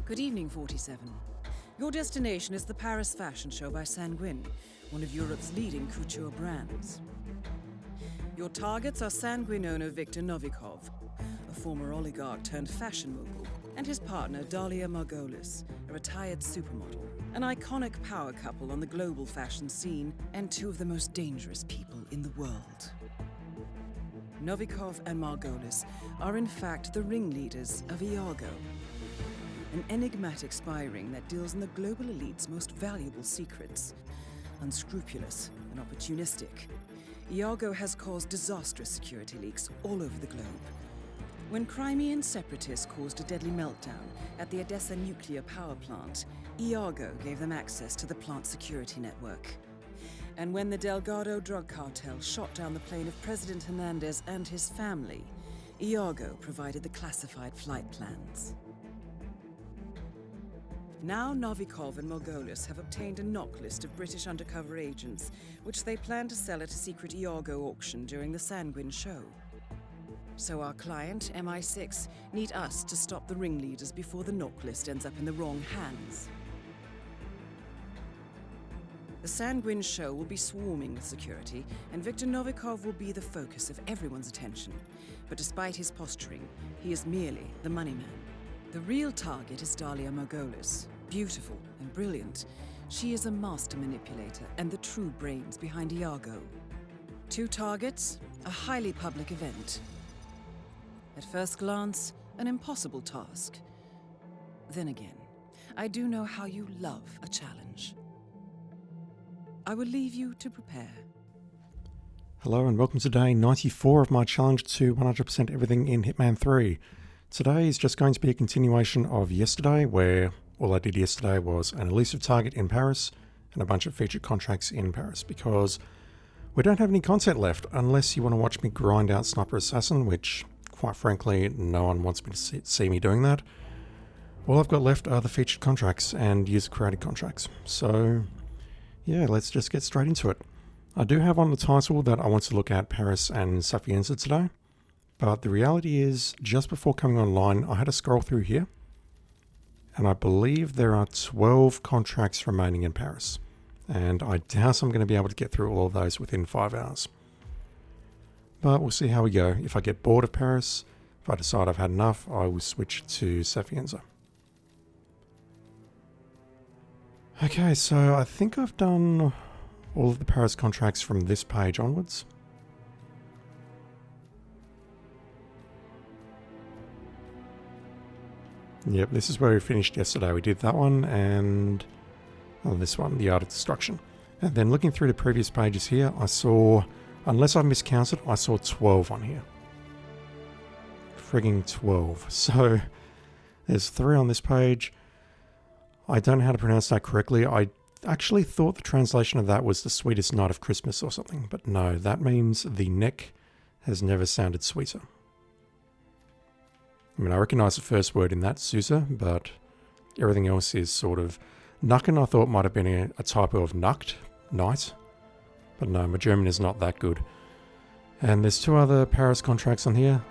Good evening, 47. Your destination is the Paris Fashion Show by Sanguine, one of Europe's leading couture brands. Your targets are Sanguine owner Viktor Novikov, a former oligarch turned fashion mogul, and his partner Dalia Margolis, a retired supermodel, an iconic power couple on the global fashion scene, and two of the most dangerous people in the world. Novikov and Margolis are in fact the ringleaders of Iago, an enigmatic spy ring that deals in the global elite's most valuable secrets. Unscrupulous and opportunistic, Iago has caused disastrous security leaks all over the globe. When Crimean separatists caused a deadly meltdown at the Odessa nuclear power plant, Iago gave them access to the plant's security network. And when the Delgado drug cartel shot down the plane of President Hernandez and his family, Iago provided the classified flight plans. Now Novikov and Margolis have obtained a knock list of British undercover agents, which they plan to sell at a secret Iago auction during the Sanguine show. So our client, MI6, need us to stop the ringleaders before the knock list ends up in the wrong hands. The Sanguine show will be swarming with security, and Viktor Novikov will be the focus of everyone's attention. But despite his posturing, he is merely the money man. The real target is Dalia Margolis. Beautiful and brilliant, she is a master manipulator and the true brains behind Iago. Two targets, a highly public event. At first glance, an impossible task. Then again, I do know how you love a challenge. I will leave you to prepare. Hello and welcome to day 94 of my challenge to 100% everything in Hitman 3. Today is just going to be a continuation of yesterday, where all I did yesterday was an elusive target in Paris and a bunch of featured contracts in Paris, because we don't have any content left unless you want to watch me grind out Sniper Assassin, which, quite frankly, no one wants me to see me doing that. All I've got left are the featured contracts and user-created contracts. So, yeah, let's just get straight into it. I do have on the title that I want to look at Paris and Sapienza today, but the reality is, just before coming online, I had to scroll through here, and I believe there are 12 contracts remaining in Paris, and I doubt I'm going to be able to get through all of those within 5 hours. But we'll see how we go. If I get bored of Paris, if I decide I've had enough, I will switch to Sapienza. Okay, so I think I've done all of the Paris contracts from this page onwards. Yep, this is where we finished yesterday. We did that one and this one, the Art of Destruction. And then looking through the previous pages here, I saw, unless I've miscounted, I saw 12 on here. Frigging 12. So there's 3 on this page. I don't know how to pronounce that correctly. I actually thought the translation of that was the sweetest night of Christmas or something, but no, that means the neck has never sounded sweeter. I mean, I recognise the first word in that, Sousa, but everything else is sort of... Nacken I thought might have been a typo of Nacht, night, but no, my German is not that good. And there's 2 other Paris contracts on here.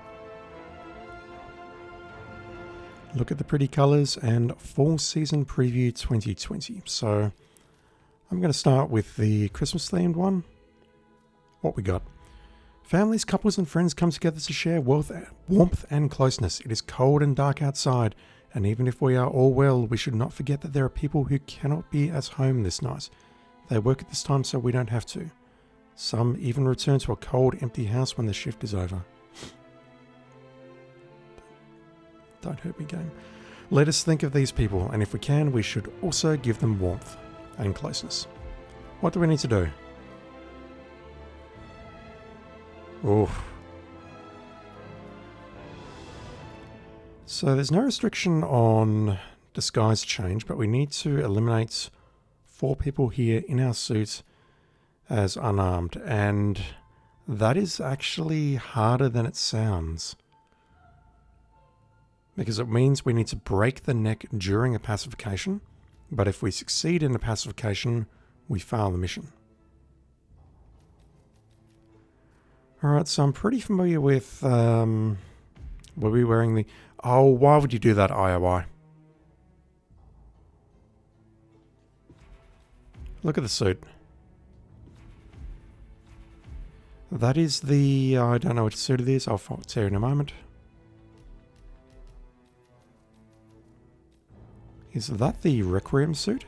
Look at the pretty colours, and Fall Season Preview 2020. So I'm going to start with the Christmas themed one. What we got? Families, couples and friends come together to share warmth and closeness. It is cold and dark outside, and even if we are all well, we should not forget that there are people who cannot be at home this night. They work at this time so we don't have to. Some even return to a cold, empty house when the shift is over. Don't hurt me, game. Let us think of these people, and if we can, we should also give them warmth and closeness. What do we need to do? Oof. So there's no restriction on disguise change, but we need to eliminate 4 people here in our suit as unarmed, and that is actually harder than it sounds. Because it means we need to break the neck during a pacification, but if we succeed in the pacification, we fail the mission. Alright, so I'm pretty familiar with, were we wearing the... Oh, why would you do that, IOI? Look at the suit. That is the... I don't know which suit it is. I'll tell you in a moment. Is that the Requiem suit?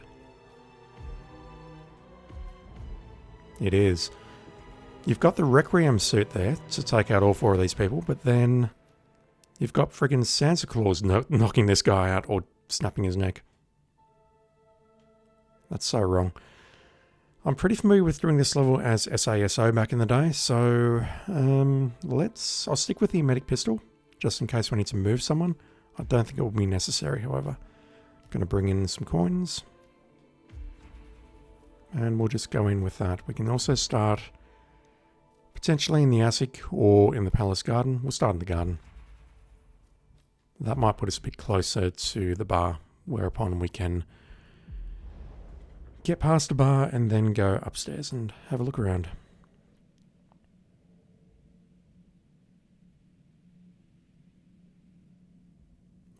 It is. You've got the Requiem suit there to take out all four of these people, but then you've got friggin' Santa Claus knocking this guy out or snapping his neck. That's so wrong. I'm pretty familiar with doing this level as SASO back in the day, so I'll stick with the medic pistol, just in case we need to move someone. I don't think it will be necessary, however. I'm going to bring in some coins. And we'll just go in with that. We can also start potentially in the attic or in the palace garden. We'll start in the garden. That might put us a bit closer to the bar, whereupon we can get past the bar and then go upstairs and have a look around.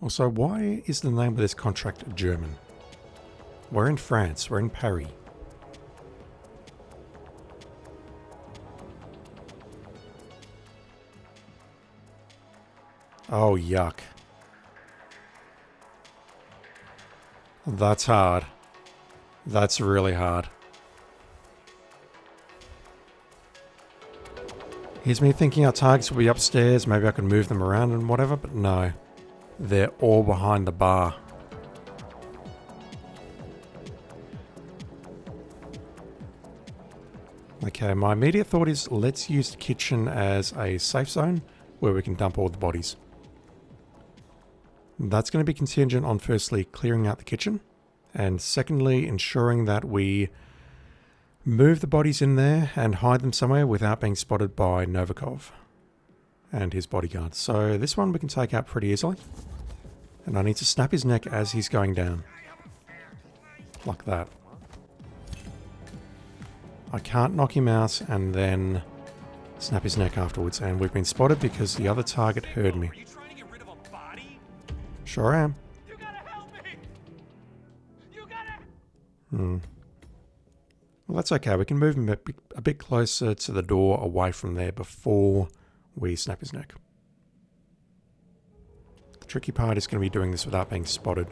Also, why is the name of this contract German? We're in France. We're in Paris. Oh, yuck. That's hard. That's really hard. Here's me thinking our targets will be upstairs. Maybe I can move them around and whatever, but no. They're all behind the bar. Okay, my immediate thought is let's use the kitchen as a safe zone where we can dump all the bodies. That's going to be contingent on firstly clearing out the kitchen, and secondly ensuring that we move the bodies in there and hide them somewhere without being spotted by Novikov and his bodyguard. So this one we can take out pretty easily. And I need to snap his neck as he's going down. Like that. I can't knock him out and then snap his neck afterwards. And we've been spotted because the other target heard me. Sure am. You gotta help me. You gotta. Well, that's okay. We can move him a bit closer to the door away from there before we snap his neck. The tricky part is going to be doing this without being spotted.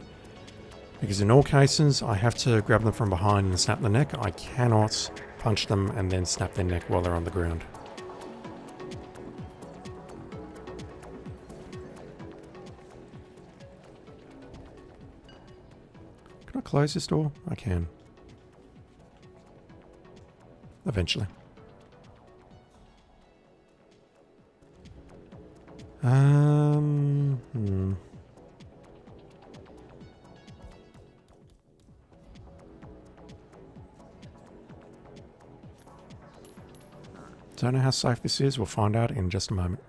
Because in all cases, I have to grab them from behind and snap the neck. I cannot punch them and then snap their neck while they're on the ground. Can I close this door? I can. Eventually. Don't know how safe this is. We'll find out in just a moment.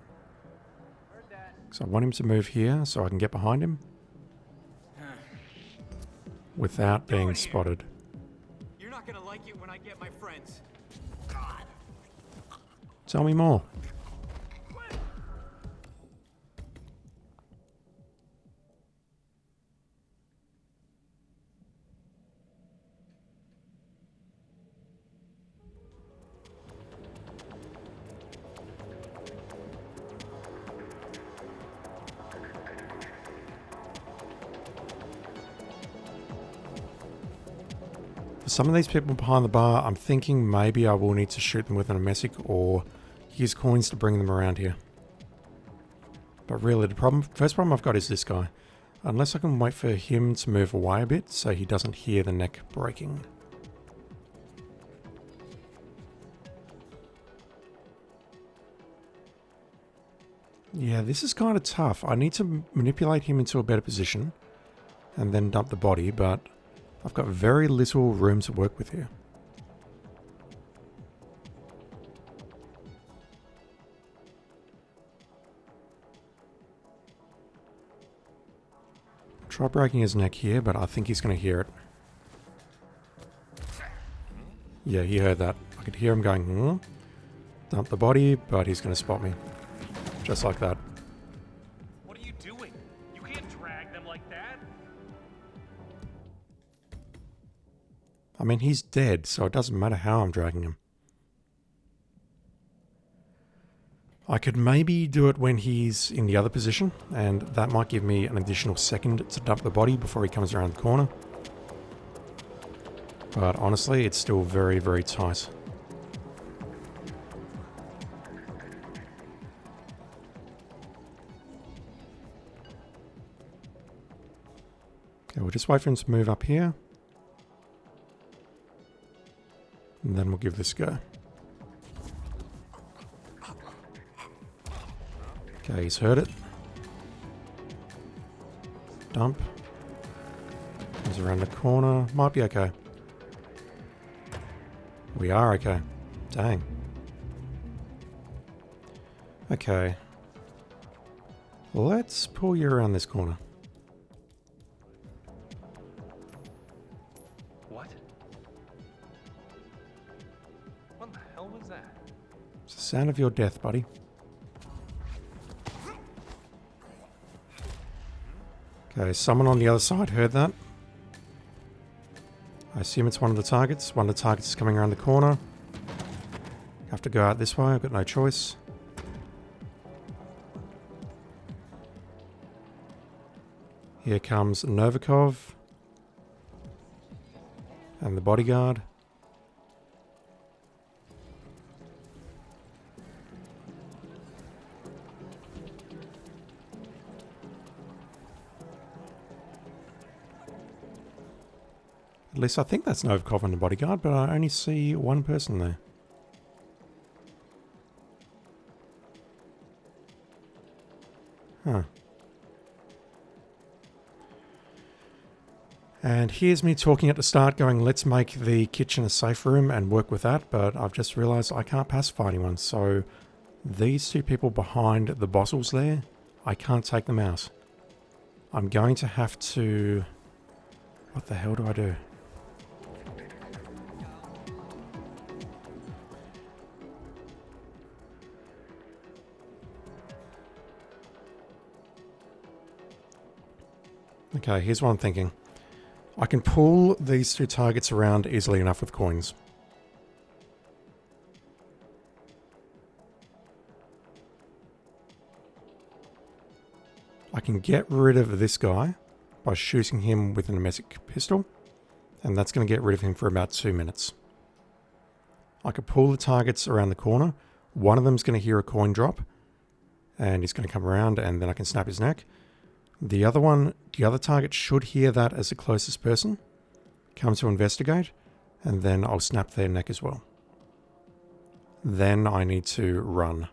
So I want him to move here so I can get behind him without being spotted. You're not gonna like it when I get my friends. Tell me more. For some of these people behind the bar, I'm thinking maybe I will need to shoot them with an emetic or use coins to bring them around here. But really, the first problem I've got is this guy. Unless I can wait for him to move away a bit so he doesn't hear the neck breaking. Yeah, this is kind of tough. I need to manipulate him into a better position and then dump the body, but I've got very little room to work with here. Try breaking his neck here, but I think he's going to hear it. Yeah, he heard that. I could hear him going, hmm? Dump the body, but he's going to spot me. Just like that. What are you doing? You can't drag them like that. I mean, he's dead, so it doesn't matter how I'm dragging him. I could maybe do it when he's in the other position, and that might give me an additional second to dump the body before he comes around the corner. But honestly, it's still very, very tight. Okay, we'll just wait for him to move up here. And then we'll give this a go. Okay, he's heard it. Dump. Comes around the corner. Might be okay. We are okay. Dang. Okay. Let's pull you around this corner. What? What the hell was that? It's the sound of your death, buddy. Okay, someone on the other side heard that. I assume it's one of the targets. One of the targets is coming around the corner. Have to go out this way. I've got no choice. Here comes Novikov. And the bodyguard. At least I think that's Novikov and the bodyguard, but I only see one person there. Huh. And here's me talking at the start going, let's make the kitchen a safe room and work with that, but I've just realised I can't pacify anyone, so these two people behind the bottles there, I can't take them out. I'm going to have to... What the hell do I do? Okay, here's what I'm thinking. I can pull these two targets around easily enough with coins. I can get rid of this guy by shooting him with an emetic pistol, and that's going to get rid of him for about 2 minutes. I could pull the targets around the corner. One of them's going to hear a coin drop, and he's going to come around, and then I can snap his neck. The other target should hear that as the closest person, come to investigate, and then I'll snap their neck as well. Then I need to run.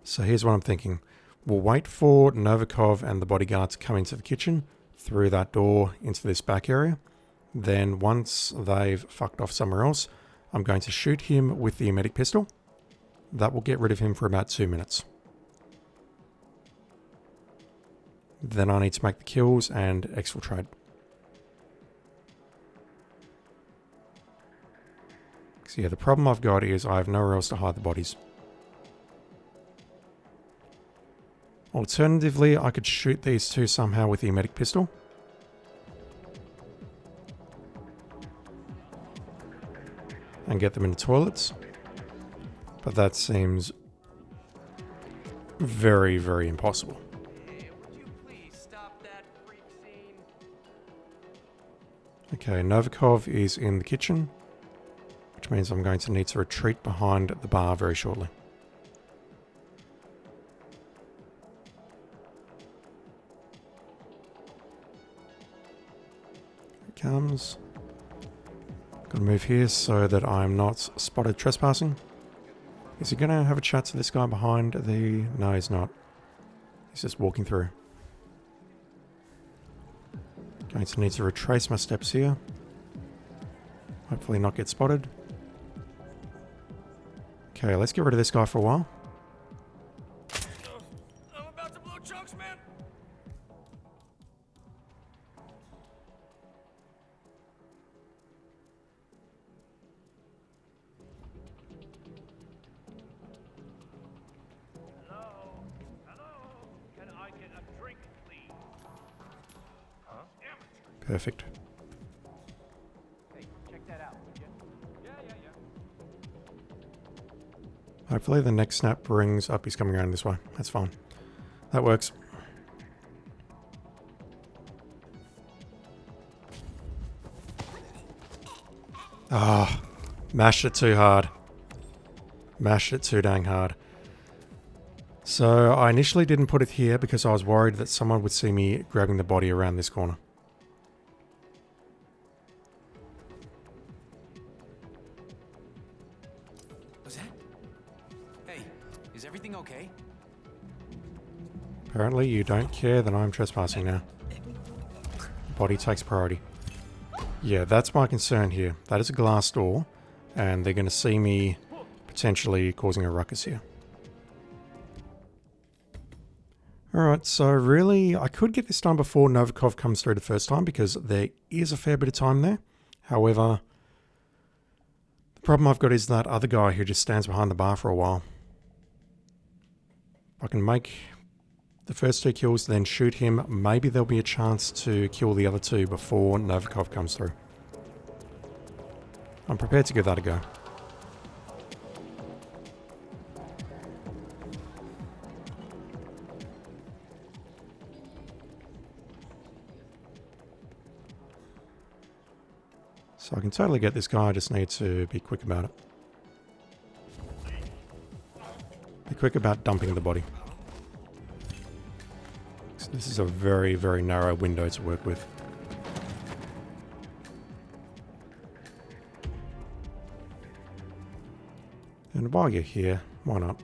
So here's what I'm thinking. We'll wait for Novikov and the bodyguard to come into the kitchen, through that door into this back area. Then once they've fucked off somewhere else, I'm going to shoot him with the emetic pistol. That will get rid of him for about 2 minutes. Then I need to make the kills and exfiltrate. So yeah, the problem I've got is I have nowhere else to hide the bodies. Alternatively, I could shoot these two somehow with the emetic pistol. And get them in the toilets. But that seems very, very impossible. Hey, would you please stop that freak scene? Okay, Novikov is in the kitchen, which means I'm going to need to retreat behind the bar very shortly. Here it comes. Gotta move here so that I'm not spotted trespassing. Is he going to have a chat to this guy behind the... No, he's not. He's just walking through. Going to need to retrace my steps here. Hopefully not get spotted. Okay, let's get rid of this guy for a while. I'm about to blow chunks, man. Hello? Hello? Can I get a drink, please? Perfect. Hey, check that out, would you? Yeah. Hopefully the next snap brings up. He's coming around this way. That's fine. That works. Ah, mashed it too hard. Mashed it too dang hard. So I initially didn't put it here because I was worried that someone would see me grabbing the body around this corner. What's that? Hey, is everything okay? Apparently you don't care that I'm trespassing now. Body takes priority. Yeah, that's my concern here. That is a glass door, and they're going to see me potentially causing a ruckus here. Alright, so really, I could get this done before Novikov comes through the first time because there is a fair bit of time there. However, the problem I've got is that other guy who just stands behind the bar for a while. If I can make the first 2 kills, then shoot him, maybe there'll be a chance to kill the other 2 before Novikov comes through. I'm prepared to give that a go. So I can totally get this guy, I just need to be quick about it. Be quick about dumping the body. So this is a very, very narrow window to work with. And while you're here, why not?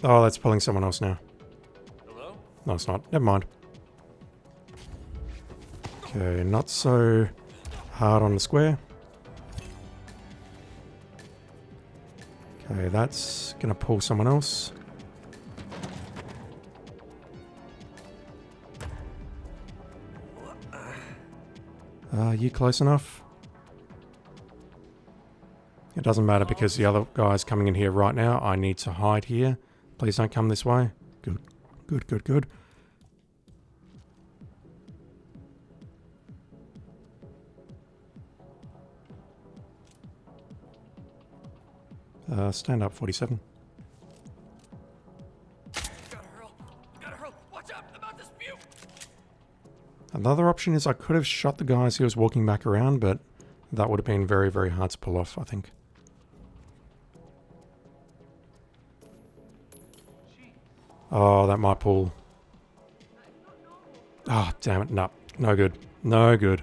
Oh, that's pulling someone else now. Hello? No, it's not. Never mind. Okay, not so hard on the square. Okay, that's gonna pull someone else. Are you close enough? It doesn't matter because the other guy's coming in here right now. I need to hide here. Please don't come this way. Good, good, good, good. Stand up, 47. Gotta hurl. Watch out, about to spew. Another option is I could have shot the guy as he was walking back around, but that would have been very, very hard to pull off, I think. Oh, that might pull. Ah, oh, damn it. No, no good. No good.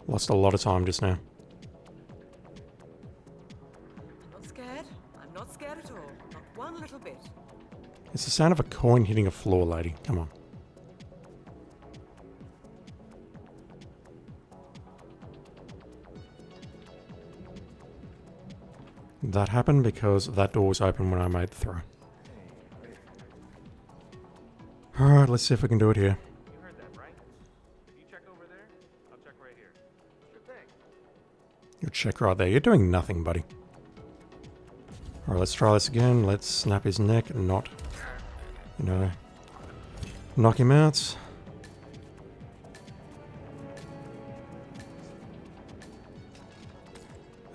Lost a lot of time just now. Not scared? I'm not scared at all. Not one little bit. It's the sound of a coin hitting a floor, lady. Come on. That happened because that door was open when I made the throw. Alright, let's see if we can do it here. You heard that, right? If you check over there, I'll check right here. Sure thing. You check right there. You're doing nothing, buddy. Alright, let's try this again. Let's snap his neck and not, you know, knock him out.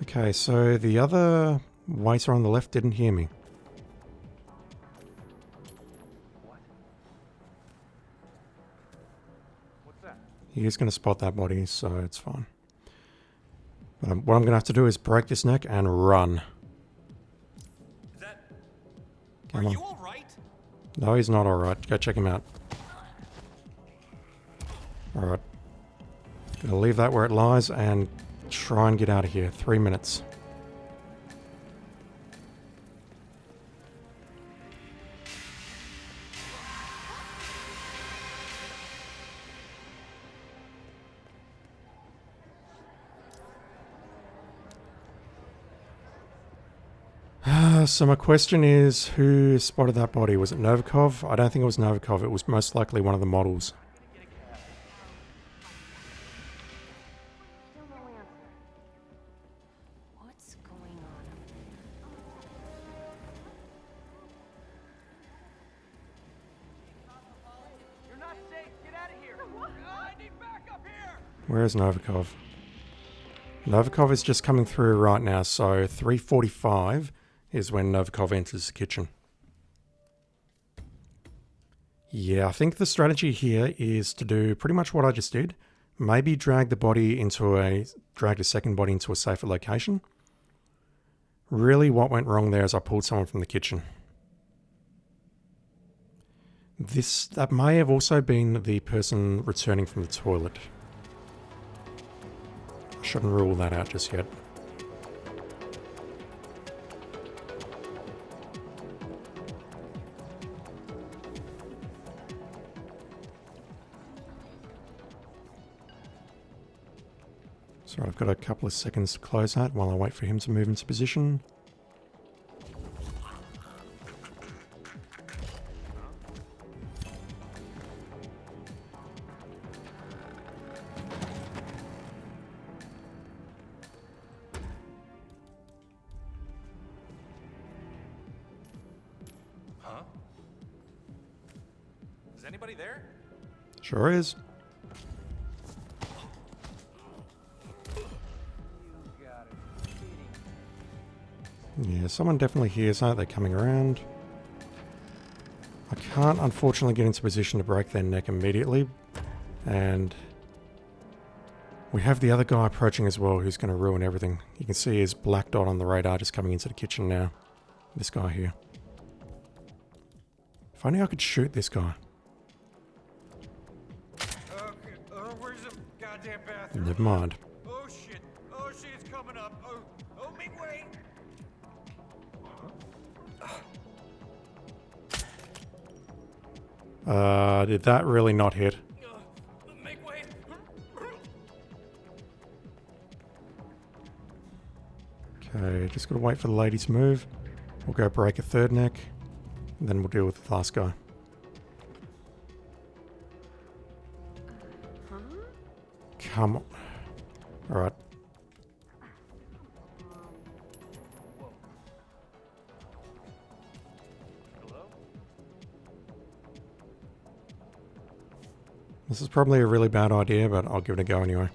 Okay, so the other waiter on the left didn't hear me. What's that? He is going to spot that body, so it's fine. But what I'm going to have to do is break this neck and run. Come on. You all right? No, he's not alright. Go check him out. Alright. Gonna leave that where it lies and try and get out of here. 3 minutes. So my question is, who spotted that body? Was it Novikov? I don't think it was Novikov. It was most likely one of the models. Still no answer. What's going on? You're Where's Novikov? Novikov is just coming through right now, so 3:45 is when Novikov enters the kitchen. Yeah, I think the strategy here is to do pretty much what I just did. Maybe drag the second body into a safer location. Really what went wrong there is I pulled someone from the kitchen. That may have also been the person returning from the toilet. I shouldn't rule that out just yet. So I've got a couple of seconds to close that while I wait for him to move into position. Huh? Is anybody there? Sure is. Yeah, someone definitely hears that. They're coming around. I can't, unfortunately, get into position to break their neck immediately. And we have the other guy approaching as well, who's going to ruin everything. You can see his black dot on the radar just coming into the kitchen now. This guy here. If only I could shoot this guy. Okay, where's the goddamn bathroom? Never mind. Oh shit, it's coming up. Oh, make way. Did that really not hit? Make way. Okay, just gotta wait for the lady to move. We'll go break a third neck. And then we'll deal with the last guy. Come on. Alright. This is probably a really bad idea, but I'll give it a go anyway.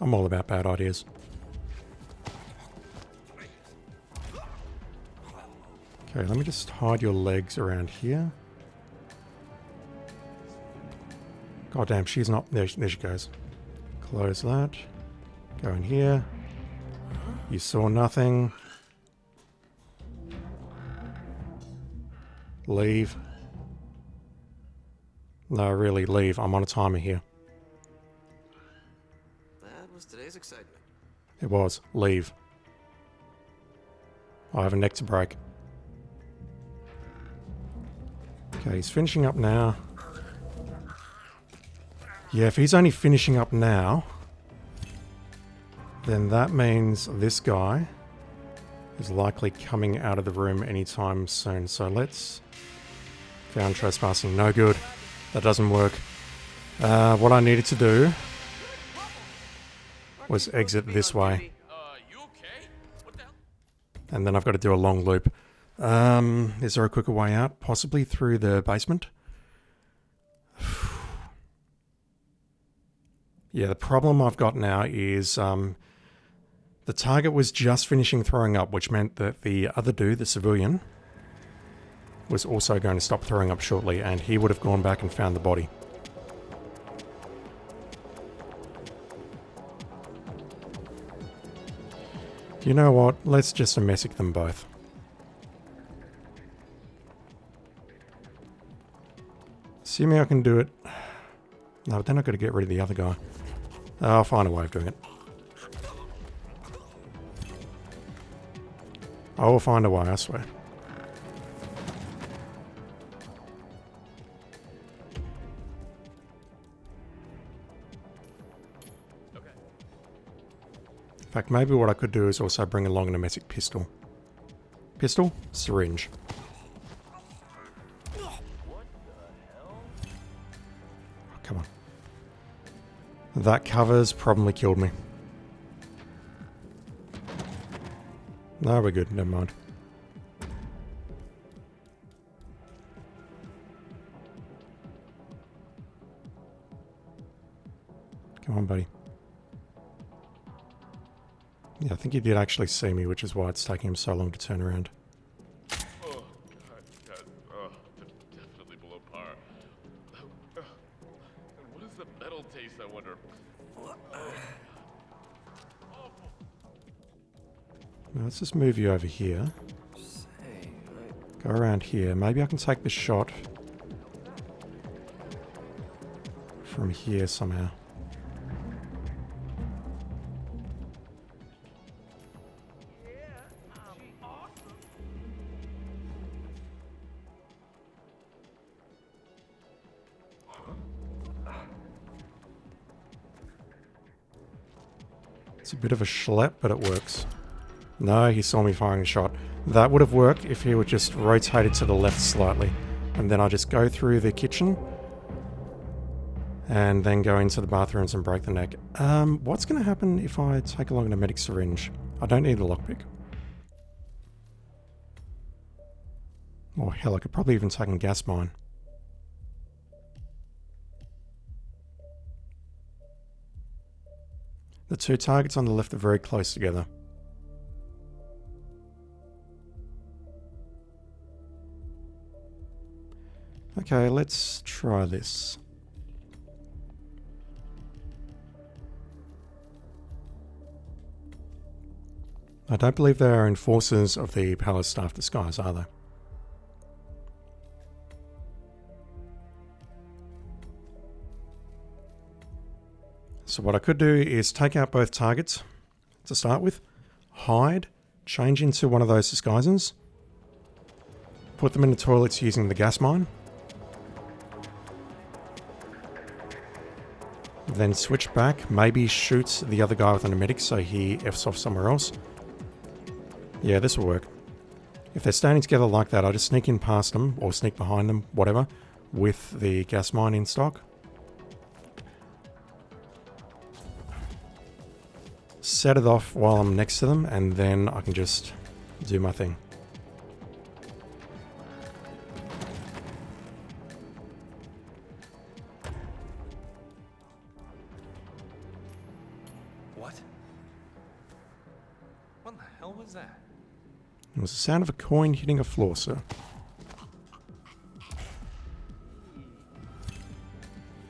I'm all about bad ideas. Okay, let me just hide your legs around here. God damn, she's not... There she goes. Close that. Go in here. You saw nothing. Leave. No, really, leave. I'm on a timer here. That was today's excitement. It was. Leave. I have a neck to break. Okay, he's finishing up now. Yeah, if he's only finishing up now, then that means this guy is likely coming out of the room anytime soon. So let's... Found trespassing. No good. That doesn't work. What I needed to do was exit this way. You okay? What the hell? And then I've got to do a long loop. Is there a quicker way out? Possibly through the basement? Yeah, the problem I've got now is the target was just finishing throwing up, which meant that the other dude, the civilian, was also going to stop throwing up shortly, and he would have gone back and found the body. You know what? Let's just domestic them both. Assuming I can do it. No, but then I've got to get rid of the other guy. I'll find a way of doing it. I will find a way, I swear. In fact, maybe what I could do is also bring along an emetic pistol. Pistol? Syringe. Oh, come on. That cover's probably killed me. No, we're good. Never mind. Come Come on, buddy. Yeah, I think he did actually see me, which is why it's taking him so long to turn around. Oh, God. Oh, definitely below par. And what is the metal taste, I wonder? Now, let's just move you over here. Go around here. Maybe I can take the shot from here somehow. It's a bit of a schlep, but it works. No, he saw me firing a shot. That would have worked if he would just rotated to the left slightly. And then I just go through the kitchen and then go into the bathrooms and break the neck. What's going to happen if I take along a medic syringe? I don't need the lockpick. Or hell, I could probably even take a gas mine. The two targets on the left are very close together. Okay, let's try this. I don't believe they are enforcers of the Palace Staff disguise, are they? So what I could do is take out both targets to start with, hide, change into one of those disguises, put them in the toilets using the gas mine, then switch back, maybe shoot the other guy with an medic so he F's off somewhere else. Yeah, this will work. If they're standing together like that, I just sneak in past them, or sneak behind them, whatever, with the gas mine in stock. Set it off while I'm next to them, and then I can just do my thing. What? What the hell was that? It was the sound of a coin hitting a floor, sir.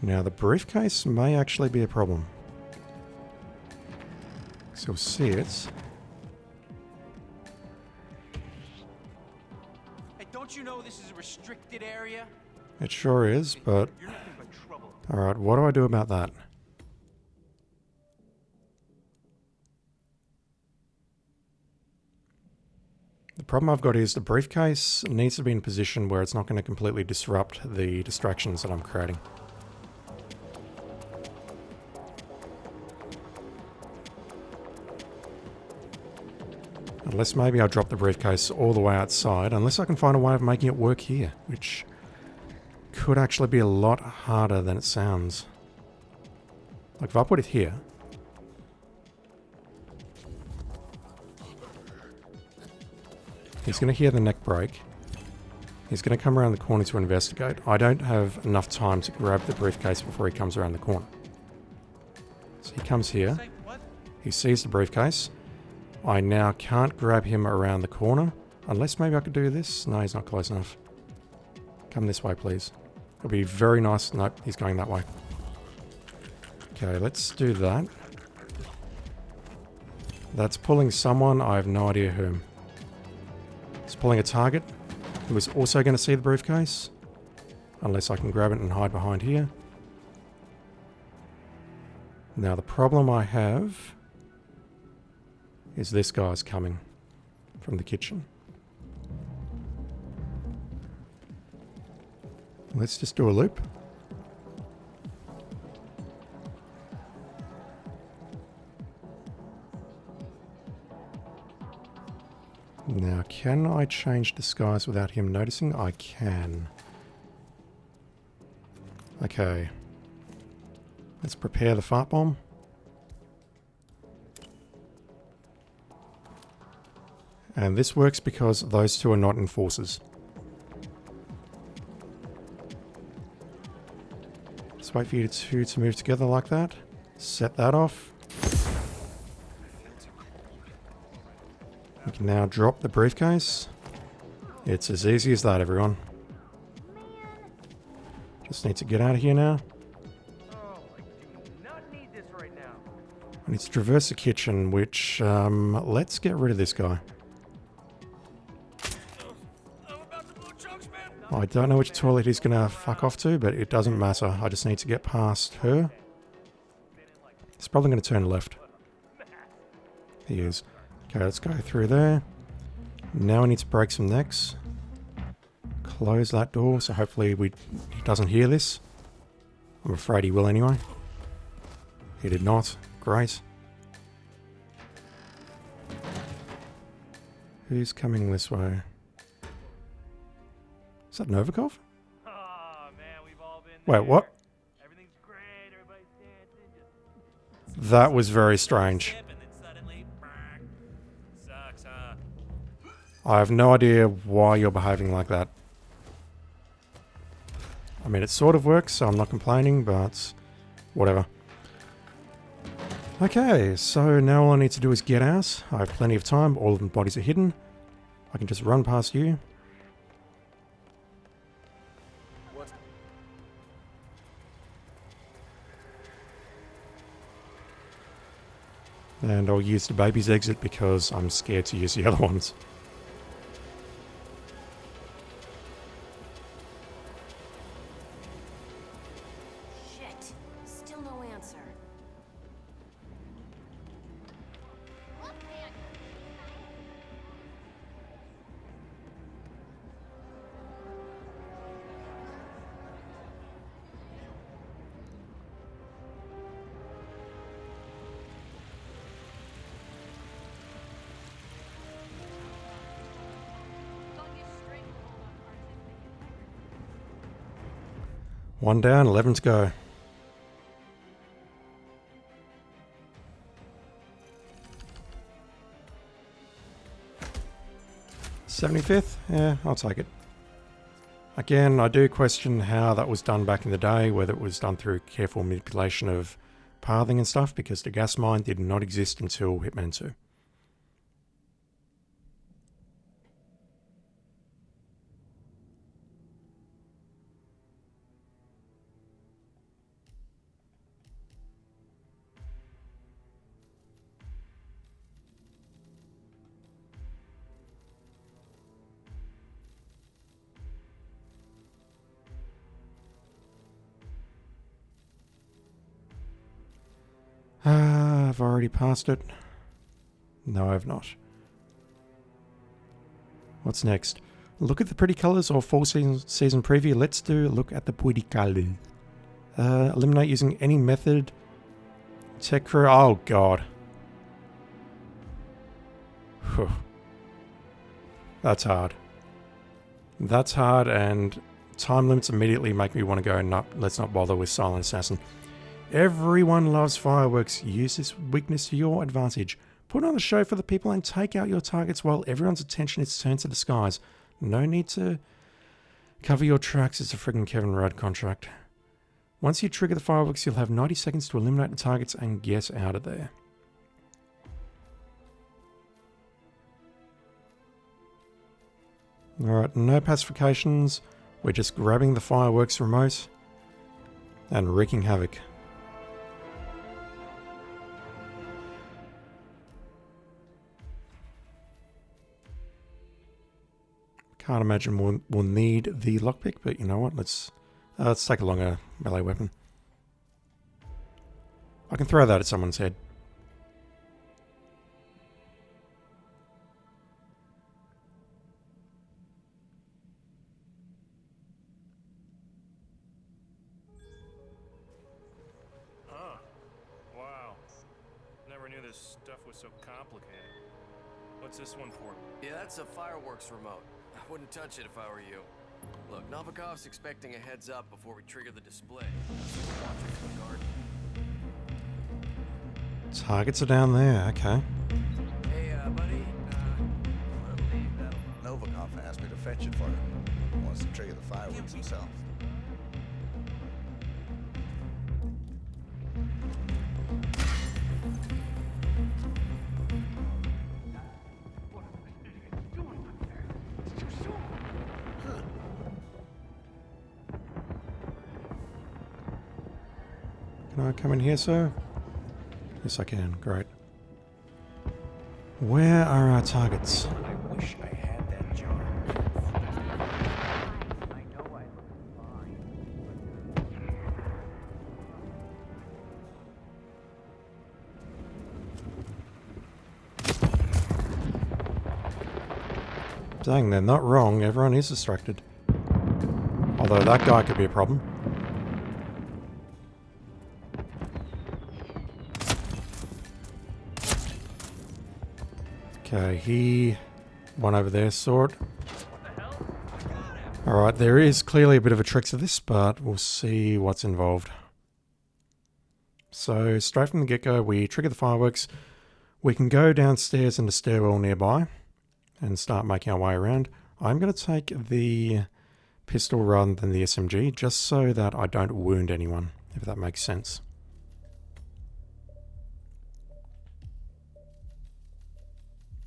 Now, the briefcase may actually be a problem. So you'll see it. Hey, don't you know this is a restricted area? It sure is, but... You're nothing but trouble. Alright, what do I do about that? The problem I've got is the briefcase needs to be in a position where it's not going to completely disrupt the distractions that I'm creating. Unless maybe I drop the briefcase all the way outside, unless I can find a way of making it work here, which could actually be a lot harder than it sounds. Like if I put it here, he's going to hear the neck break. He's going to come around the corner to investigate. I don't have enough time to grab the briefcase before he comes around the corner. So he comes here. Say what? He sees the briefcase. I now can't grab him around the corner. Unless maybe I could do this. No, he's not close enough. Come this way, please. It'll be very nice. Nope, he's going that way. Okay, let's do that. That's pulling someone. I have no idea whom. It's pulling a target who is also going to see the briefcase. Unless I can grab it and hide behind here. Now the problem I have is this guy's coming from the kitchen. Let's just do a loop. Now, can I change disguise without him noticing? I can. Okay. Let's prepare the fart bomb. And this works because those two are not enforcers. Just wait for you two to move together like that. Set that off. We can now drop the briefcase. It's as easy as that, everyone. Just need to get out of here now. Oh, I do not need this right now. I need to traverse the kitchen, which, let's get rid of this guy. I don't know which toilet he's gonna fuck off to, but it doesn't matter. I just need to get past her. He's probably gonna turn left. He is. Okay, let's go through there. Now I need to break some necks. Close that door, so hopefully he doesn't hear this. I'm afraid he will anyway. He did not. Great. Who's coming this way? Is that Novikov? Oh, man, we've all been Wait, what? Everything's great, everybody's dancing. That was very strange. I have no idea why you're behaving like that. I mean, it sort of works, so I'm not complaining, but whatever. Okay, so now all I need to do is get out. I have plenty of time. All of the bodies are hidden. I can just run past you. And I'll use the baby's exit because I'm scared to use the other ones. Shit. Still no answer. One down, 11 to go. $75th? Yeah, I'll take it. Again, I do question how that was done back in the day, whether it was done through careful manipulation of pathing and stuff, because the gas mine did not exist until Hitman 2. I've already passed it. No, I've not. What's next? Look at the pretty colours or full season preview. Let's do a look at the pretty colours. Eliminate using any method. Tech crew. Oh, God. Whew. That's hard. That's hard, and time limits immediately make me want to go, no, let's not bother with Silent Assassin. Everyone loves fireworks. Use this weakness to your advantage. Put on a show for the people and take out your targets while everyone's attention is turned to the skies. No need to cover your tracks. It's a friggin' Kevin Rudd contract. Once you trigger the fireworks, you'll have 90 seconds to eliminate the targets and get out of there. Alright, no pacifications. We're just grabbing the fireworks remote and wreaking havoc. Can't imagine we'll need the lockpick, but you know what? Let's take along a melee weapon. I can throw that at someone's head. Huh. Wow. Never knew this stuff was so complicated. What's this one for? Yeah, that's a fireworks remote. I wouldn't touch it if I were you. Look, Novikov's expecting a heads up before we trigger the display. So we're watching from the garden. Targets are down there, okay. Hey, buddy. I believe that Novikov asked me to fetch it for him. He wants to trigger the fireworks himself. Can I come in here, sir? Yes, I can. Great. Where are our targets? I wish I had that job. Dang, they're not wrong. Everyone is distracted. Although that guy could be a problem. Okay, he... one over there, saw it. Alright, there is clearly a bit of a trick to this, but we'll see what's involved. So, straight from the get-go, we trigger the fireworks. We can go downstairs in the stairwell nearby and start making our way around. I'm going to take the pistol rather than the SMG, just so that I don't wound anyone, if that makes sense.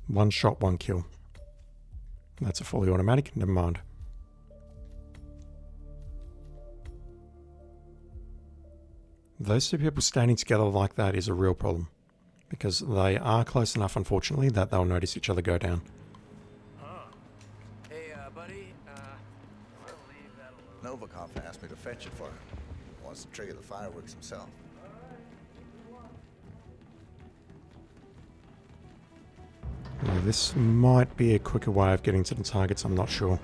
One shot, one kill. That's a fully automatic, never mind. Those two people standing together like that is a real problem, because they are close enough, unfortunately, that they'll notice each other go down. Hey, buddy, we'll leave that alone. Novikov asked me to fetch it for him. He wants to trigger the fireworks himself. Yeah, this might be a quicker way of getting to the targets, I'm not sure.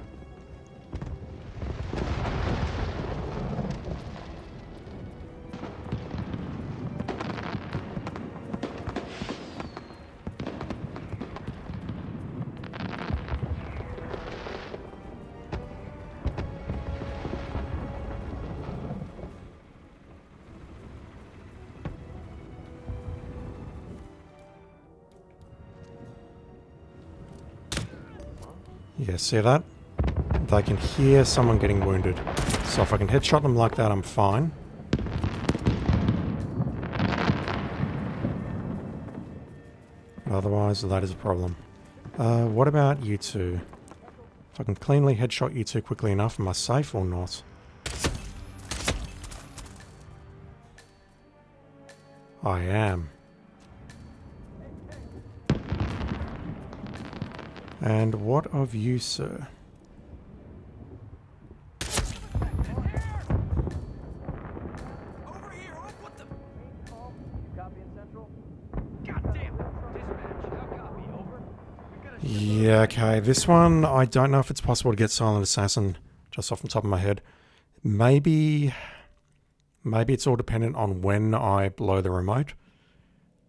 Yeah, see that? They can hear someone getting wounded. So if I can headshot them like that, I'm fine. But otherwise, that is a problem. What about you two? If I can cleanly headshot you two quickly enough, am I safe or not? I am. And what of you, sir? Over here! What the? Copy in Central? Goddamn! Dispatch, how copy? Over? Yeah, okay. This one, I don't know if it's possible to get Silent Assassin just off the top of my head. Maybe it's all dependent on when I blow the remote,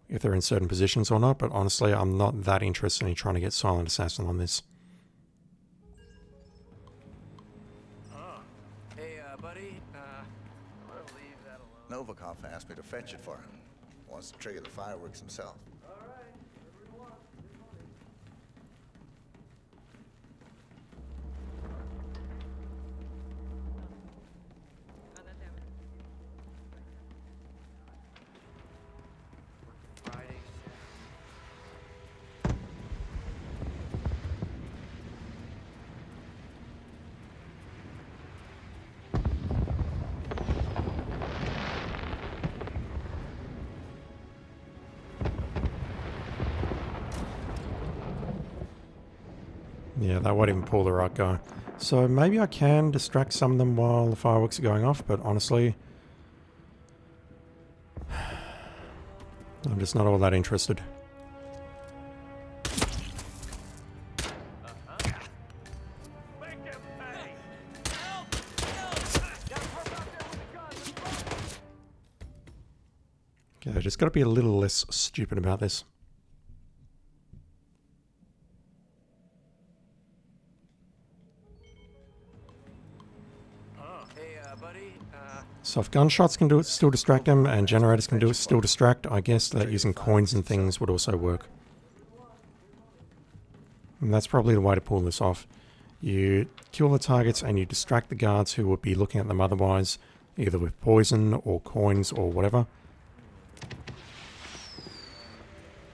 if they're in certain positions or not, but honestly, I'm not that interested in trying to get Silent Assassin on this. Hey, buddy, we'll leave that alone. Novikov asked me to fetch it for him. He wants to trigger the fireworks himself. Yeah, that won't even pull the right guy. So maybe I can distract some of them while the fireworks are going off, but honestly, I'm just not all that interested. Okay, just got to be a little less stupid about this. So if gunshots can do it, still distract them, and generators can do it, still distract, I guess that using coins and things would also work. And that's probably the way to pull this off. You kill the targets and you distract the guards who would be looking at them otherwise, either with poison or coins or whatever.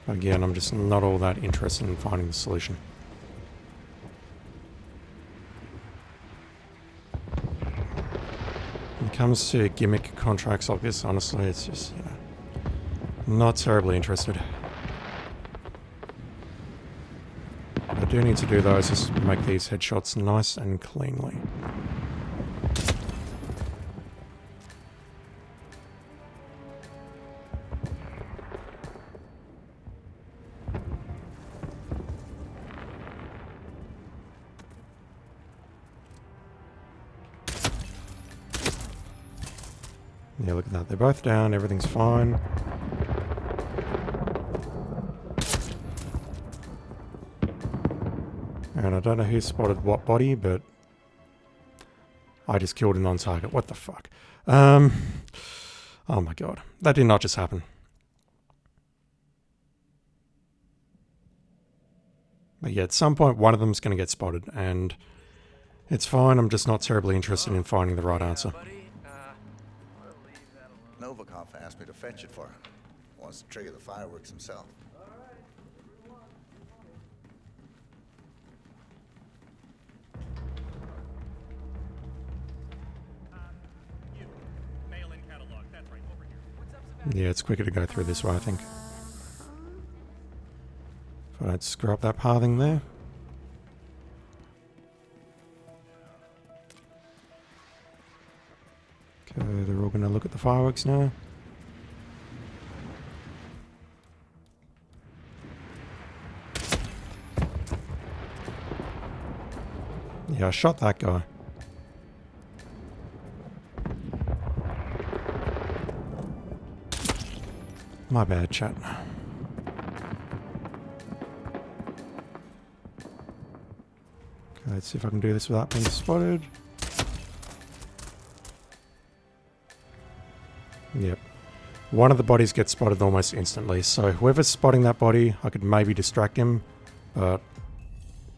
Again, I'm just not all that interested in finding the solution. comes to gimmick contracts like this, honestly, it's just, you know, not terribly interested. What I do need to do though is just make these headshots nice and cleanly. Yeah, look at that. They're both down. Everything's fine. And I don't know who spotted what body, but I just killed a non-target. What the fuck? Oh my god. That did not just happen. But yeah, at some point one of them's going to get spotted, and it's fine. I'm just not terribly interested in finding the right answer. Novikov asked me to fetch it for him. Wants to trigger the fireworks himself. Yeah, it's quicker to go through this way, I think. If I don't screw up that pathing there. Okay, they're all going to look at the fireworks now. Yeah, I shot that guy. My bad, chat. Okay, let's see if I can do this without being spotted. Yep. One of the bodies gets spotted almost instantly, so whoever's spotting that body, I could maybe distract him, but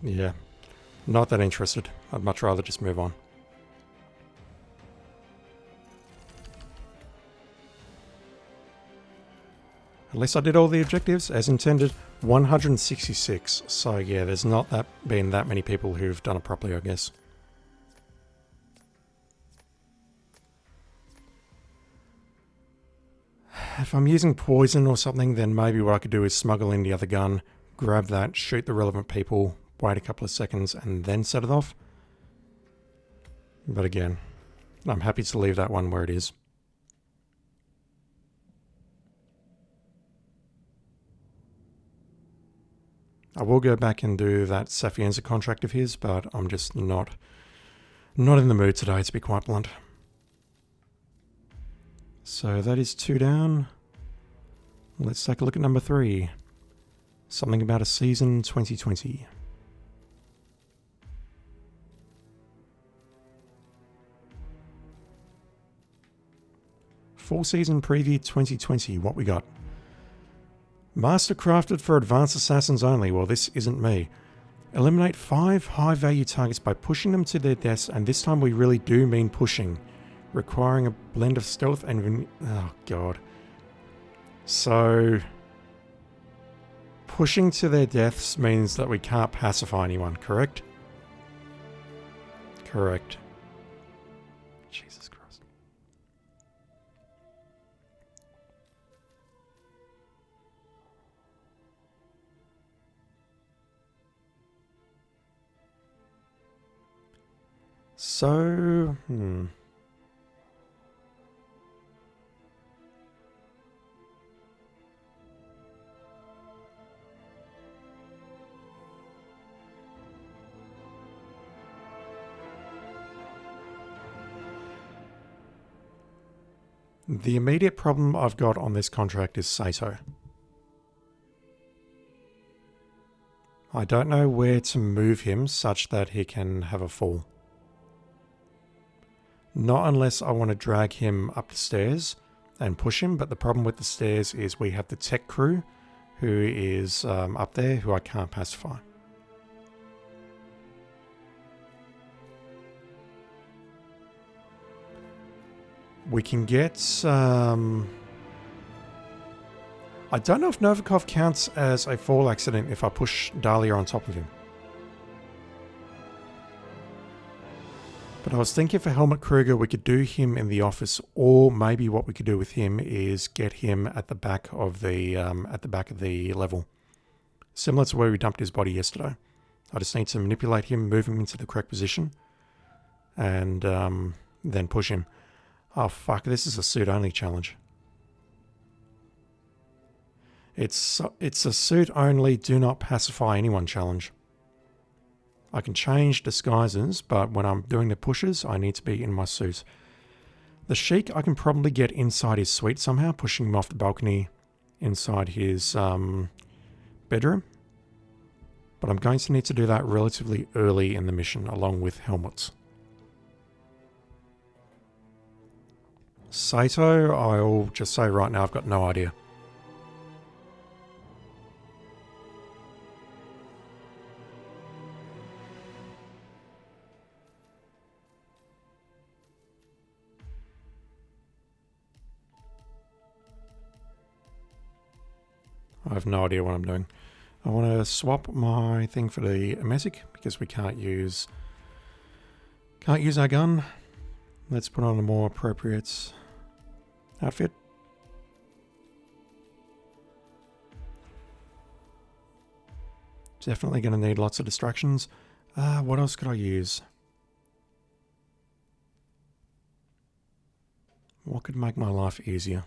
yeah, not that interested. I'd much rather just move on. At least I did all the objectives as intended. 166. So yeah, there's not been that many people who've done it properly, I guess. If I'm using poison or something, then maybe what I could do is smuggle in the other gun, grab that, shoot the relevant people, wait a couple of seconds, and then set it off. But again, I'm happy to leave that one where it is. I will go back and do that Sapienza contract of his, but I'm just not in the mood today, to be quite blunt. So that is 2 down. Let's take a look at number 3. Something about a season 2020. Full season preview 2020. What we got? Master crafted for advanced assassins only. Well, this isn't me. Eliminate 5 high-value targets by pushing them to their deaths, and this time we really do mean pushing, requiring a blend of stealth and... oh, God. So... pushing to their deaths means that we can't pacify anyone, correct? Correct. Jesus Christ. So, the immediate problem I've got on this contract is Sato. I don't know where to move him such that he can have a fall. Not unless I want to drag him up the stairs and push him, but the problem with the stairs is we have the tech crew who is up there who I can't pacify. We can get... I don't know if Novikov counts as a fall accident if I push Dahlia on top of him. But I was thinking for Helmut Kruger, we could do him in the office, or maybe what we could do with him is get him at the back of the level, similar to where we dumped his body yesterday. I just need to manipulate him, move him into the correct position, and then push him. Oh fuck! This is a suit only challenge. It's a suit only. Do not pacify anyone challenge. I can change disguises, but when I'm doing the pushes, I need to be in my suit. The Sheik, I can probably get inside his suite somehow, pushing him off the balcony inside his bedroom. But I'm going to need to do that relatively early in the mission, along with Helmut. Sato, I'll just say right now I've got no idea. I have no idea what I'm doing. I want to swap my thing for the emetic because we can't use our gun. Let's put on a more appropriate outfit. Definitely going to need lots of distractions. What else could I use? What could make my life easier?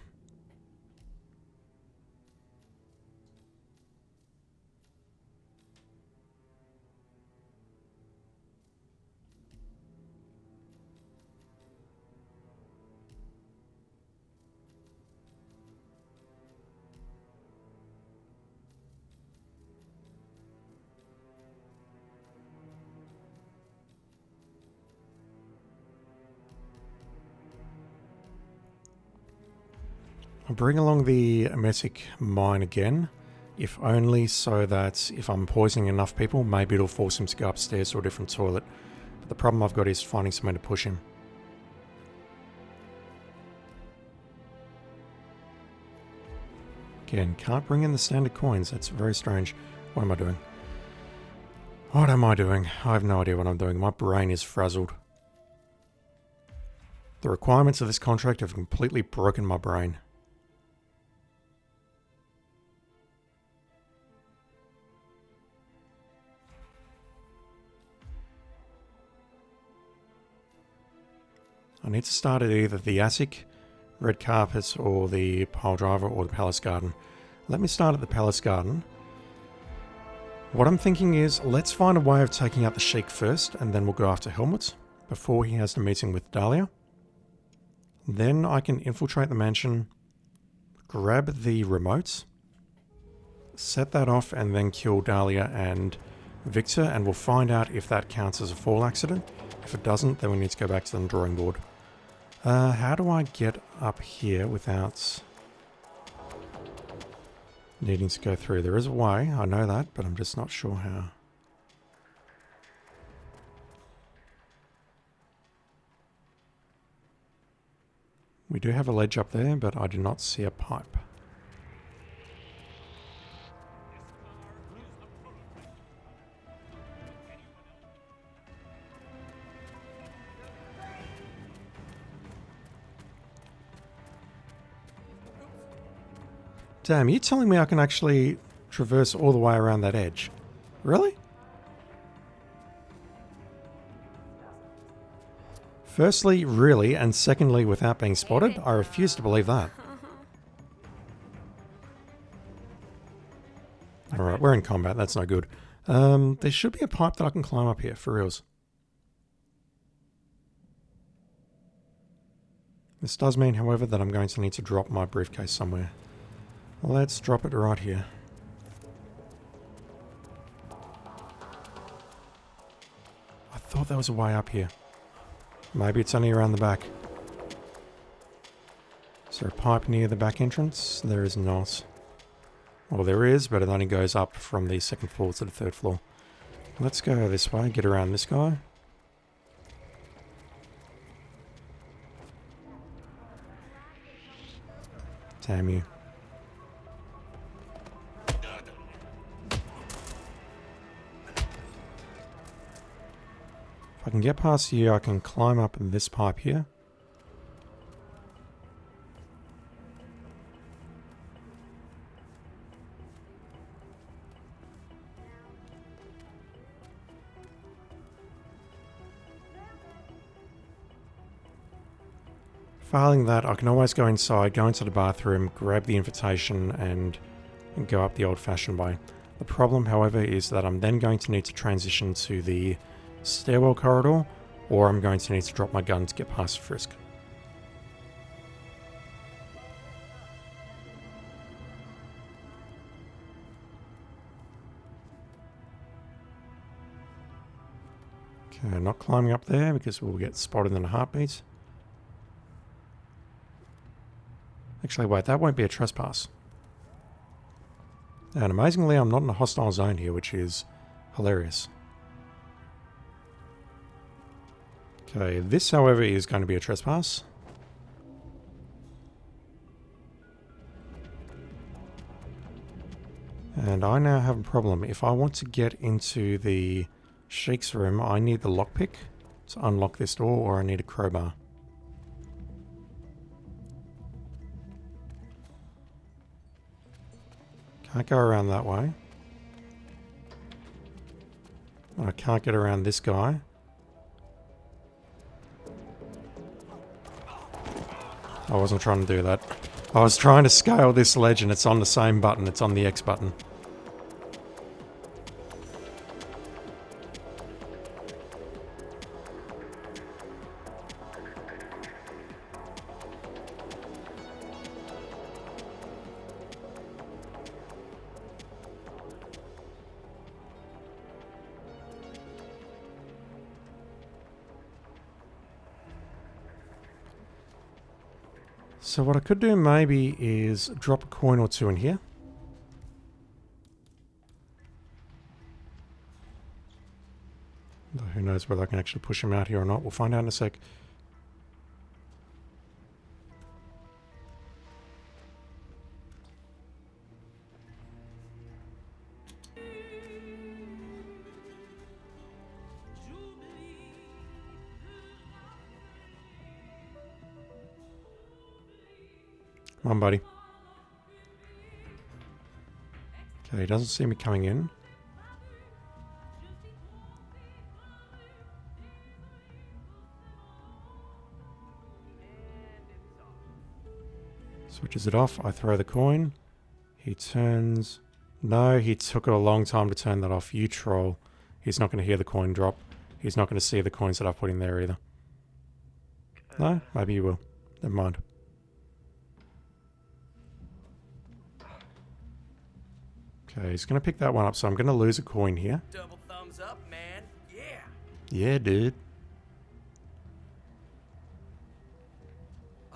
I'll bring along the emetic mine again, if only so that if I'm poisoning enough people, maybe it'll force him to go upstairs to a different toilet. But the problem I've got is finding somewhere to push him. Again, can't bring in the standard coins. That's very strange. What am I doing? What am I doing? I have no idea what I'm doing. My brain is frazzled. The requirements of this contract have completely broken my brain. I need to start at either the attic, red carpet, or the pile driver, or the palace garden. Let me start at the palace garden. What I'm thinking is, let's find a way of taking out the Sheik first, and then we'll go after Helmut, before he has the meeting with Dahlia. Then I can infiltrate the mansion, grab the remote, set that off, and then kill Dahlia and Victor, and we'll find out if that counts as a fall accident. If it doesn't, then we need to go back to the drawing board. How do I get up here without needing to go through? There is a way, I know that, but I'm just not sure how. We do have a ledge up there, but I do not see a pipe. Damn, you're telling me I can actually traverse all the way around that edge? Really? Firstly, really, and secondly, without being spotted? I refuse to believe that. Alright, we're in combat, that's no good. There should be a pipe that I can climb up here, for reals. This does mean, however, that I'm going to need to drop my briefcase somewhere. Let's drop it right here. I thought there was a way up here. Maybe it's only around the back. Is there a pipe near the back entrance? There is not. Well, there is, but it only goes up from the second floor to the third floor. Let's go this way, get around this guy. Damn you. If I can get past here, I can climb up this pipe here. Failing that, I can always go inside, go into the bathroom, grab the invitation, and go up the old-fashioned way. The problem, however, is that I'm then going to need to transition to the stairwell corridor, or I'm going to need to drop my gun to get past the frisk. Okay, not climbing up there because we'll get spotted in a heartbeat. Actually, wait, that won't be a trespass. And amazingly, I'm not in a hostile zone here, which is hilarious. Okay, this, however, is going to be a trespass. And I now have a problem. If I want to get into the Sheik's room, I need the lockpick to unlock this door, or I need a crowbar. Can't go around that way. I can't get around this guy. I wasn't trying to do that. I was trying to scale this ledge and it's on the same button. It's on the X button. So what I could do maybe is drop a coin or two in here. Though who knows whether I can actually push him out here or not. We'll find out in a sec. Come on, buddy. Okay, he doesn't see me coming in. Switches it off. I throw the coin. He turns... No, he took a long time to turn that off. You troll. He's not going to hear the coin drop. He's not going to see the coins that I've put in there either. No? Maybe you will. Never mind. Okay, he's going to pick that one up, so I'm going to lose a coin here. Double thumbs up, man. Yeah. Yeah, dude.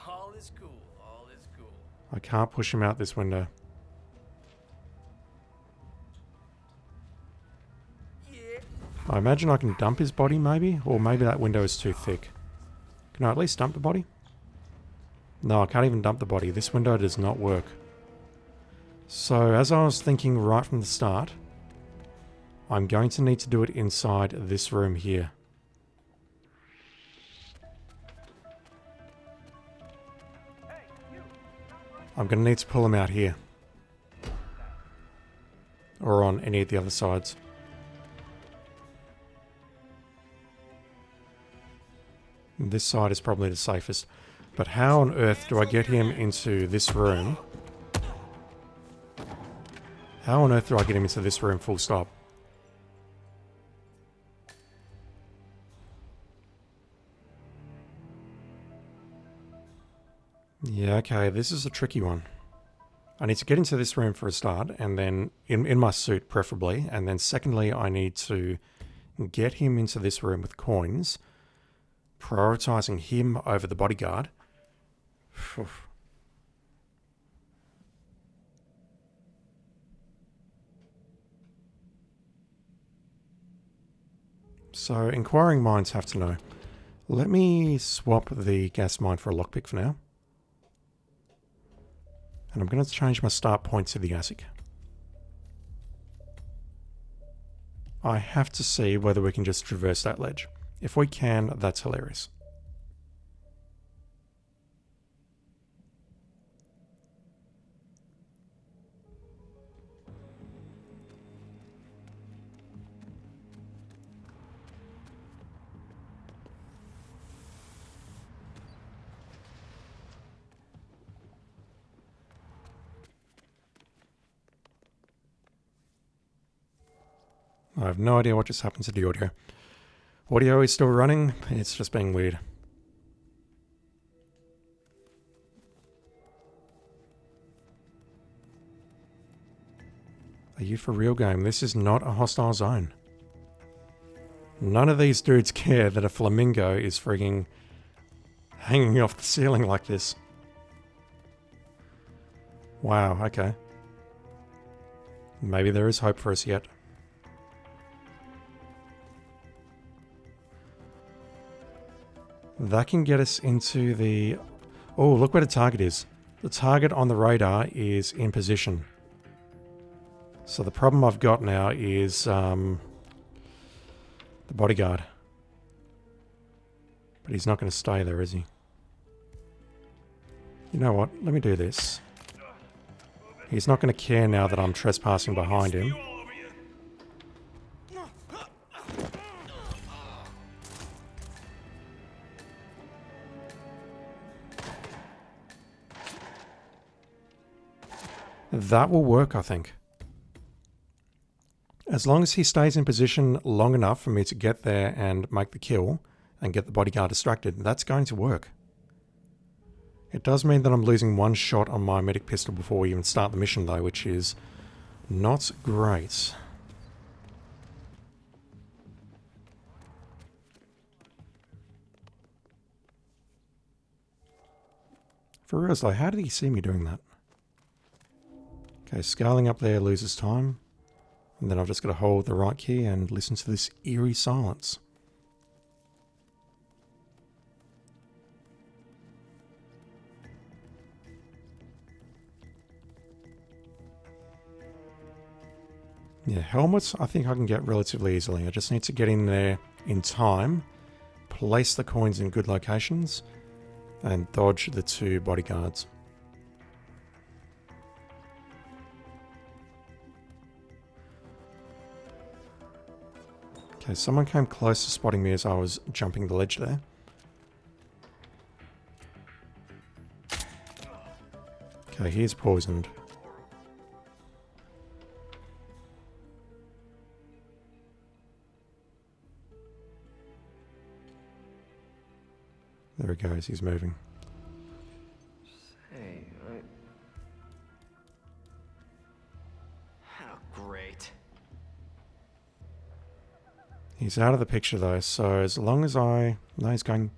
All is cool. All is cool. I can't push him out this window. Yeah. I imagine I can dump his body, maybe? Or maybe that window is too thick. Can I at least dump the body? No, I can't even dump the body. This window does not work. So, as I was thinking right from the start, I'm going to need to do it inside this room here. I'm going to need to pull him out here. Or on any of the other sides. This side is probably the safest. But how on earth do I get him into this room? How on earth do I get him into this room full stop? Yeah, okay, this is a tricky one. I need to get into this room for a start, and then in my suit preferably, and then secondly I need to get him into this room with coins, prioritizing him over the bodyguard. So, inquiring minds have to know. Let me swap the gas mine for a lockpick for now. And I'm going to change my start point to the ASIC. I have to see whether we can just traverse that ledge. If we can, that's hilarious. I have no idea what just happened to the audio. Audio is still running, it's just being weird. Are you for real, game? This is not a hostile zone. None of these dudes care that a flamingo is frigging hanging off the ceiling like this. Wow, okay. Maybe there is hope for us yet. That can get us into the... Oh, look where the target is. The target on the radar is in position. So the problem I've got now is the bodyguard. But he's not going to stay there, is he? You know what? Let me do this. He's not going to care now that I'm trespassing behind him. That will work, I think. As long as he stays in position long enough for me to get there and make the kill and get the bodyguard distracted, that's going to work. It does mean that I'm losing one shot on my medic pistol before we even start the mission though, which is not great. For real though, how did he see me doing that? Okay, scaling up there loses time. And then I've just got to hold the right key and listen to this eerie silence. Yeah, helmets I think I can get relatively easily. I just need to get in there in time, place the coins in good locations, and dodge the two bodyguards. Okay, someone came close to spotting me as I was jumping the ledge there. Okay, he's poisoned. There he goes, he's moving. Hey, how great. He's out of the picture though, so as long as I... No, he's going...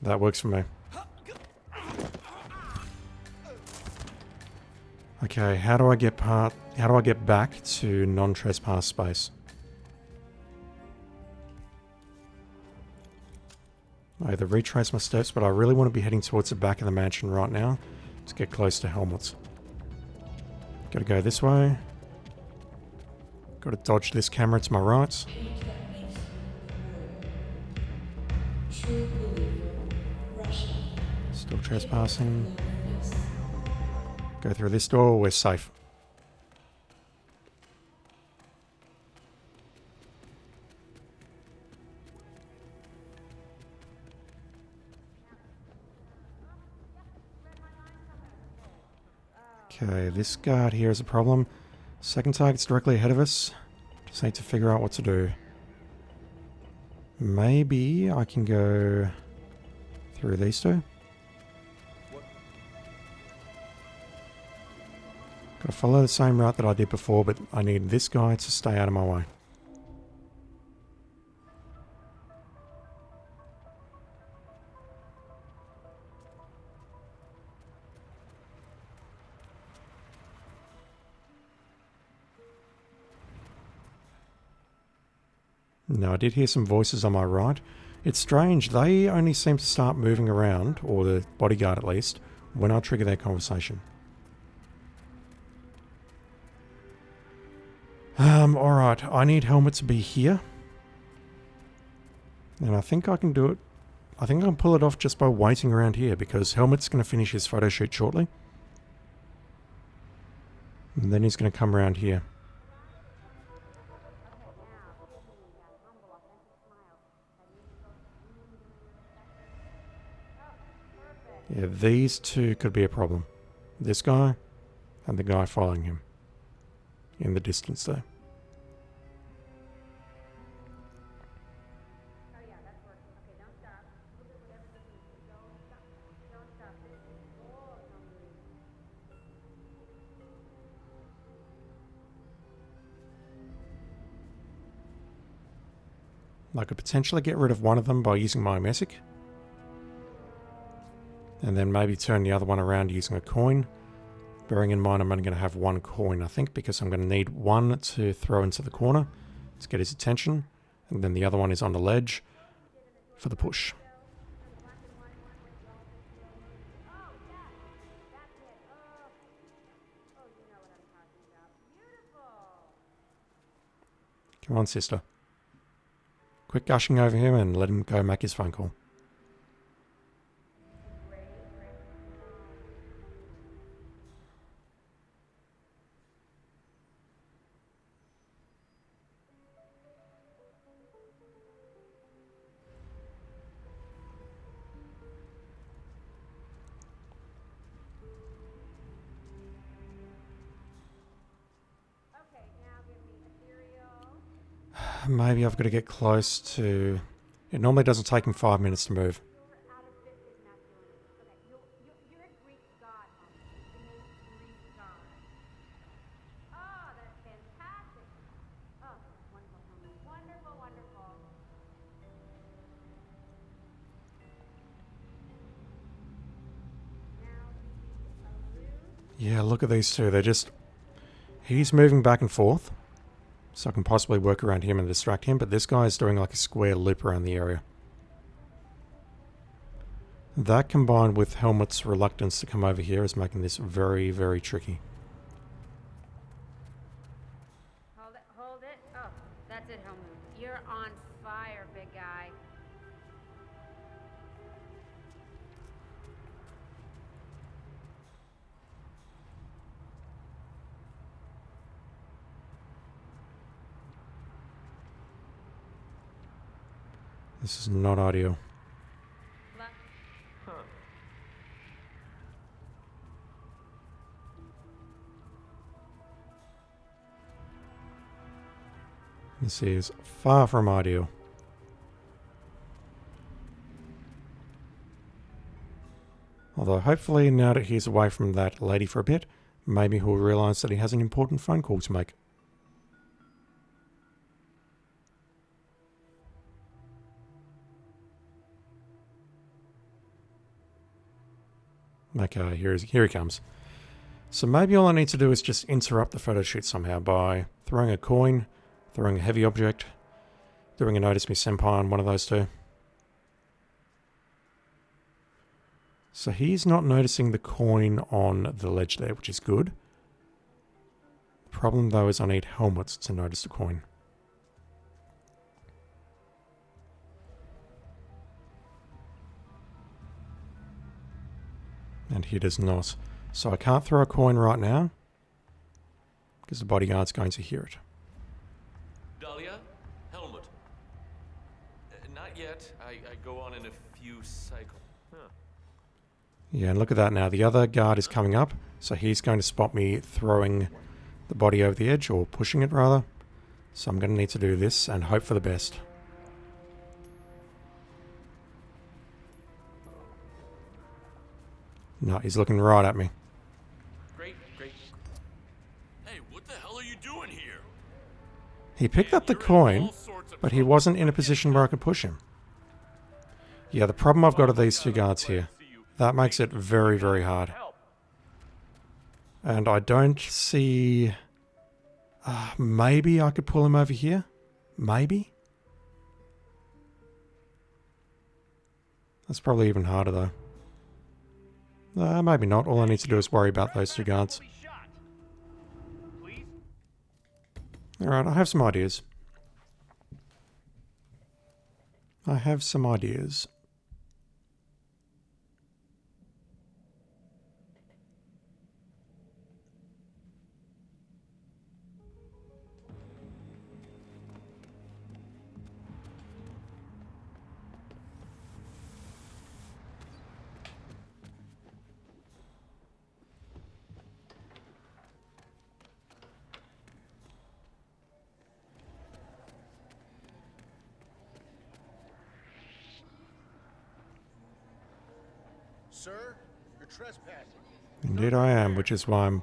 That works for me. Okay, how do I get back to non-trespass space? I either retrace my steps, but I really want to be heading towards the back of the mansion right now to get close to helmets. Gotta go this way. Gotta dodge this camera to my right. Still trespassing. Go through this door, we're safe. Okay, this guard here is a problem. Second target's directly ahead of us. Just need to figure out what to do. Maybe I can go through these two. Gotta follow the same route that I did before, but I need this guy to stay out of my way. Now, I did hear some voices on my right. It's strange, they only seem to start moving around, or the bodyguard at least, when I trigger their conversation. Alright, I need helmet to be here. And I think I can do it. I think I can pull it off just by waiting around here, because Helmut's going to finish his photo shoot shortly. And then he's going to come around here. Yeah, these two could be a problem. This guy and the guy following him in the distance there. I could potentially get rid of one of them by using my messic. And then maybe turn the other one around using a coin. Bearing in mind I'm only going to have one coin, I think, because I'm going to need one to throw into the corner to get his attention. And then the other one is on the ledge for the push. Come on, sister. Quit gushing over him and let him go make his phone call. Maybe I've got to get close to... It normally doesn't take him 5 minutes to move. Yeah, look at these two. They're just... He's moving back and forth. So I can possibly work around him and distract him, but this guy is doing like a square loop around the area. That combined with Helmut's reluctance to come over here is making this very, very tricky. Hold it. Oh, that's it, Helmut. You're on fire, big guy. This is not ideal. This is far from ideal. Although hopefully now that he's away from that lady for a bit, maybe he'll realise that he has an important phone call to make. Okay, here he comes. So maybe all I need to do is just interrupt the photo shoot somehow by throwing a coin, throwing a heavy object, doing a notice me senpai on one of those two. So he's not noticing the coin on the ledge there, which is good. The problem though is I need helmets to notice the coin. And he does not. So I can't throw a coin right now, because the bodyguard's going to hear it. Dahlia? Helmut? Not yet. I go on in a few cycles. Huh. Yeah, and look at that now. The other guard is coming up, so he's going to spot me throwing the body over the edge, or pushing it rather. So I'm going to need to do this and hope for the best. No, he's looking right at me. Great. Hey, what the hell are you doing here? He picked up the coin, but he wasn't in a position where I could push him. Yeah, the problem I've got are these two guards here. That makes it very, very hard. And I don't see... maybe I could pull him over here? Maybe? That's probably even harder though. Maybe not. All I need to do is worry about those two guards. Alright, I have some ideas. I have some ideas. Sir, you're trespassing. Indeed I am, which is why I'm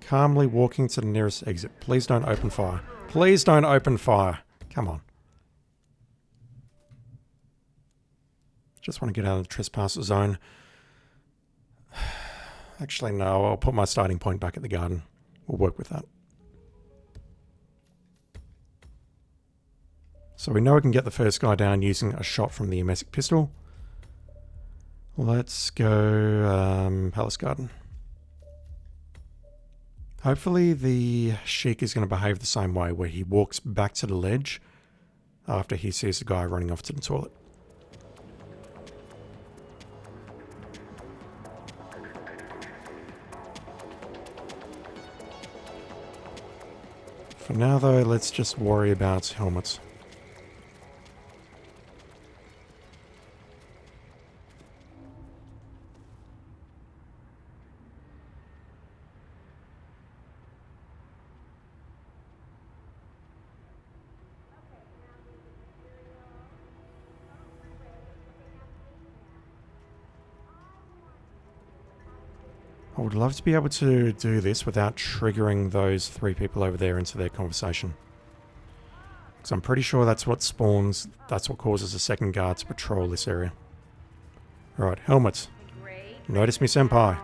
calmly walking to the nearest exit. Please don't open fire. Please don't open fire. Come on. Just want to get out of the trespass zone. Actually, no, I'll put my starting point back at the garden. We'll work with that. So we know we can get the first guy down using a shot from the emetic pistol. Let's go Palace Garden. Hopefully the Sheik is going to behave the same way, where he walks back to the ledge after he sees the guy running off to the toilet. For now though, let's just worry about helmets. I would love to be able to do this without triggering those three people over there into their conversation. Because I'm pretty sure that's what spawns, that's what causes a second guard to patrol this area. Alright, helmets. Notice me, senpai.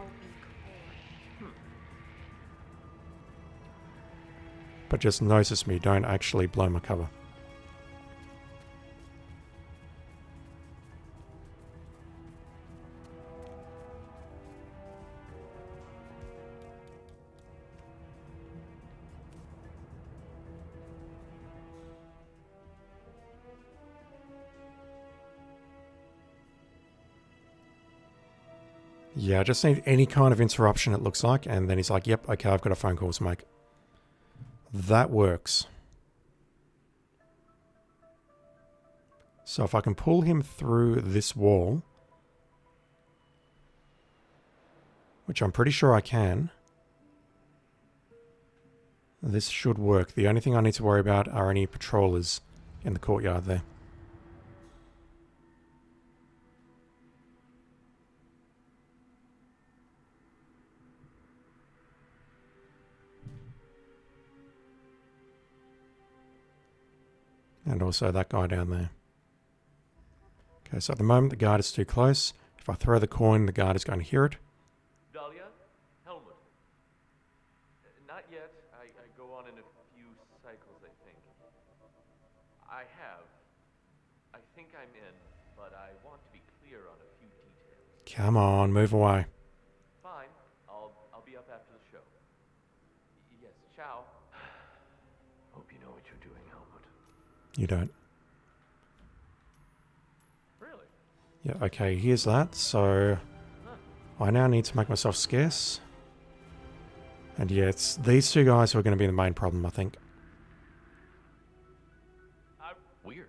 But just notice me, don't actually blow my cover. Yeah, I just need any kind of interruption, it looks like. And then he's like, yep, okay, I've got a phone call to make. That works. So if I can pull him through this wall, which I'm pretty sure I can, this should work. The only thing I need to worry about are any patrollers in the courtyard there. And also that guy down there. Okay, so at the moment the guard is too close. If I throw the coin, the guard is going to hear it. Dahlia? Helmet. Not yet. I go on in a few cycles, I think. I think I'm in, but I want to be clear on a few details. Come on, move away. Fine. I'll be up after the show. Yes, ciao. Hope you know what you're doing, Helmut. You don't. Really? Yeah, okay, here's that. So I now need to make myself scarce. And yeah, it's these two guys who are going to be the main problem, I think. Weird.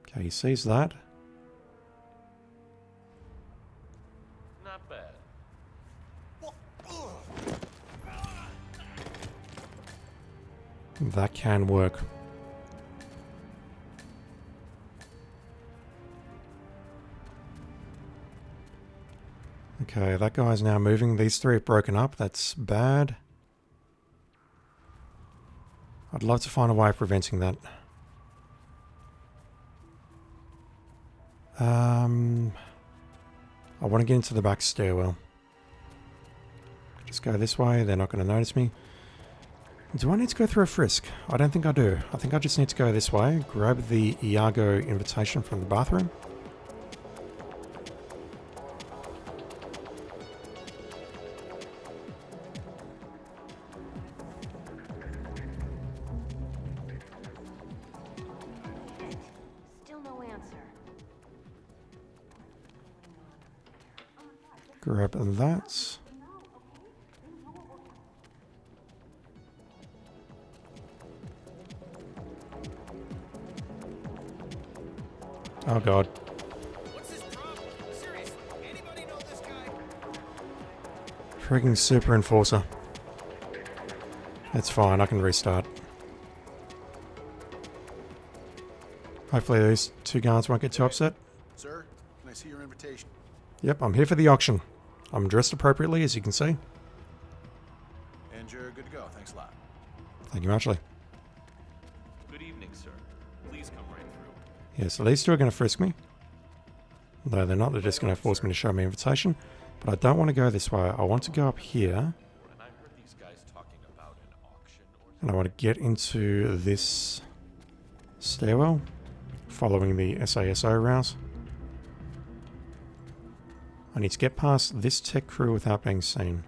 Okay, he sees that. Not bad. That can work. Okay, that guy's now moving. These three have broken up. That's bad. I'd love to find a way of preventing that. I want to get into the back stairwell. Just go this way. They're not going to notice me. Do I need to go through a frisk? I don't think I do. I think I just need to go this way. Grab the Iago invitation from the bathroom. Still no answer. Grab that. Oh god. What's his problem? Seriously, anybody know this guy? Freaking super enforcer. It's fine, I can restart. Hopefully these two guards won't get too upset. Sir, can I see your invitation? Yep, I'm here for the auction. I'm dressed appropriately, as you can see. And you're good to go. Thanks a lot. Thank you muchly. Good evening, sir. Please come right through. Yeah, so these two are going to frisk me. No, they're not. They're just going to force me to show me invitation. But I don't want to go this way. I want to go up here. And I heard these guys talking about an auction or And I want to get into this stairwell, following the SASO route. I need to get past this tech crew without being seen.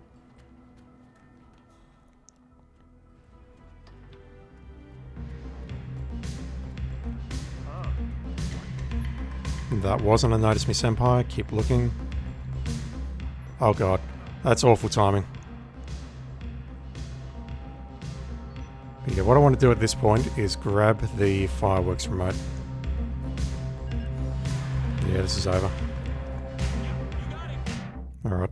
That wasn't a notice me senpai. Keep looking. Oh god, that's awful timing. But yeah, what I want to do at this point is grab the fireworks remote. Yeah, this is over. Alright.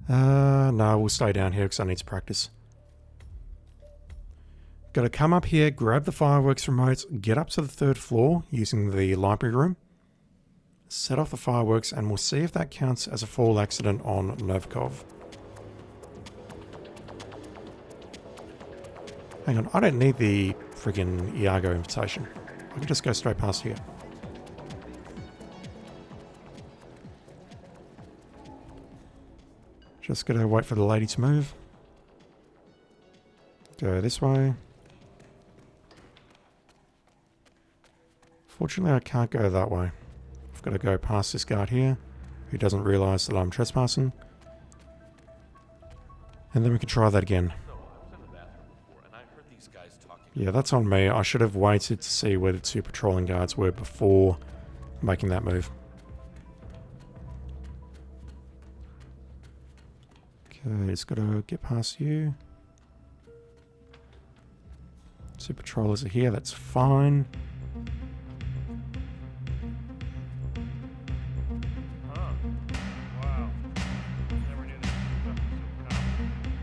No, we'll stay down here because I need to practice. Gotta come up here, grab the fireworks remote, get up to the 3rd floor using the library room, set off the fireworks, and we'll see if that counts as a fall accident on Novikov. Hang on, I don't need the friggin' Iago invitation. I can just go straight past here. Just gotta wait for the lady to move. Go this way. Fortunately, I can't go that way. I've got to go past this guard here, who doesn't realise that I'm trespassing. And then we can try that again. so. I was in the bathroom before, and I heard these guys talking. Yeah, that's on me. I should have waited to see where the 2 patrolling guards were before making that move. Okay, just got to get past you. 2 patrollers are here, that's fine. Huh. Wow. Never knew this stuff was so complicated.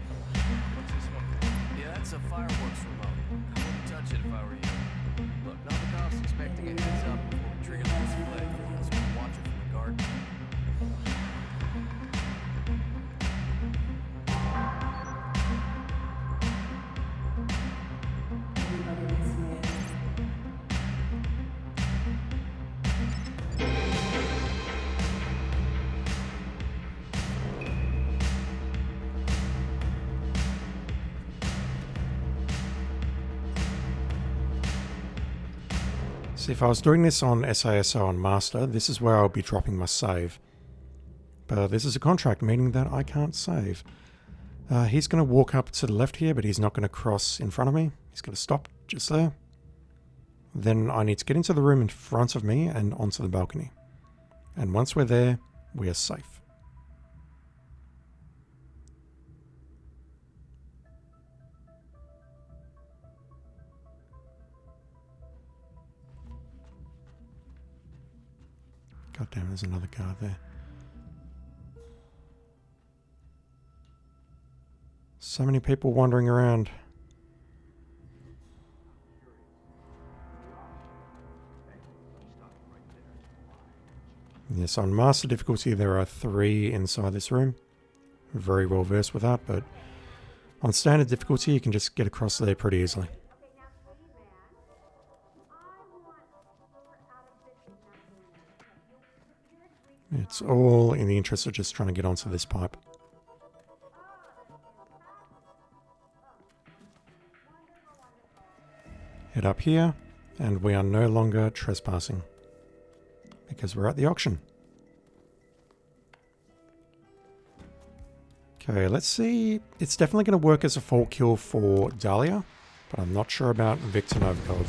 What's this one for? Yeah, that's a fireworks remote. I wouldn't touch it if I were you. Look, Novikov's expecting a heads up before we trigger the display. Unless we can watch it from the garden. See, if I was doing this on SASO on Master, this is where I'll be dropping my save. But this is a contract, meaning that I can't save. He's going to walk up to the left here, but he's not going to cross in front of me. He's going to stop just there. Then I need to get into the room in front of me and onto the balcony. And once we're there, we are safe. God damn, there's another guard there. So many people wandering around. Yes, on Master difficulty there are 3 inside this room. Very well versed with that, but on standard difficulty you can just get across there pretty easily. It's all in the interest of just trying to get onto this pipe. Head up here, and we are no longer trespassing. Because we're at the auction. Okay, let's see. It's definitely going to work as a full kill for Dahlia, but I'm not sure about Viktor Novikov.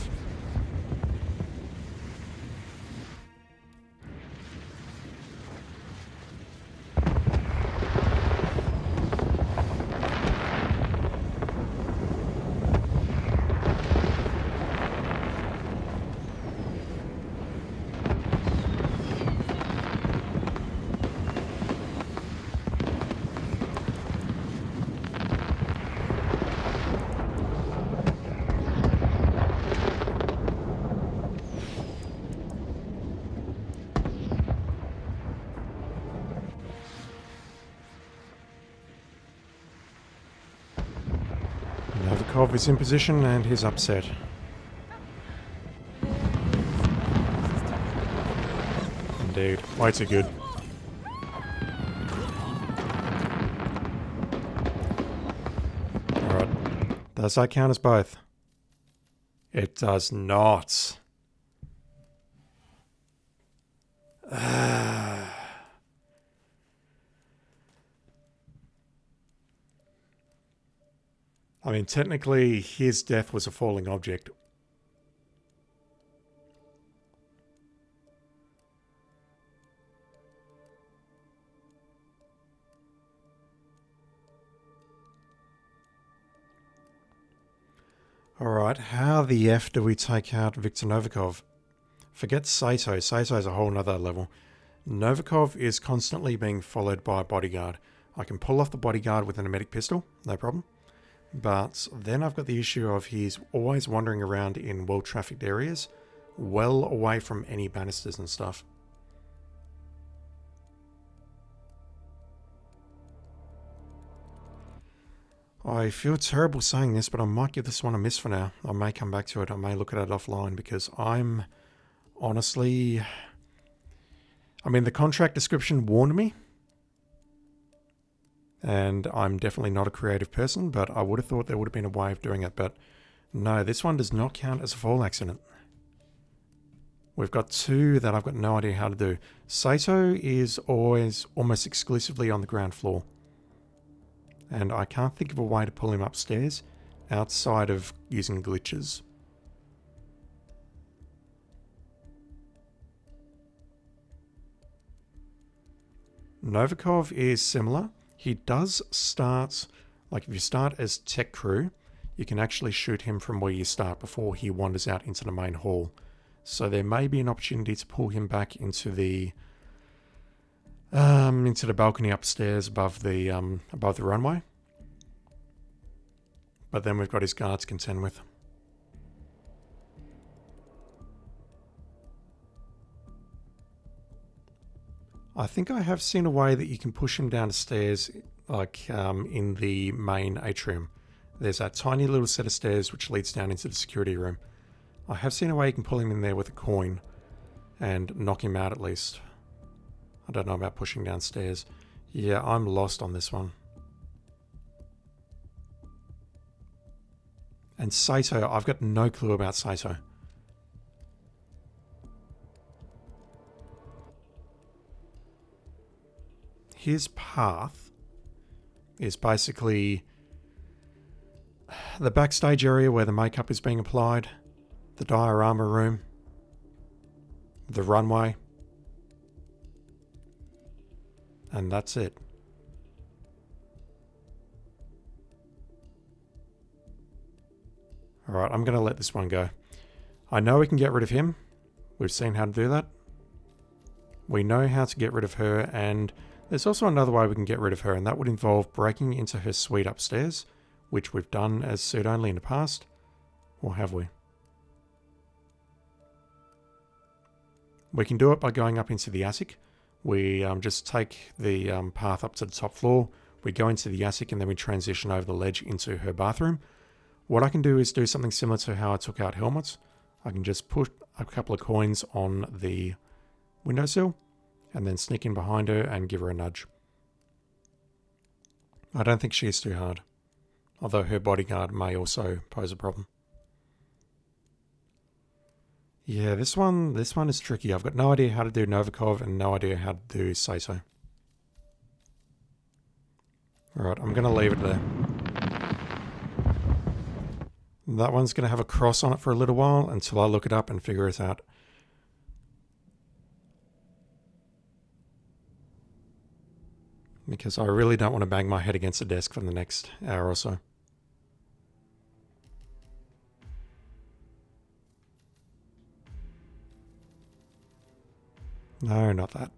Novikov is in position and he's upset. Indeed. Way too good. Alright. Does that count as both? It does not. I mean, technically, his death was a falling object. Alright, how the F do we take out Viktor Novikov? Forget Saito. Sato's a whole nother level. Novikov is constantly being followed by a bodyguard. I can pull off the bodyguard with an emetic pistol, no problem. But then I've got the issue of he's always wandering around in well-trafficked areas, well away from any banisters and stuff. I feel terrible saying this, but I might give this one a miss for now. I may come back to it. I may look at it offline because I'm honestly... I mean, the contract description warned me. And I'm definitely not a creative person, but I would have thought there would have been a way of doing it. But no, this one does not count as a fall accident. We've got two that I've got no idea how to do. Saito is always almost exclusively on the ground floor. And I can't think of a way to pull him upstairs outside of using glitches. Novikov is similar. He does start, like if you start as tech crew, you can actually shoot him from where you start before he wanders out into the main hall. So there may be an opportunity to pull him back into the balcony upstairs above the runway. But then we've got his guards to contend with. I think I have seen a way that you can push him down the stairs, like in the main atrium. There's that tiny little set of stairs which leads down into the security room. I have seen a way you can pull him in there with a coin and knock him out at least. I don't know about pushing downstairs. Yeah, I'm lost on this one. And Saito, I've got no clue about Saito. His path is basically the backstage area where the makeup is being applied, the diorama room, the runway, and that's it. Alright, I'm going to let this one go. I know we can get rid of him. We've seen how to do that. We know how to get rid of her, and there's also another way we can get rid of her, and that would involve breaking into her suite upstairs, which we've done as suit only in the past. Or have we? We can do it by going up into the attic. We just take the path up to the top floor, we go into the attic, and then we transition over the ledge into her bathroom. What I can do is do something similar to how I took out Helmut. I can just put a couple of coins on the windowsill, and then sneak in behind her and give her a nudge. I don't think she is too hard, although her bodyguard may also pose a problem. Yeah, this one is tricky. I've got no idea how to do Novikov and no idea how to do Saito. Alright, I'm going to leave it there. That one's going to have a cross on it for a little while until I look it up and figure it out. Because I really don't want to bang my head against the desk for the next hour or so. No, not that.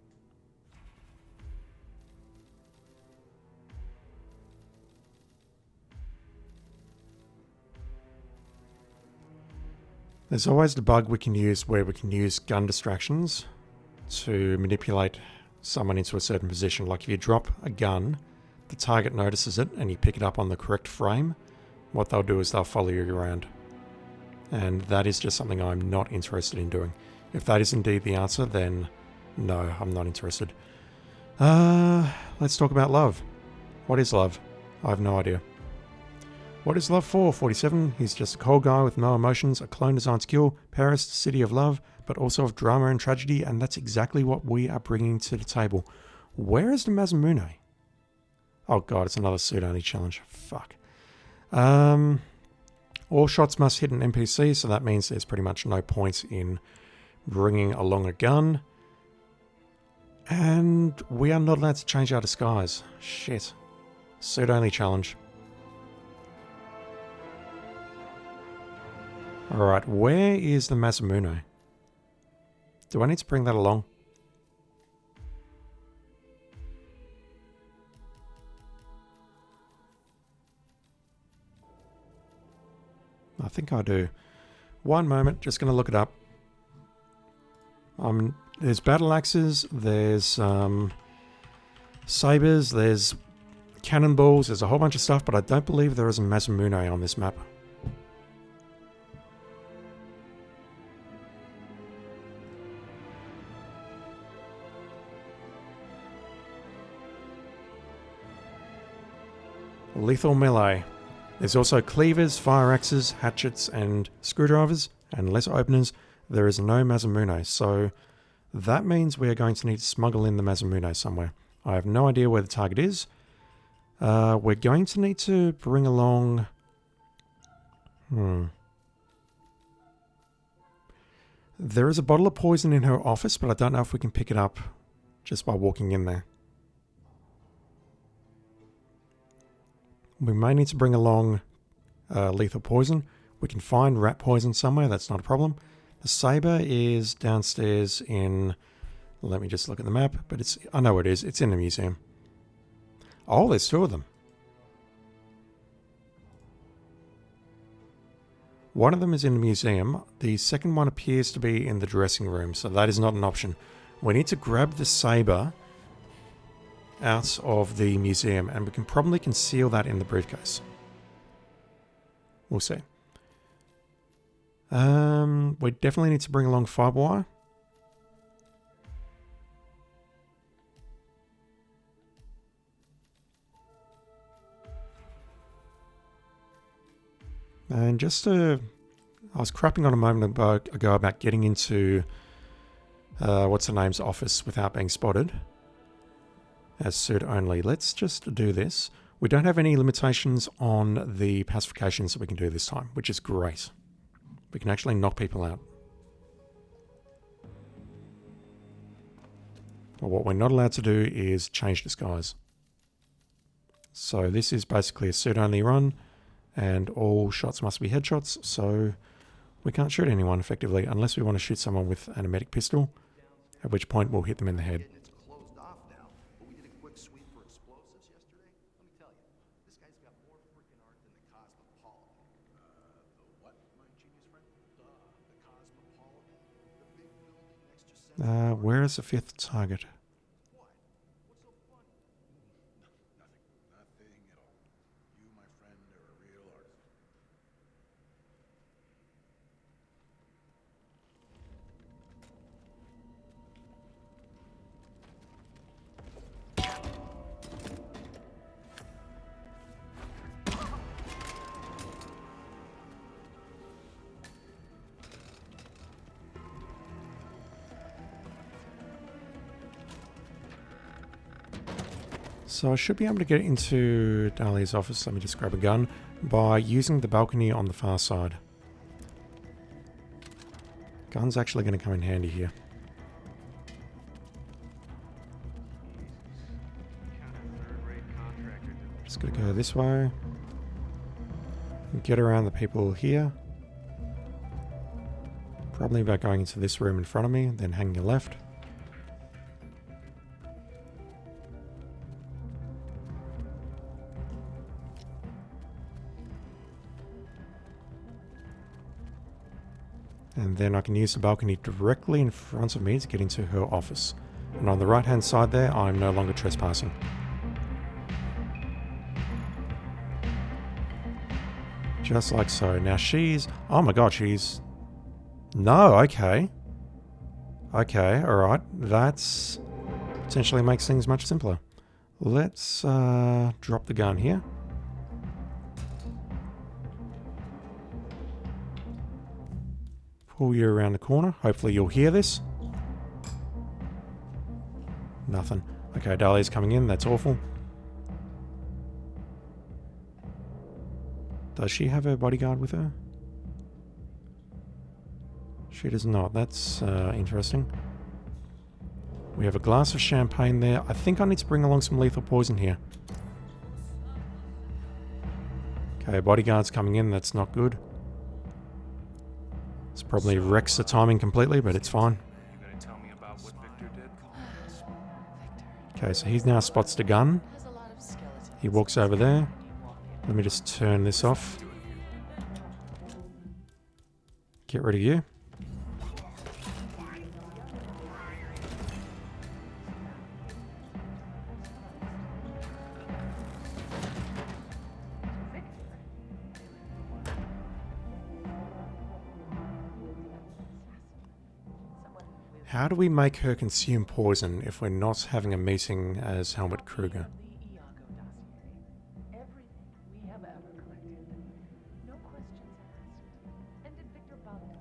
There's always the bug we can use where we can use gun distractions to manipulate someone into a certain position. Like if you drop a gun, the target notices it and you pick it up on the correct frame, what they'll do is they'll follow you around. And that is just something I'm not interested in doing. If that is indeed the answer, then no, I'm not interested. Let's talk about love. What is love? I have no idea. What is love for? 47. He's just a cold guy with no emotions, a clone designed to kill. Paris, city of love, but also of drama and tragedy, and that's exactly what we are bringing to the table. Where is the Masamune? Oh god, it's another suit-only challenge. Fuck. All shots must hit an NPC, so that means there's pretty much no points in bringing along a gun. And we are not allowed to change our disguise. Shit. Suit-only challenge. Alright, where is the Masamune? Do I need to bring that along? I think I do. One moment, just going to look it up. There's battle axes, there's sabers, there's cannonballs, there's a whole bunch of stuff, but I don't believe there is a Masamune on this map. Lethal melee. There's also cleavers, fire axes, hatchets, and screwdrivers, and lesser openers. There is no Masamune, so that means we are going to need to smuggle in the Masamune somewhere. I have no idea where the target is. We're going to need to bring along... There is a bottle of poison in her office, but I don't know if we can pick it up just by walking in there. We may need to bring along lethal poison. We can find rat poison somewhere, that's not a problem. The saber is downstairs in... Let me just look at the map, but it's... I know where it is, it's in the museum. Oh, there's two of them. One of them is in the museum. The second one appears to be in the dressing room, so that is not an option. We need to grab the saber out of the museum, and we can probably conceal that in the briefcase. We'll see. We definitely need to bring along fiber wire. And just I was crapping on a moment ago about getting into what's her name's office without being spotted. As suit only. Let's just do this. We don't have any limitations on the pacifications that we can do this time, which is great. We can actually knock people out. Well, what we're not allowed to do is change disguise. So this is basically a suit only run, and all shots must be headshots, so we can't shoot anyone effectively unless we want to shoot someone with an automatic pistol, at which point we'll hit them in the head. Where is the fifth target? So I should be able to get into Dahlia's office, let me just grab a gun, by using the balcony on the far side. Gun's actually going to come in handy here. Just going to go this way. Get around the people here. Probably about going into this room in front of me, then hang your left. And then I can use the balcony directly in front of me to get into her office. And on the right hand side there, I'm no longer trespassing. Just like so. Now she's... Oh my god, she's... No, okay. Okay, alright. That's... potentially makes things much simpler. Let's drop the gun here. Pull you around the corner. Hopefully you'll hear this. Nothing. Okay, Dahlia's coming in. That's awful. Does she have her bodyguard with her? She does not. That's interesting. We have a glass of champagne there. I think I need to bring along some lethal poison here. Okay, bodyguard's coming in. That's not good. This probably wrecks the timing completely, but it's fine. You gonna tell me about what Victor did? Okay, so he now spots the gun. He walks over there. Let me just turn this off. Get rid of you. How do we make her consume poison if we're not having a meeting as Helmut Kruger?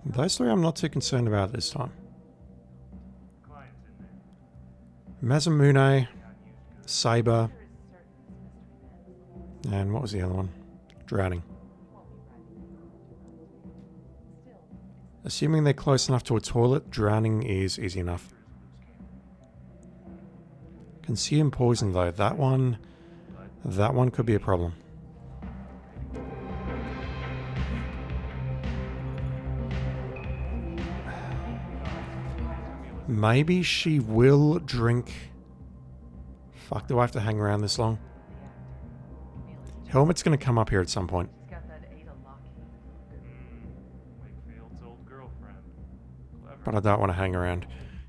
Those three I'm not too concerned about this time. Mazamune, Saber, and what was the other one? Drowning. Assuming they're close enough to a toilet, drowning is easy enough. Consume poison though, that one could be a problem. Maybe she will drink... Fuck, do I have to hang around this long? Helmut's gonna come up here at some point. But I don't want to hang around.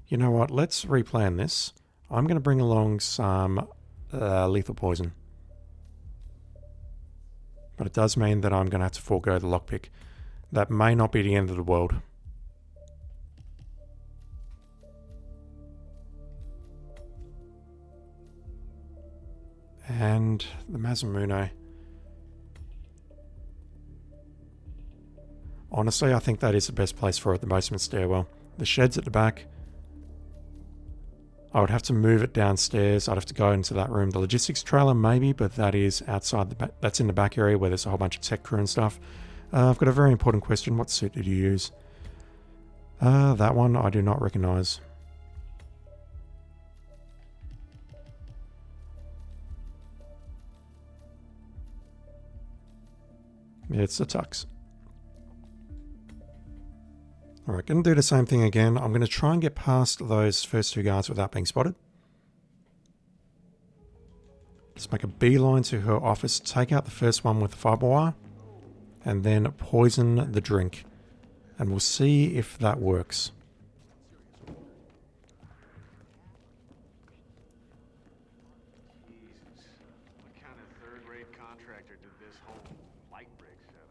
You know what? Let's replan this. I'm going to bring along some lethal poison. But it does mean that I'm going to have to forego the lockpick. That may not be the end of the world. And the Mazamune. Honestly, I think that is the best place for it, the basement stairwell. The shed's at the back. I would have to move it downstairs. I'd have to go into that room. The logistics trailer, maybe, but that is outside the back. That's in the back area where there's a whole bunch of tech crew and stuff. I've got a very important question. What suit did you use? That one I do not recognize. Yeah, it's the tux. Alright, going to do the same thing again. I'm going to try and get past those first two guards without being spotted. Just make a beeline to her office, take out the first one with the fiber wire, and then poison the drink. And we'll see if that works. Jesus, what kind of third-rate contractor did this whole light rig setup?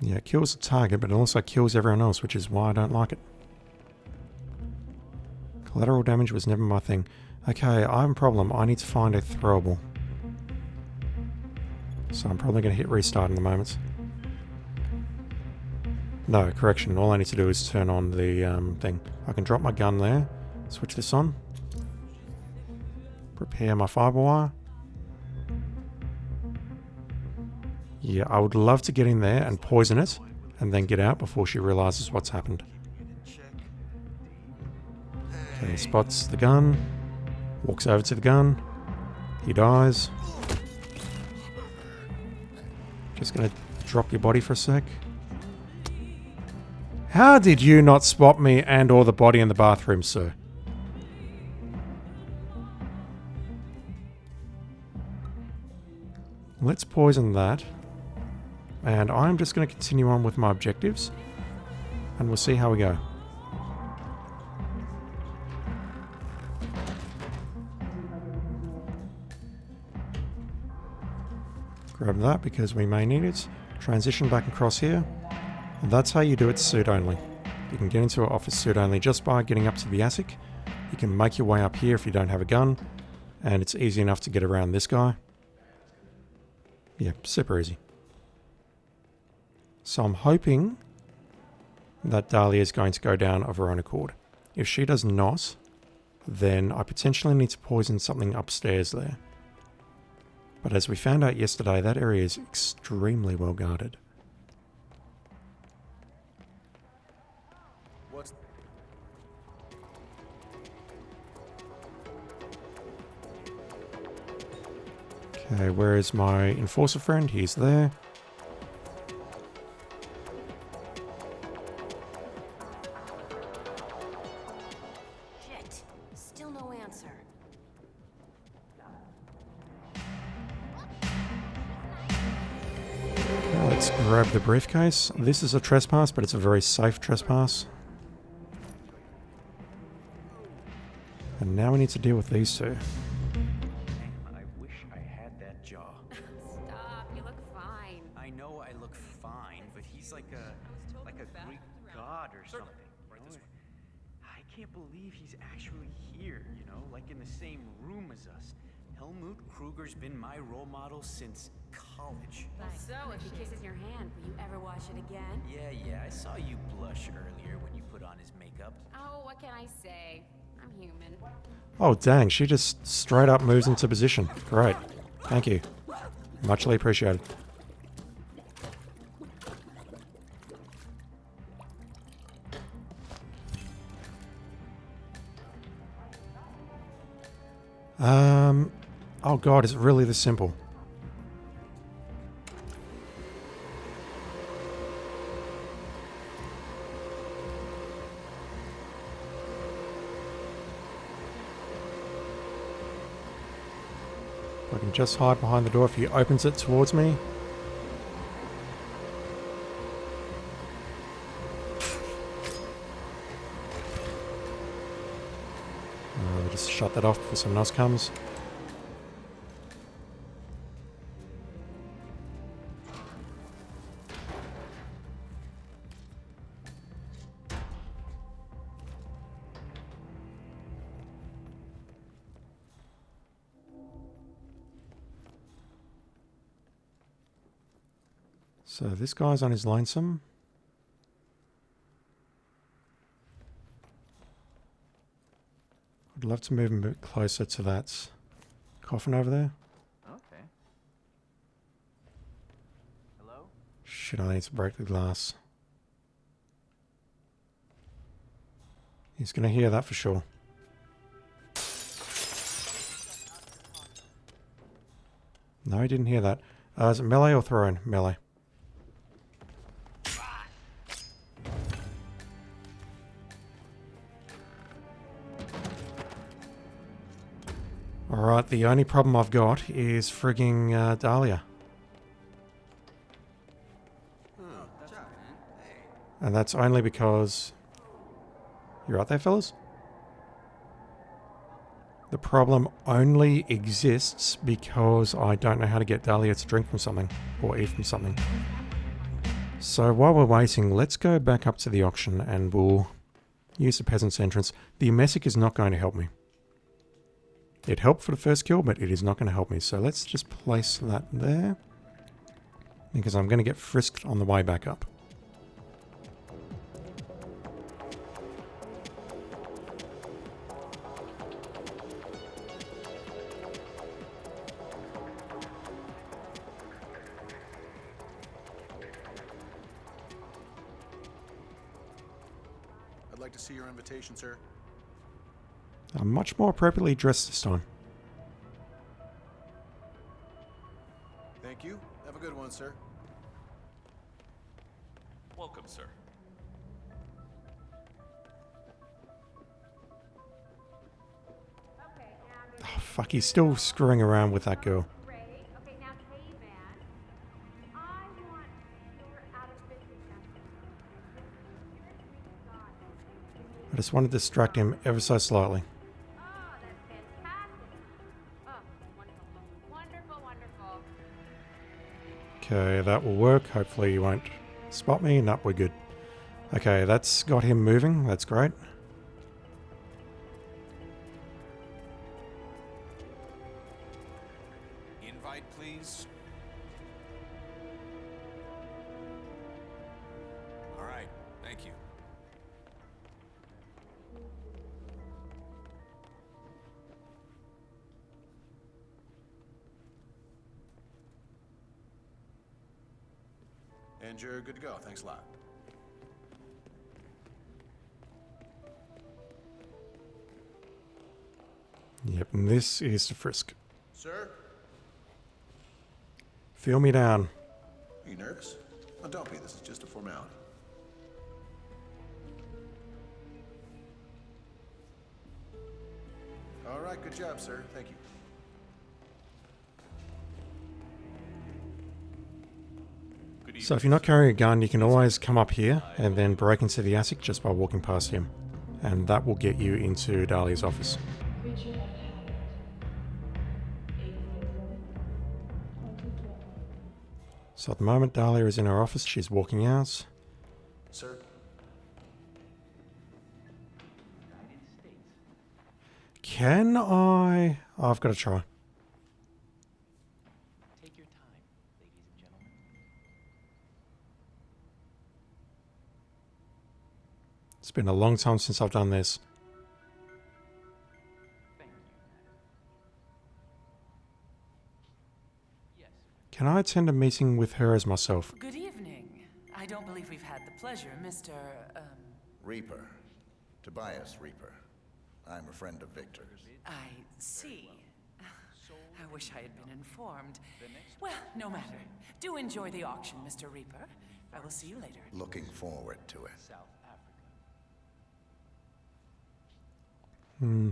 Yeah, it kills the target, but it also kills everyone else, which is why I don't like it. Collateral damage was never my thing. Okay, I have a problem. I need to find a throwable. So I'm probably going to hit restart in a moment. No, correction. All I need to do is turn on the thing. I can drop my gun there. Switch this on. Prepare my fiber wire. Yeah, I would love to get in there and poison it, and then get out before she realizes what's happened. Okay, spots the gun, walks over to the gun, he dies. Just gonna drop your body for a sec. How did you not spot me and or the body in the bathroom, sir? Let's poison that. And I'm just going to continue on with my objectives. And we'll see how we go. Grab that because we may need it. Transition back across here. And that's how you do it suit only. You can get into an office suit only just by getting up to the attic. You can make your way up here if you don't have a gun. And it's easy enough to get around this guy. Yeah, super easy. So I'm hoping that Dahlia is going to go down of her own accord. If she does not, then I potentially need to poison something upstairs there. But as we found out yesterday, that area is extremely well guarded. What's... Okay, where is my enforcer friend? He's there. Shit. Still no answer. Okay, let's grab the briefcase. This is a trespass, but it's a very safe trespass. And now we need to deal with these two. I wish I had that jaw. Stop, you look fine. I know I look fine, but he's like a Greek god or something. You know? I can't believe he's actually here, you know, like in the same room as us. Helmut Kruger's been my role model since college. So, if he kisses your hand, will you ever wash it again? Yeah, I saw you blush earlier when you put on his makeup. Oh, what can I say? I'm human. Oh dang, she just straight up moves into position. Great. Thank you. Muchly appreciated. Oh god, is it really this simple? I can just hide behind the door if he opens it towards me. Just shut that off before someone else comes. So this guy's on his lonesome. I'd love to move him a bit closer to that coffin over there. Okay. Hello? Shit, I need to break the glass. He's gonna hear that for sure. No, he didn't hear that. Is it melee or thrown? Melee. Alright, the only problem I've got is frigging Dahlia. And that's only because... You right there, fellas? The problem only exists because I don't know how to get Dahlia to drink from something, or eat from something. So while we're waiting, let's go back up to the auction and we'll use the peasant's entrance. The Emesic is not going to help me. It helped for the first kill, but it is not going to help me. So let's just place that there, because I'm going to get frisked on the way back up. I'd like to see your invitation, sir. I'm much more appropriately dressed this time. Thank you. Have a good one, sir. Welcome, sir. Oh, fuck, he's still screwing around with that girl. Great. Okay, now Caveman, I want your out-of-business I just want to distract him ever so slightly. Oh, that's fantastic. Oh, wonderful. Wonderful, wonderful. Okay, that will work. Hopefully you won't spot me. Nope, we're good. Okay, that's got him moving. That's great. Invite, please. All right, thank you. And you're good to go. Thanks a lot. Yep, and this is the frisk. Sir? Feel me down. Are you nervous? Oh, don't be. This is just a formality. All right, good job, sir. Thank you. So if you're not carrying a gun, you can always come up here and then break into the attic just by walking past him. And that will get you into Dahlia's office. So at the moment, Dahlia is in her office. She's walking out. Sir? Can I? Oh, I've got to try. Take your time, ladies and gentlemen. It's been a long time since I've done this. Can I attend a meeting with her as myself? Good evening. I don't believe we've had the pleasure, Mr. Reaper. Tobias Reaper. I'm a friend of Victor's. I see. I wish I had been informed. Well, no matter. Do enjoy the auction, Mr. Reaper. I will see you later. Looking forward to it.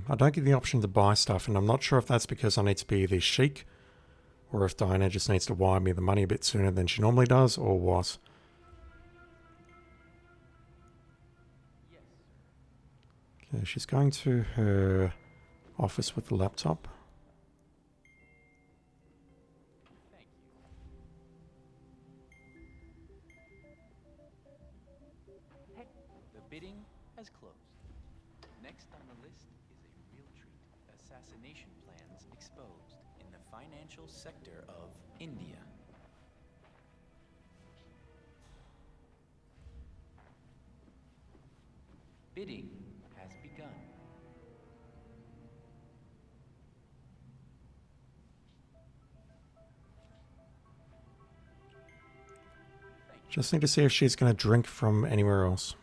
I don't get the option to buy stuff, and I'm not sure if that's because I need to be the sheik, or if Diana just needs to wire me the money a bit sooner than she normally does, or what. Okay, she's going to her office with the laptop. The bidding has closed. Next on the list is a real treat. Assassination plans exposed in the financial sector of India. Bidding has begun. Just need to see if she's going to drink from anywhere else.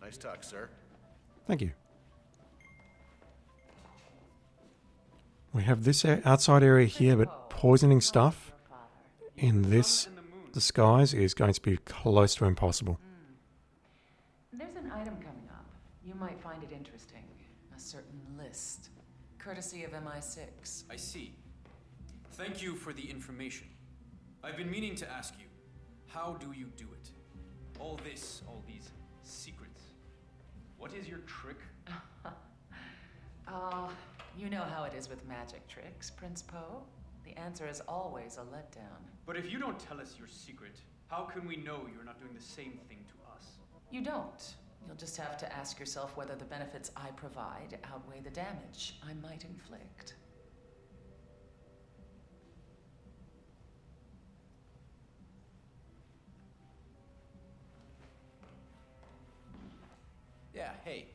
Nice talk, sir. Thank you. We have this outside area here, but poisoning stuff in this disguise is going to be close to impossible. There's an item coming up. You might find it interesting. A certain list. Courtesy of MI6. I see. Thank you for the information. I've been meaning to ask you, how do you do it? All these secrets. What is your trick? You know how it is with magic tricks, Prince Poe. The answer is always a letdown. But if you don't tell us your secret, how can we know you're not doing the same thing to us? You don't. You'll just have to ask yourself whether the benefits I provide outweigh the damage I might inflict. Yeah, hey.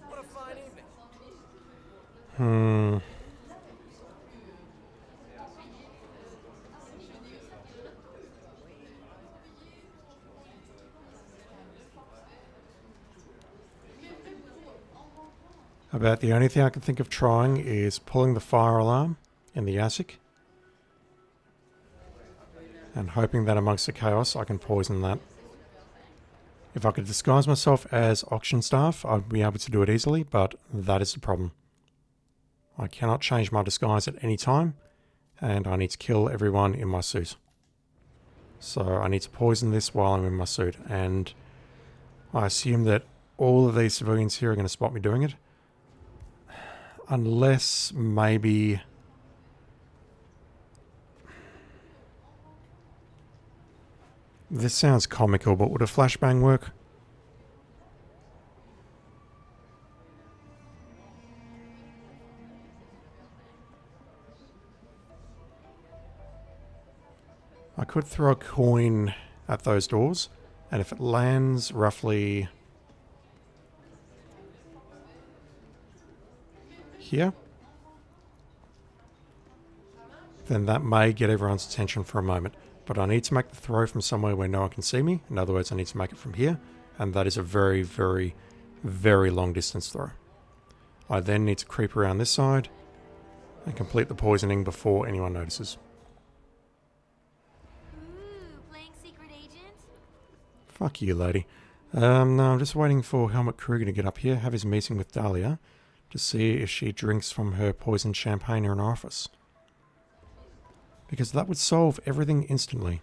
What a fine evening. About the only thing I can think of trying is pulling the fire alarm in the attic and hoping that amongst the chaos I can poison that. If I could disguise myself as auction staff, I'd be able to do it easily, but that is the problem. I cannot change my disguise at any time, and I need to kill everyone in my suit. So I need to poison this while I'm in my suit, and I assume that all of these civilians here are going to spot me doing it. Unless maybe... This sounds comical, but would a flashbang work? I could throw a coin at those doors, and if it lands roughly here, then that may get everyone's attention for a moment. But I need to make the throw from somewhere where no one can see me. In other words, I need to make it from here, and that is a very, very, very long distance throw. I then need to creep around this side and complete the poisoning before anyone notices. Playing secret agent? Fuck you, lady. No, I'm just waiting for Helmut Kruger to get up here, have his meeting with Dahlia, to see if she drinks from her poisoned champagne in her office. Because that would solve everything instantly.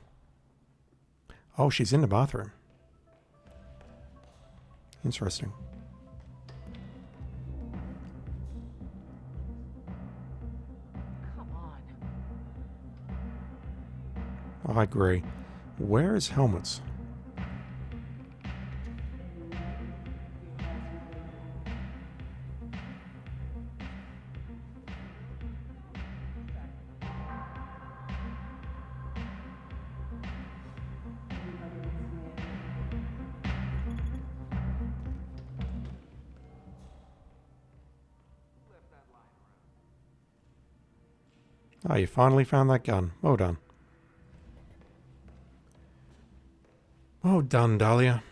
Oh, she's in the bathroom. Interesting. Come on. I agree. Where is Helmut's? Oh, you finally found that gun. Well done. Well done, Dahlia.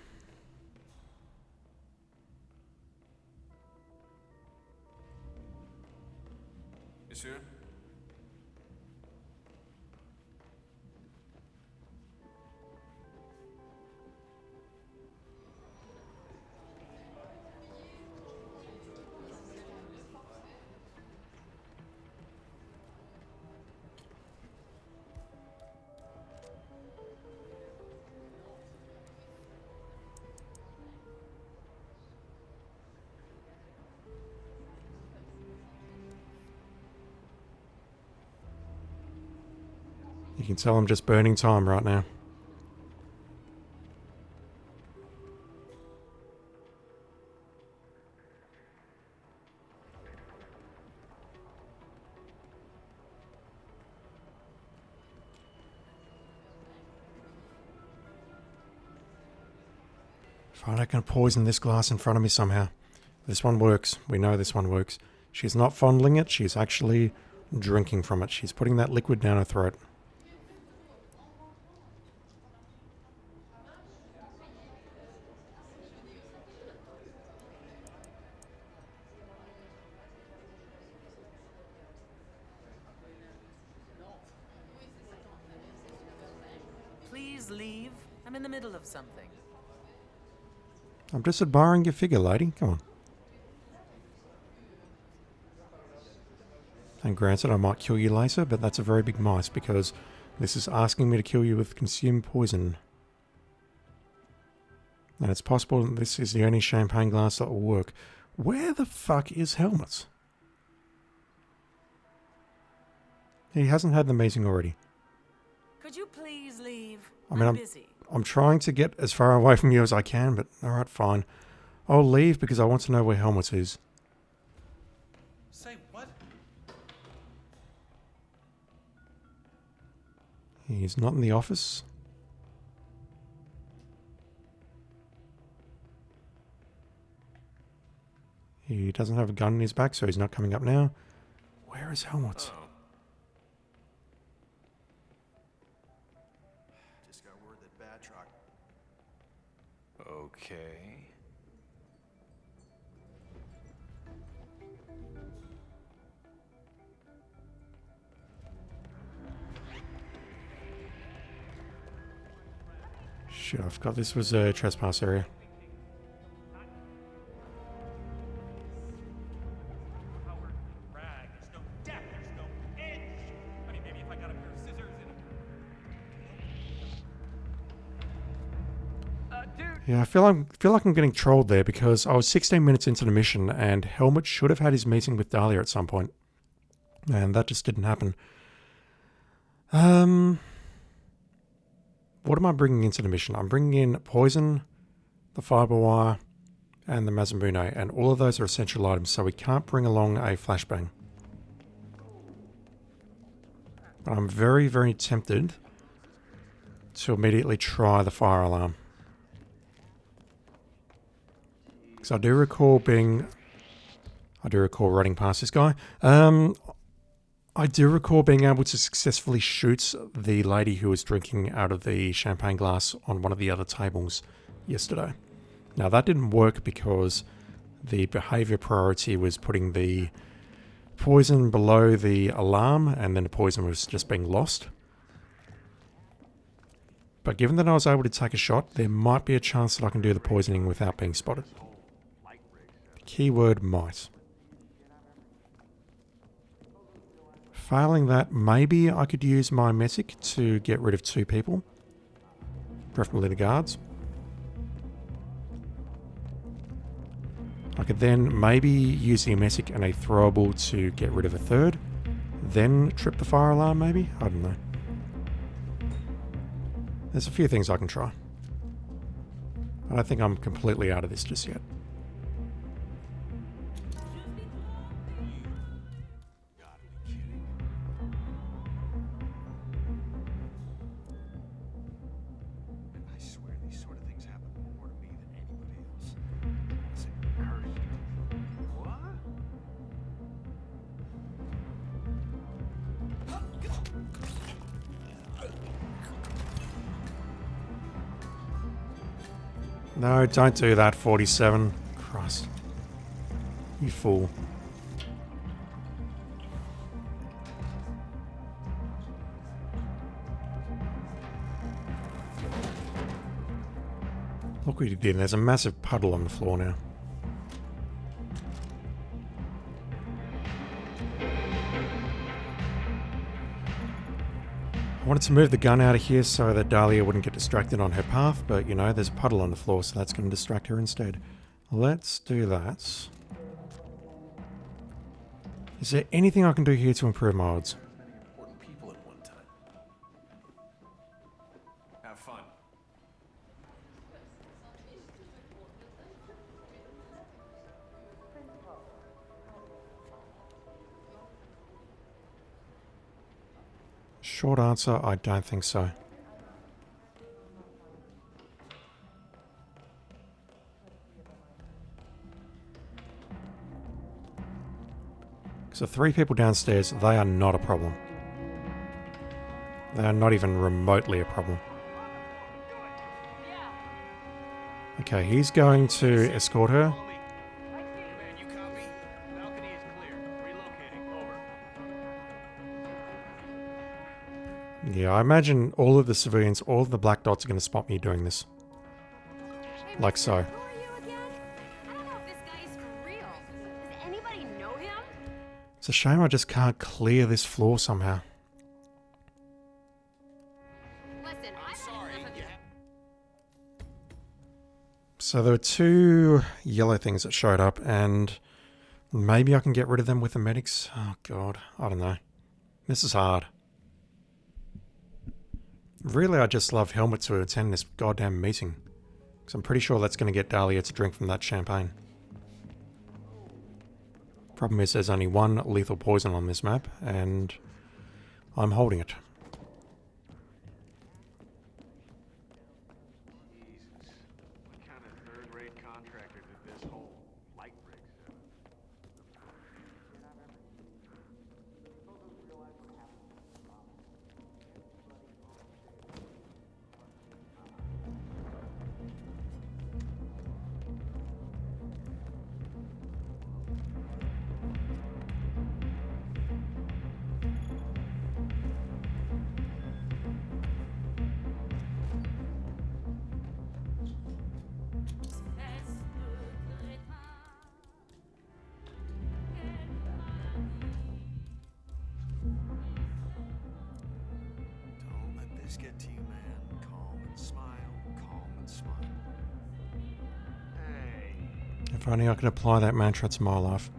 Monsieur? You can tell I'm just burning time right now. Fine, I can poison this glass in front of me somehow. This one works. We know this one works. She's not fondling it. She's actually drinking from it. She's putting that liquid down her throat. Please leave. I'm in the middle of something. I'm just admiring your figure, lady. Come on. And granted, I might kill you later, but that's a very big mice because this is asking me to kill you with consumed poison. And it's possible that this is the only champagne glass that will work. Where the fuck is Helmut? He hasn't had the meeting already. Could you please leave? I mean, I'm busy. I'm trying to get as far away from you as I can, but alright, fine. I'll leave because I want to know where Helmut is. Say what? He's not in the office. He doesn't have a gun in his back, so he's not coming up now. Where is Helmut? Oh. Just got word that Batroc. Okay. Shit, I forgot this was a trespass area. Yeah, I feel like I'm getting trolled there because I was 16 minutes into the mission and Helmut should have had his meeting with Dahlia at some point. And that just didn't happen. What am I bringing into the mission? I'm bringing in poison, the fiber wire, and the Mazambune, and all of those are essential items, so we can't bring along a flashbang. But I'm very, very tempted to immediately try the fire alarm. Because I do recall running past this guy. I do recall being able to successfully shoot the lady who was drinking out of the champagne glass on one of the other tables yesterday. Now that didn't work because the behavior priority was putting the poison below the alarm and then the poison was just being lost. But given that I was able to take a shot, there might be a chance that I can do the poisoning without being spotted. The keyword might. Failing that, maybe I could use my Mesic to get rid of 2 people. Preferably the guards. I could then maybe use the Mesic and a throwable to get rid of a 3rd. Then trip the fire alarm maybe? I don't know. There's a few things I can try. I don't think I'm completely out of this just yet. No, don't do that, 47. Christ. You fool. Look what he did. There's a massive puddle on the floor now. I wanted to move the gun out of here so that Dahlia wouldn't get distracted on her path, but you know, there's a puddle on the floor, so that's going to distract her instead. Let's do that. Is there anything I can do here to improve my odds? Important people at one time. Have fun. Short answer, I don't think so. So 3 people downstairs, they are not a problem. They are not even remotely a problem. Okay, he's going to escort her. Yeah, I imagine all of the civilians, all of the black dots are going to spot me doing this. Like so. It's a shame I just can't clear this floor somehow. So there were 2 yellow things that showed up, and maybe I can get rid of them with the medics. Oh god, I don't know. This is hard. Really, I just love Helmut to attend this goddamn meeting. Because I'm pretty sure that's going to get Dahlia to drink from that champagne. Problem is there's only 1 lethal poison on this map, and I'm holding it. Jesus. What kind of third-rate contractor did this whole light rig set up? Don't let this get to you, man. Calm and smile, calm and smile. If only I could apply that mantra to my life.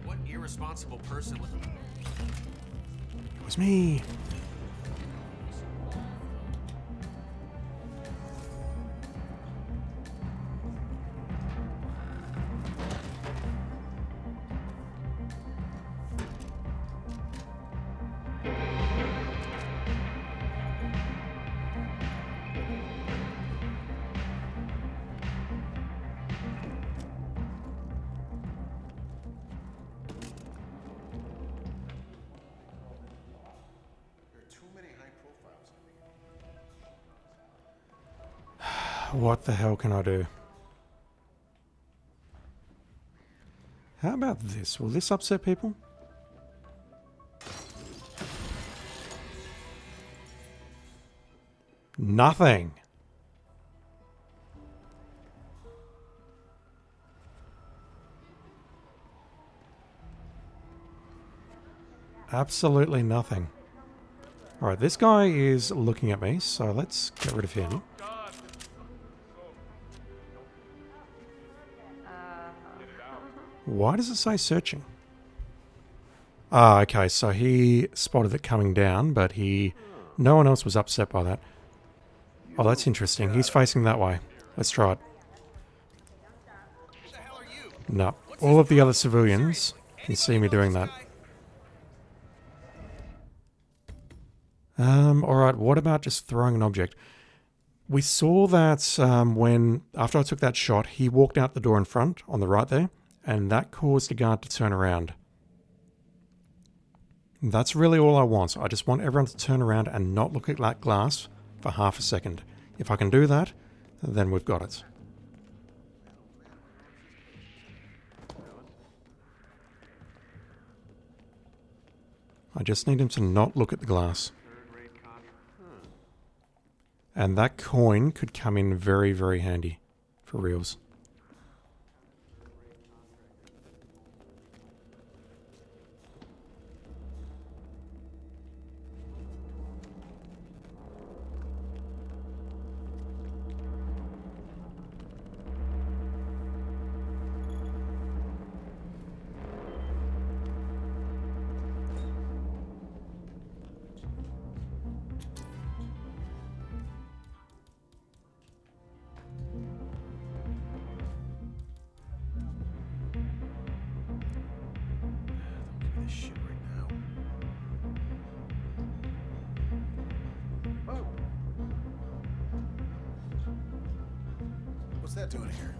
What irresponsible person would... It was me. What the hell can I do? How about this? Will this upset people? Nothing. Absolutely nothing. Alright, this guy is looking at me, so let's get rid of him. Why does it say searching? Ah, okay, so he spotted it coming down, but no one else was upset by that. Oh, that's interesting. He's facing that way. Let's try it. No. All of the other civilians can see me doing that. Alright, what about just throwing an object? We saw that after I took that shot, he walked out the door in front, on the right there, and that caused the guard to turn around. That's really all I want. I just want everyone to turn around and not look at that glass for half a second. If I can do that, then we've got it. I just need him to not look at the glass. And that coin could come in very, very handy for reals. Shit right now. Oh. What's that doing here?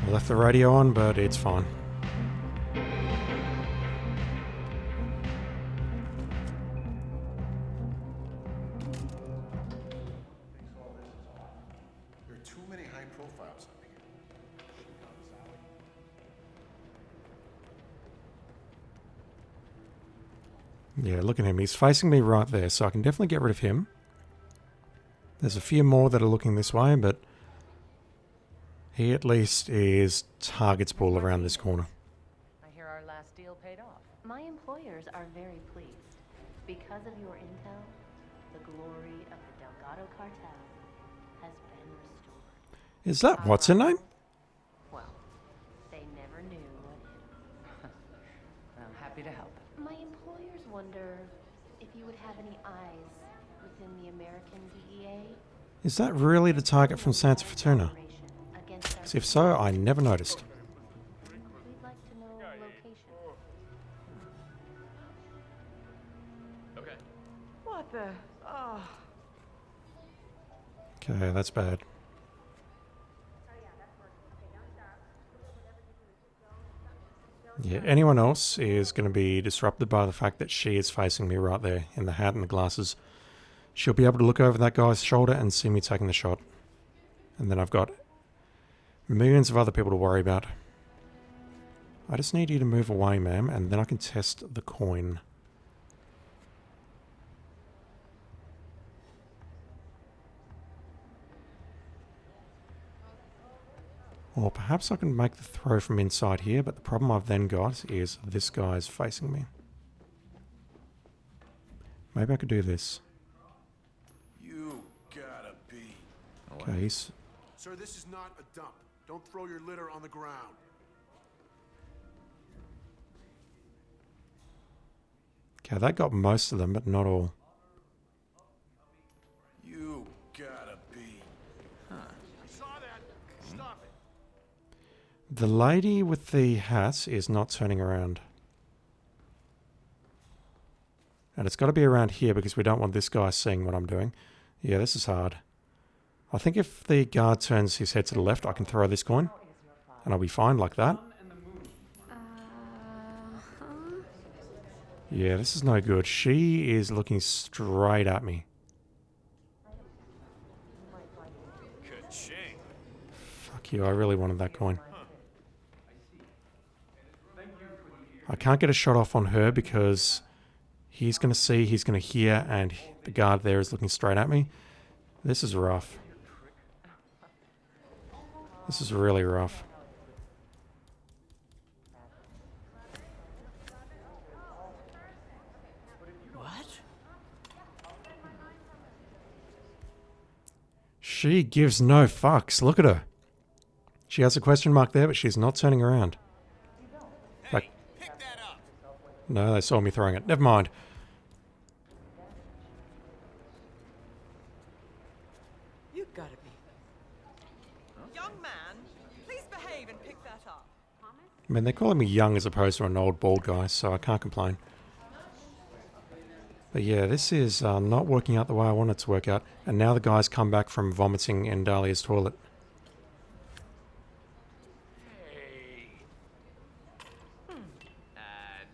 I left the radio on, but it's fine. There are too many high profiles up here. Yeah, look at him. He's facing me right there, so I can definitely get rid of him. There's a few more that are looking this way, but he at least is target's ball around this corner. I hear our last deal paid off. My employers are very pleased. Because of your intel, the glory of the Delgado cartel has been restored. Is that what's her name? Well, they never knew what hit. I'm happy to help. My employers wonder if you would have any eyes within the American DEA. Is that really the target from Santa Fortuna? If so, I never noticed. We'd like to know location. Okay. What the? Oh. Okay, that's bad. Yeah, anyone else is going to be disrupted by the fact that she is facing me right there in the hat and the glasses. She'll be able to look over that guy's shoulder and see me taking the shot. And then I've got millions of other people to worry about. I just need you to move away, ma'am, and then I can test the coin. Or perhaps I can make the throw from inside here, but the problem I've then got is this guy's facing me. Maybe I could do this. You gotta be. Okay, he's... Sir, this is not a dump. Don't throw your litter on the ground. Okay, that got most of them, but not all. You gotta be. Huh. I saw that. Stop it. The lady with the hat is not turning around. And it's got to be around here because we don't want this guy seeing what I'm doing. Yeah, this is hard. I think if the guard turns his head to the left, I can throw this coin. And I'll be fine like that. Yeah, this is no good. She is looking straight at me. Fuck you, I really wanted that coin. I can't get a shot off on her because he's going to see, he's going to hear, and the guard there is looking straight at me. This is rough. This is really rough. She gives no fucks. Look at her. She has a question mark there, but she's not turning around. Hey, pick that up. No, they saw me throwing it. Never mind. You gotta be. Young man, please behave and pick that up. I mean, they're calling me young as opposed to an old bald guy, so I can't complain. But yeah, this is not working out the way I want it to work out. And now the guy's come back from vomiting in Dahlia's toilet. Hey.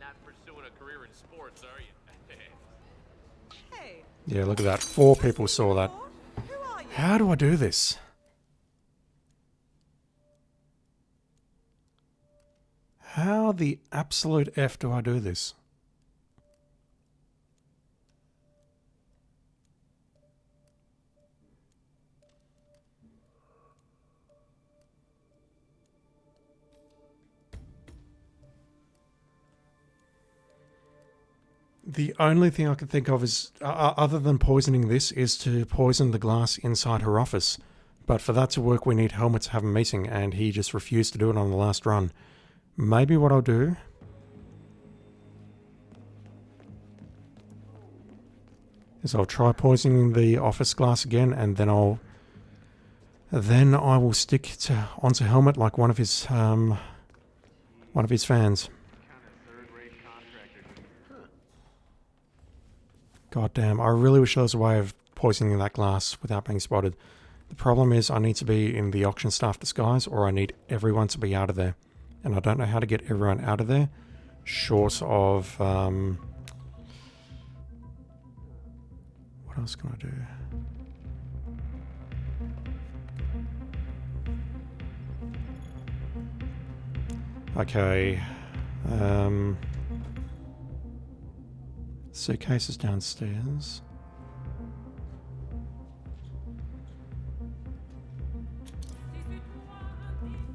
Not pursuing a career in sports, are you? Hey. Yeah, look at that. 4 people saw that. How do I do this? How the absolute F do I do this? The only thing I can think of is, other than poisoning this, is to poison the glass inside her office. But for that to work, we need Helmet to have a meeting, and he just refused to do it on the last run. Maybe what I'll do is I'll try poisoning the office glass again, and then I will stick onto Helmet like one of his fans. God damn, I really wish there was a way of poisoning that glass without being spotted. The problem is I need to be in the auction staff disguise, or I need everyone to be out of there. And I don't know how to get everyone out of there, short of... what else can I do? Okay. Suitcases downstairs.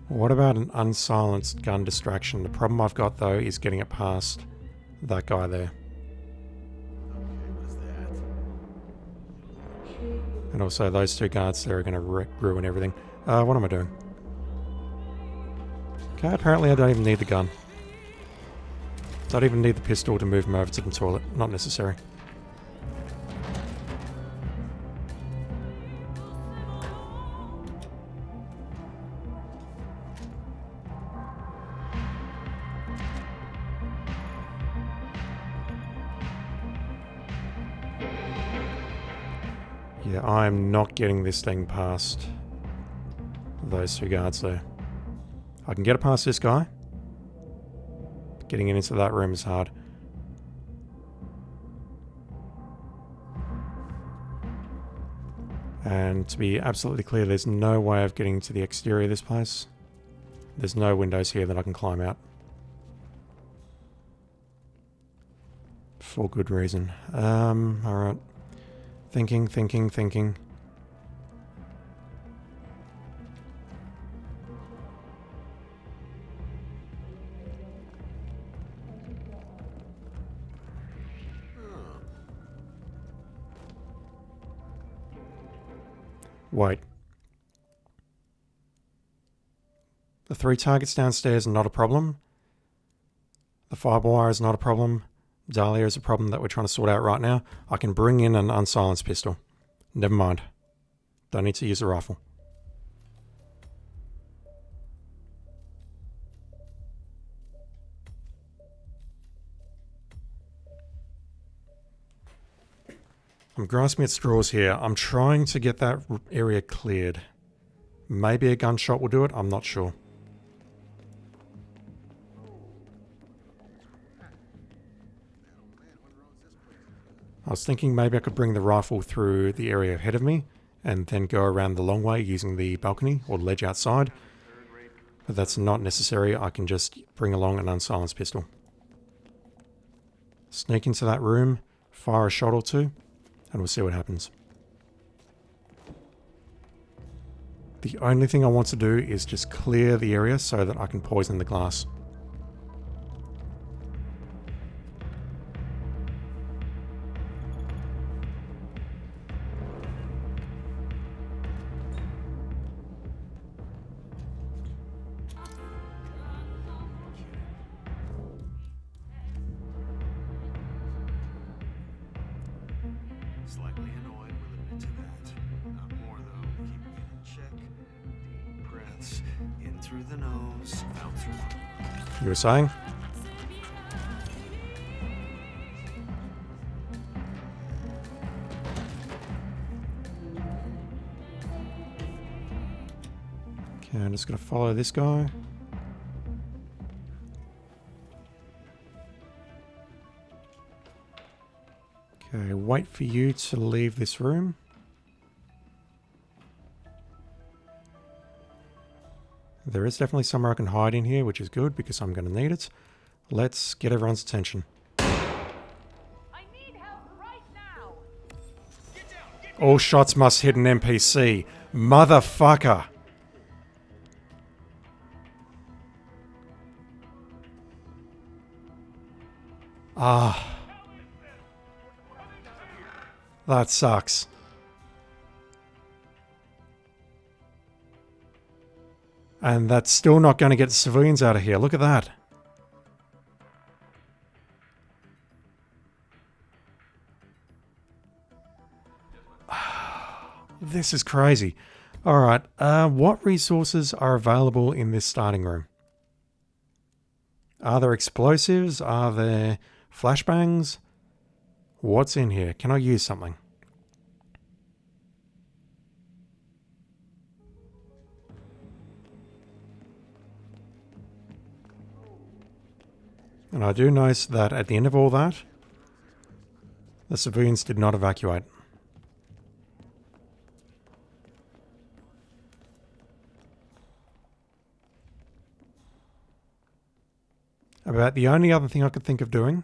What about an unsilenced gun distraction? The problem I've got though is getting it past that guy there. And also those 2 guards there are going to ruin everything. What am I doing? Okay, apparently I don't even need the gun. Don't even need the pistol to move him over to the toilet. Not necessary. Yeah, I'm not getting this thing past those 2 guards there. I can get it past this guy. Getting into that room is hard. And to be absolutely clear, there's no way of getting to the exterior of this place. There's no windows here that I can climb out. For good reason. Alright. Thinking. Wait. The 3 targets downstairs are not a problem. The fiber wire is not a problem. Dahlia is a problem that we're trying to sort out right now. I can bring in an unsilenced pistol. Never mind. Don't need to use a rifle. I'm grasping at straws here. I'm trying to get that area cleared. Maybe a gunshot will do it. I'm not sure. I was thinking maybe I could bring the rifle through the area ahead of me and then go around the long way using the balcony or ledge outside. But that's not necessary. I can just bring along an unsilenced pistol. Sneak into that room, fire a shot or two, and we'll see what happens. The only thing I want to do is just clear the area so that I can poison the glass. Slightly annoyed, we'll admit to that. Not more, though. Keeping it in check. Deep breaths. In through the nose, out through the... You were saying? Okay, I'm just going to follow this guy. Okay, wait for you to leave this room. There is definitely somewhere I can hide in here, which is good because I'm going to need it. Let's get everyone's attention. I need help right now. All shots must hit an NPC. Motherfucker. Ah. That sucks. And that's still not going to get civilians out of here. Look at that. This is crazy. Alright, what resources are available in this starting room? Are there explosives? Are there flashbangs? What's in here? Can I use something? And I do notice that at the end of all that, the civilians did not evacuate. About the only other thing I could think of doing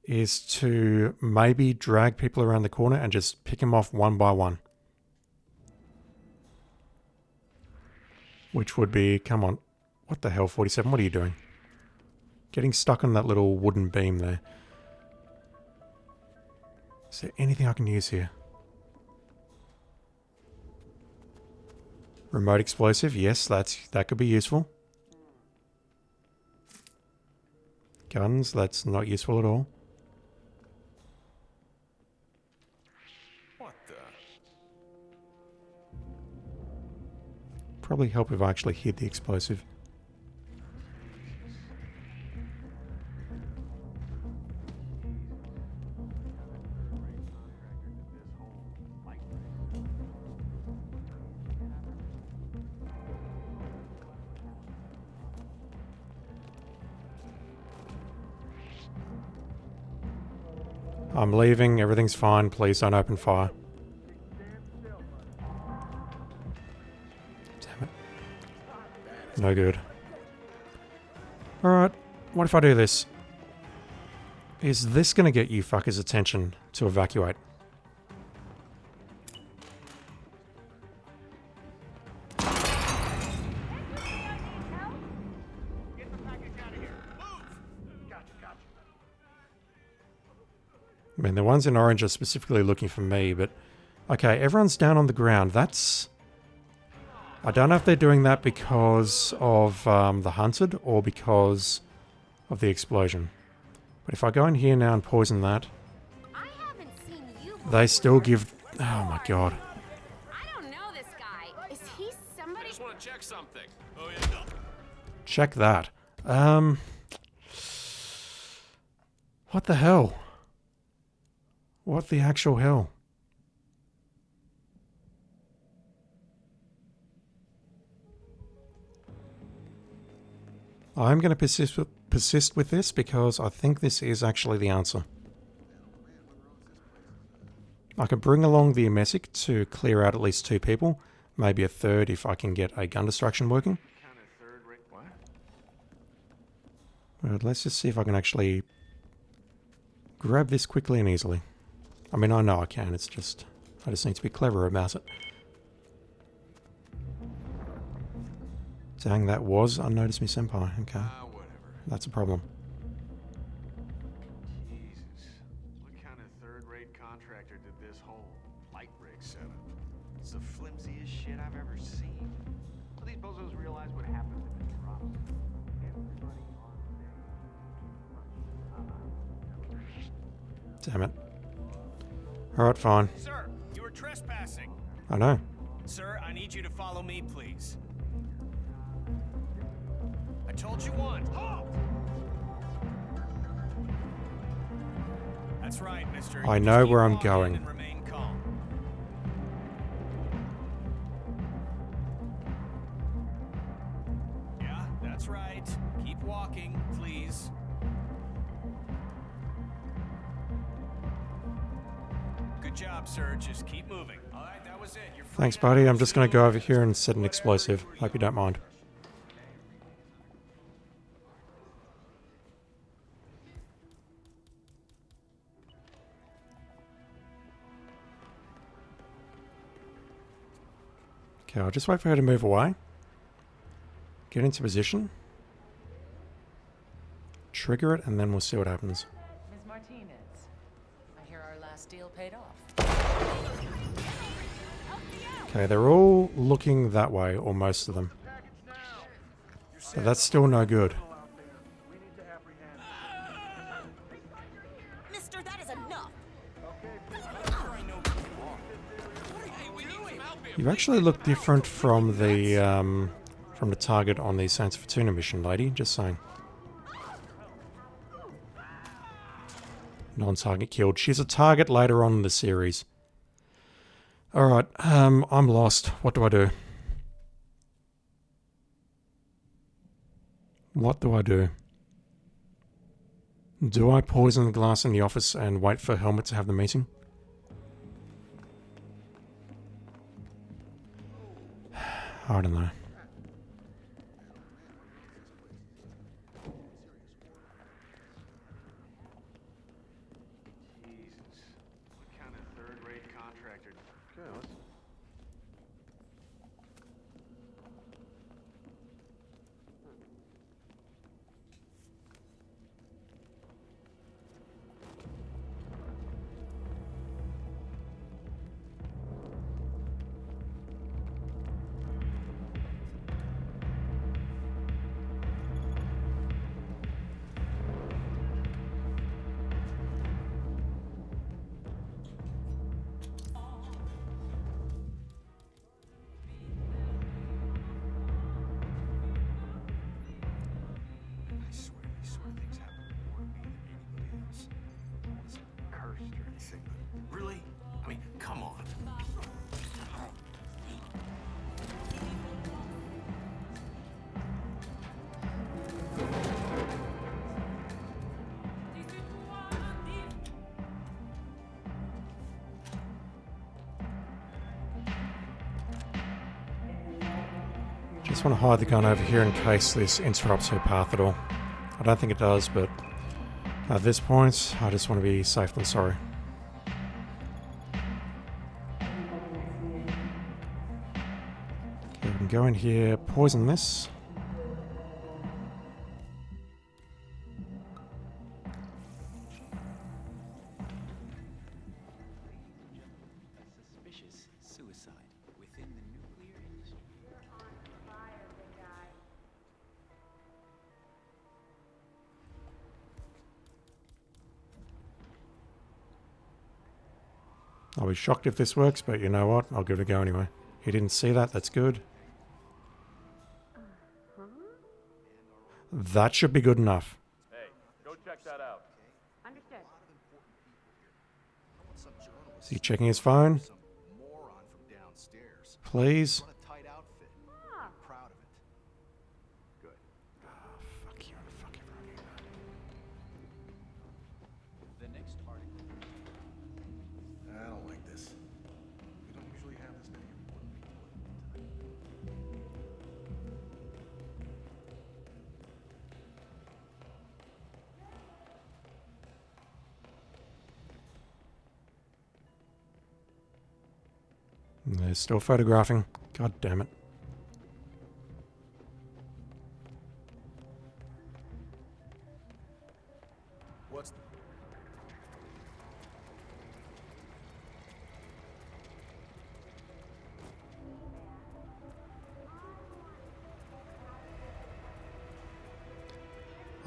is to maybe drag people around the corner and just pick them off one by one. Which would be, come on, what the hell, 47, what are you doing? Getting stuck on that little wooden beam there. Is there anything I can use here? Remote explosive, yes, that could be useful. Guns, that's not useful at all. What the? Probably help if I actually hid the explosive. I'm leaving, everything's fine, please don't open fire. Damn it. No good. Alright, what if I do this? Is this gonna get you fuckers' attention to evacuate? I mean, the ones in orange are specifically looking for me, but... Okay, everyone's down on the ground. That's... I don't know if they're doing that because of the hunted or because of the explosion. But if I go in here now and poison that... They still give... Oh my god. I don't know this guy. Is he somebody? I just want to check something. Oh yeah. Check that. What the hell? What the actual hell? I'm going to persist with this because I think this is actually the answer. I could bring along the Emesic to clear out at least 2 people, maybe a third if I can get a gun distraction working. But let's just see if I can actually grab this quickly and easily. I mean, I know I can, it's just... I just need to be clever about it. Dang, that was Unnoticed Me Senpai. Okay. Whatever. That's a problem. Jesus. What kind of third-rate contractor did this whole light rig setup? It's the flimsiest shit I've ever seen. Well, these bozos realize what happened to the drops. Everybody on Damn it. Alright, fine. Sir, you were trespassing. I know. Sir, I need you to follow me, please. I told you once. Halt! That's right, mister. I You know just keep where I'm walking going. and remain calm. Yeah, that's right. Keep walking, please. Good job, sir. Just keep moving. All right, that was it. You're free Thanks, now. buddy. I'm just going to go over here and set an explosive. Hope you don't mind. Okay, I'll just wait for her to move away. Get into position. Trigger it, and then we'll see what happens. Ms. Martinez, I hear our last deal paid off. Okay, they're all looking that way, or most of them. But that's still no good. Mister, that is enough. You actually look different from the target on the Santa Fortuna mission, lady. Just saying. Non-target killed. She's a target later on in the series. Alright, I'm lost. What do I do? What do I do? Do I poison the glass in the office and wait for Helmet to have the meeting? I don't know. Jesus. What kind of third-rate contractor? Okay, let's... I swear these sort of things happen more to me than anybody else. I wasn't cursed or anything, but really? I mean, come on. Just want to hide the gun over here in case this interrupts her path at all. I don't think it does, but at this point, I just want to be safe than sorry. Okay, we can go in here, poison this. I'll be shocked if this works, but you know what? I'll give it a go anyway. He didn't see that, that's good. That should be good enough. Hey, go check that out. Understood. Is he checking his phone? Please? Ah. Fuck you and fuck everyone here. The next article. I don't like this. We don't usually have this many important people. They're still photographing. God damn it. What's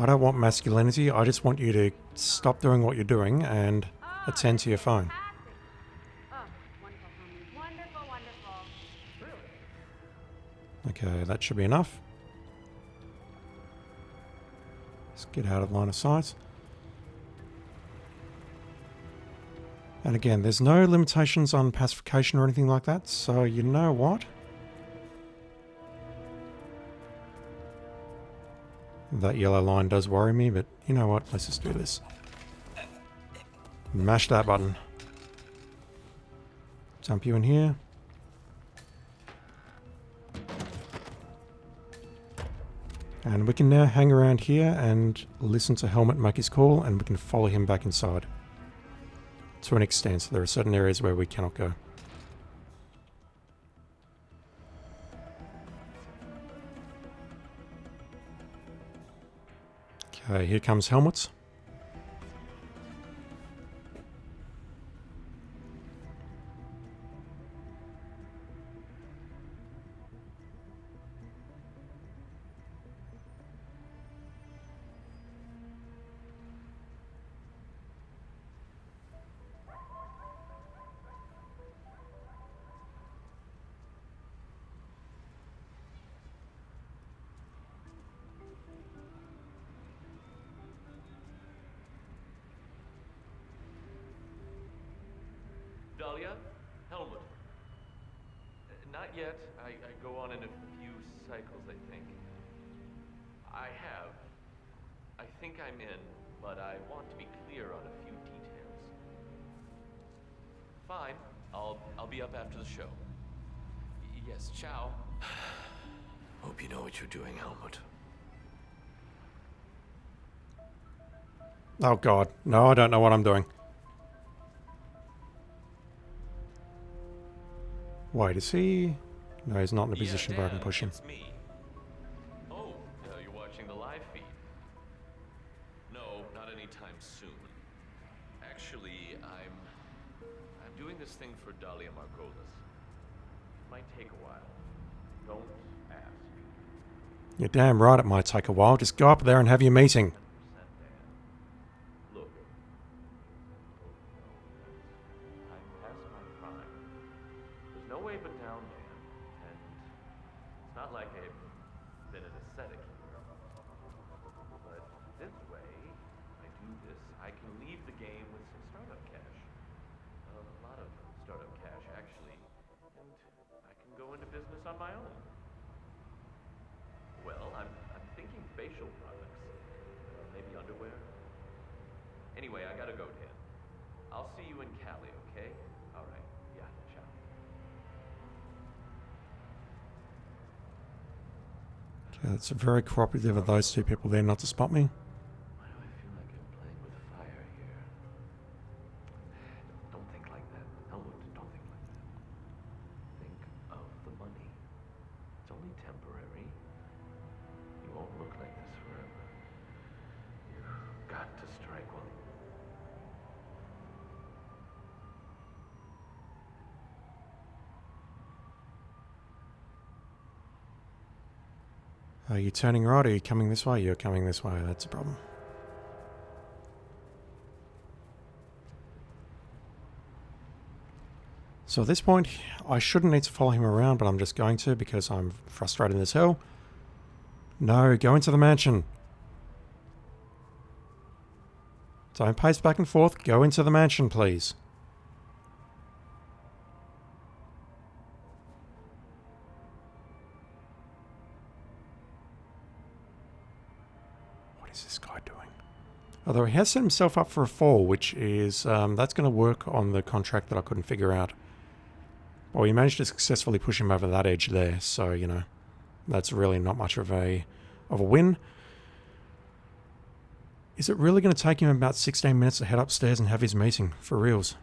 I don't want masculinity, I just want you to stop doing what you're doing and attend to your phone. Oh, wonderful, honey. Wonderful, wonderful. Okay, that should be enough. Let's get out of line of sight. And again, there's no limitations on pacification or anything like that, so you know what? That yellow line does worry me, but you know what? Let's just do this. Mash that button. Dump you in here. And we can now hang around here and listen to Helmut make his call, and we can follow him back inside. To an extent, so there are certain areas where we cannot go. Okay, here comes Helmut. Dahlia? Helmut. Not yet. I go on in a few cycles, I think. I think I'm in, but I want to be clear on a few details. Fine. I'll be up after the show. Yes, ciao. Hope you know what you're doing, Helmut. Oh god, no, I don't know what I'm doing. Wait, is he? No, he's not in a position where I can push him. It's me. Oh, you're watching the live feed. No, not anytime soon. Actually, I'm doing this thing for Dahlia Margolis. Might take a while. Don't ask. You're damn right it might take a while. Just go up there and have your meeting. Look. I'm past my prime. There's no way but down, man. And it's not like I've been an ascetic here. But this way, I do this, I can leave the game with some startup cash. A lot of startup cash, actually. And I can go into business on my own. Well, I'm thinking facial products. Maybe underwear. Anyway, I gotta go, Dan. I'll see you in Cali, okay? All right. Yeah, ciao. Okay, that's very cooperative of those two people there not to spot me. Why do I feel like I'm playing with fire here? Don't think like that. Helmut, don't think like that. Think of the money. It's only temporary. You won't look like this forever. You've got to strike while Are you turning right or are you coming this way? You're coming this way, that's a problem. So at this point, I shouldn't need to follow him around, but I'm just going to because I'm frustrated as hell. No, go into the mansion. Don't pace back and forth. Go into the mansion, please. What is this guy doing? Although he has set himself up for a fall, which is, that's going to work on the contract that I couldn't figure out. Well, we managed to successfully push him over that edge there, so, you know, that's really not much of a win. Is it really going to take him about 16 minutes to head upstairs and have his meeting? For reals?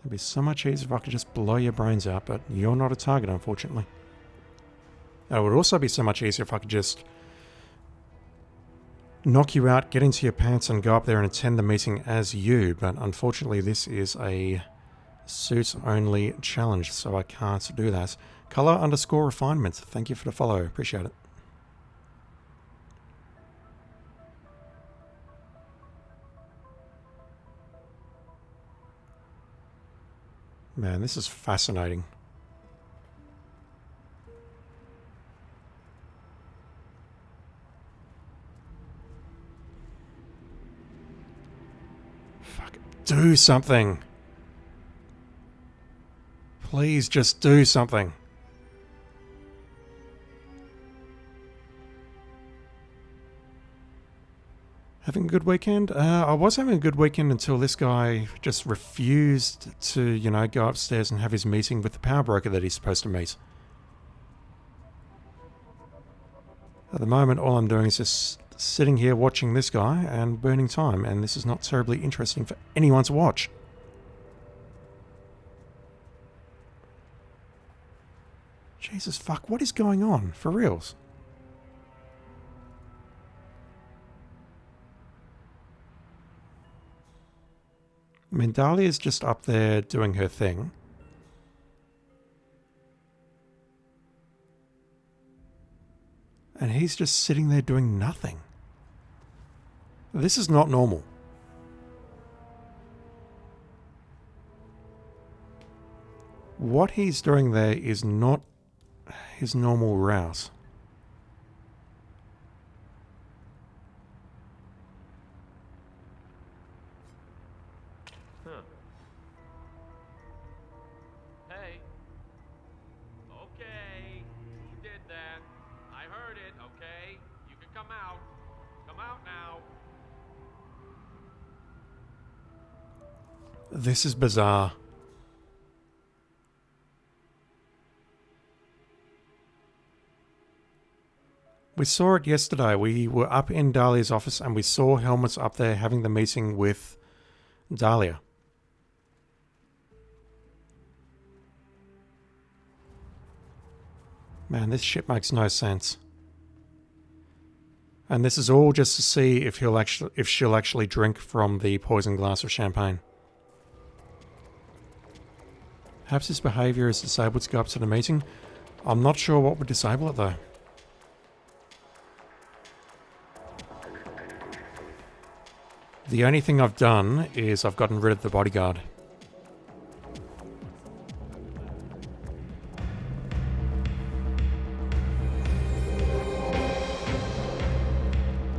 It'd be so much easier if I could just blow your brains out, but you're not a target, unfortunately. It would also be so much easier if I could just knock you out, get into your pants, and go up there and attend the meeting as you, but unfortunately this is a suits-only challenge, so I can't do that. Color_refinement, thank you for the follow, appreciate it. Man, this is fascinating. Fuck. Do something. Please just do something. Having a good weekend? I was having a good weekend until this guy just refused to, you know, go upstairs and have his meeting with the power broker that he's supposed to meet. At the moment, all I'm doing is just sitting here watching this guy and burning time, and this is not terribly interesting for anyone to watch. Jesus fuck, what is going on? For reals? I mean, Dahlia's just up there doing her thing. And he's just sitting there doing nothing. This is not normal. What he's doing there is not his normal route. Hey. Okay. Who did that? I heard it, okay? You can come out. Come out now. This is bizarre. We saw it yesterday. We were up in Dahlia's office and we saw Helmut's up there having the meeting with Dahlia. Man, this shit makes no sense. And this is all just to see if she'll actually drink from the poisoned glass of champagne. Perhaps his behaviour is disabled to go up to the meeting. I'm not sure what would disable it though. The only thing I've done is I've gotten rid of the bodyguard.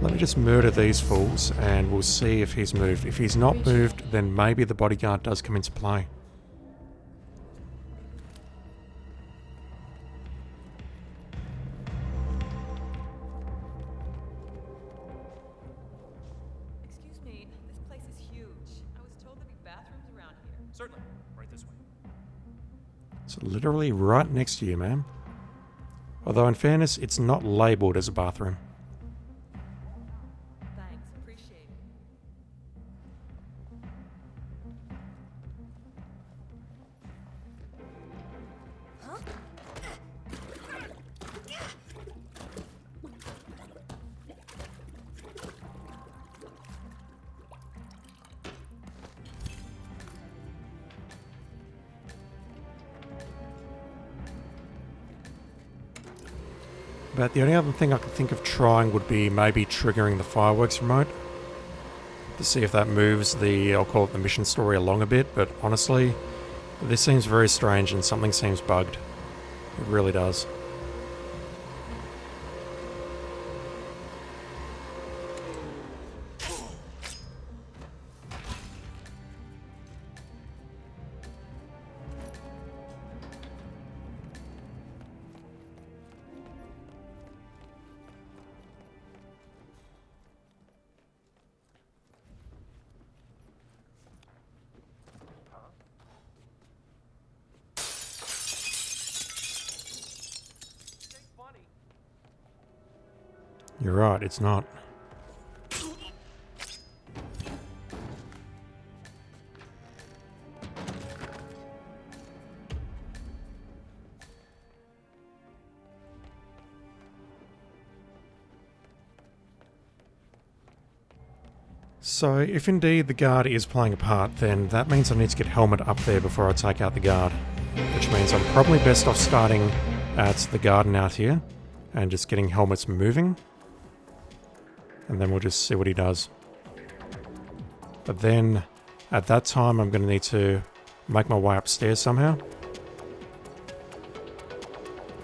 Let me just murder these fools and we'll see if he's moved. If he's not moved, then maybe the bodyguard does come into play. Excuse me, this place is huge. I was told there'd be bathrooms around here. Certainly. Right this way. It's literally right next to you, ma'am. Although in fairness, it's not labelled as a bathroom. Thanks, appreciate it. But the only other thing I could think of trying would be maybe triggering the fireworks remote to see if that moves the, I'll call it the mission story along a bit, but honestly, this seems very strange and something seems bugged. It really does. You're right, it's not. So, if indeed the guard is playing a part, then that means I need to get Helmet up there before I take out the guard. Which means I'm probably best off starting at the garden out here and just getting Helmet's moving. And then we'll just see what he does. But then, at that time, I'm going to need to make my way upstairs somehow.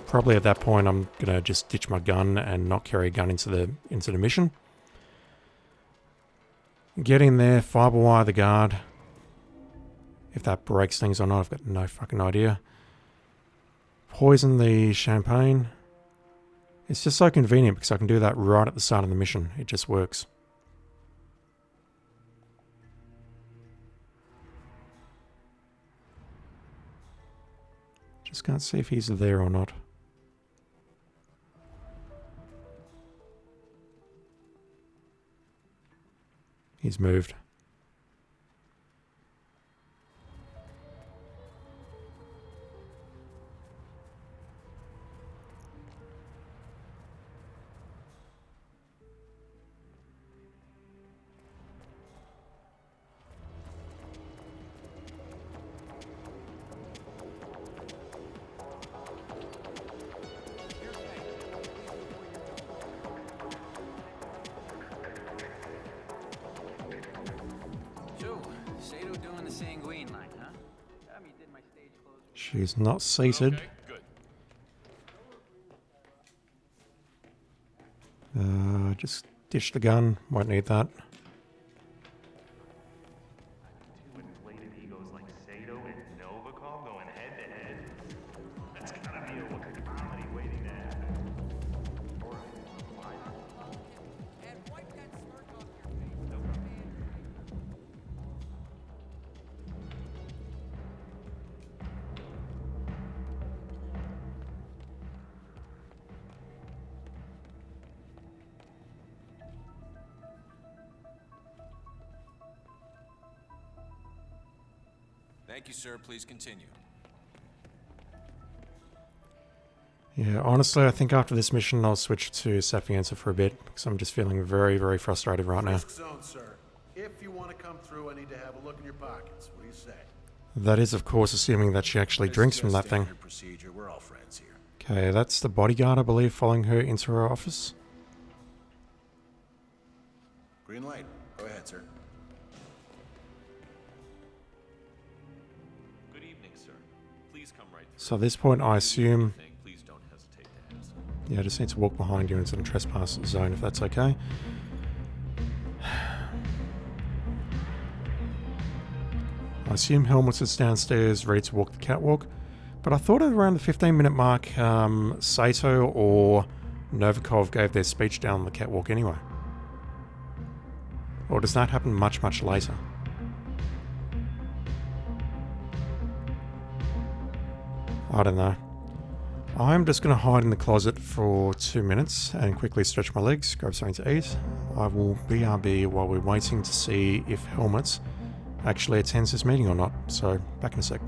Probably at that point, I'm going to just ditch my gun and not carry a gun into the mission. Get in there, fiber wire the guard. If that breaks things or not, I've got no fucking idea. Poison the champagne. It's just so convenient because I can do that right at the start of the mission. It just works. Just can't see if he's there or not. He's moved. She's not seated. Okay, good. Just ditch the gun. Won't need that. Two inflated egos like Sato and Novikov going head to head. That's gotta be a comedy waiting to happen. And wipe that smirk off your face. Thank you, sir. Please continue. Yeah, honestly, I think after this mission, I'll switch to Sapienza for a bit because I'm just feeling very, very frustrated right now. Risk zone, sir. If you want to come through, I need to have a look in your pockets. What do you say? That is, of course, assuming that she actually drinks from that thing. Procedure. We're all friends here. Okay, that's the bodyguard, I believe, following her into her office. Green light. Go ahead, sir. Good evening, sir. Please come right through. So at this point, I assume... Please don't hesitate to ask. Yeah, I just need to walk behind you into the trespass zone, if that's okay. I assume Helmets is downstairs, ready to walk the catwalk. But I thought at around the 15-minute mark, Sato or Novikov gave their speech down the catwalk anyway. Or does that happen much, much later? I don't know. I'm just going to hide in the closet for 2 minutes and quickly stretch my legs, grab something to eat. I will BRB while we're waiting to see if Helmets actually attends this meeting or not. So, back in a sec.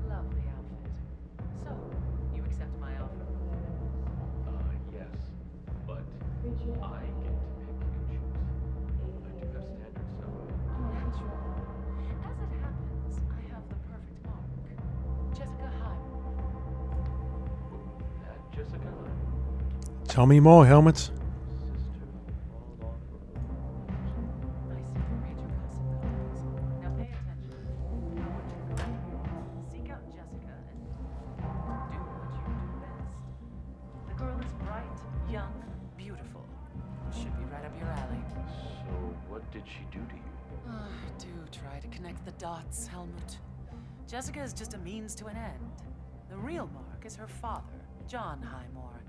Lovely outfit. So, you accept my offer? Yes, but I get to pick and choose. I do have standards, so... Naturally. As it happens, I have the perfect mark. Jessica Hyman. That Jessica? Tell me more, Helmets. I see you read your cousin codes. Now pay attention. I want you to go out, seek out Jessica, and do what you do best. The girl is bright, young, beautiful. Should be right up your alley. So, what did she do to you? Do try to connect the dots, Helmut. Jessica is just a means to an end. The real mark is her father, John Highmore.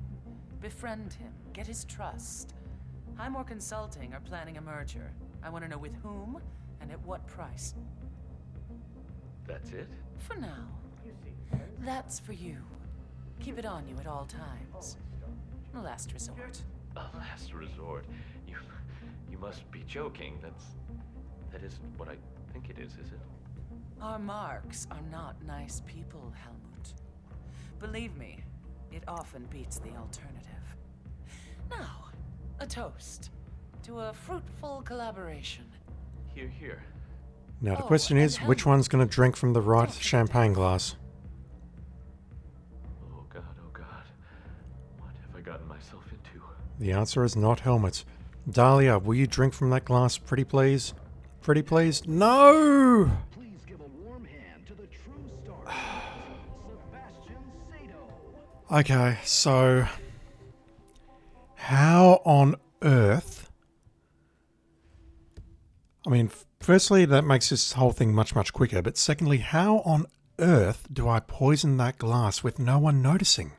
Befriend him, get his trust. Highmore Consulting are planning a merger. I want to know with whom and at what price. That's it? For now. That's for you. Keep it on you at all times. Last resort. A last resort? You must be joking. That isn't what I think it is it? Our marks are not nice people, Helmut. Believe me, it often beats the alternative. Now, a toast to a fruitful collaboration. Here, here. Now the question is, which one's going to drink from the right champagne glass? Oh God, what have I gotten myself into? The answer is not Helmets. Dahlia, will you drink from that glass, pretty please? Pretty please? No! Please give a warm hand to the true star, Sebastian Sato. Okay, so how on earth? I mean, firstly, that makes this whole thing much, much quicker. But secondly, how on earth do I poison that glass with no one noticing?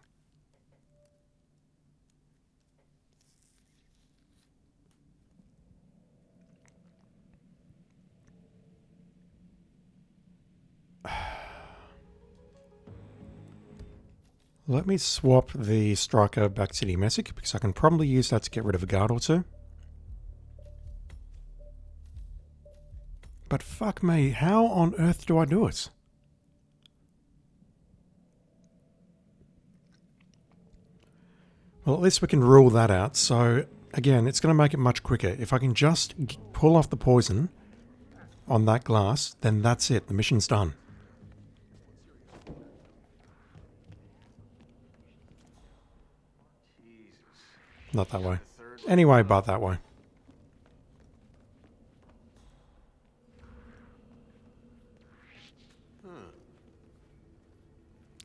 Let me swap the Striker back to the Messick, because I can probably use that to get rid of a guard or two. But fuck me, how on earth do I do it? Well, at least we can rule that out. So, again, it's going to make it much quicker. If I can just pull off the poison on that glass, then that's it. The mission's done. Not that way. Anyway, but that way.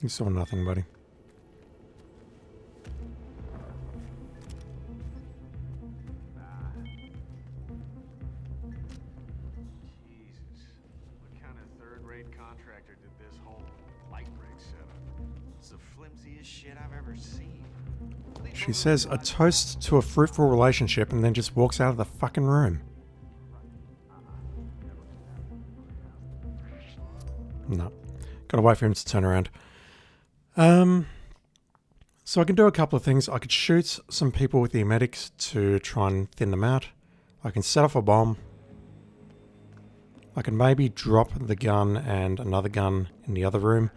You saw nothing, buddy. Jesus. What kind of third-rate contractor did this whole light rig setup? It's the flimsiest shit I've ever seen. She says a toast to a fruitful relationship and then just walks out of the fucking room. No. Gotta wait for him to turn around. So I can do a couple of things. I could shoot some people with the emetics to try and thin them out. I can set off a bomb. I can maybe drop the gun and another gun in the other room.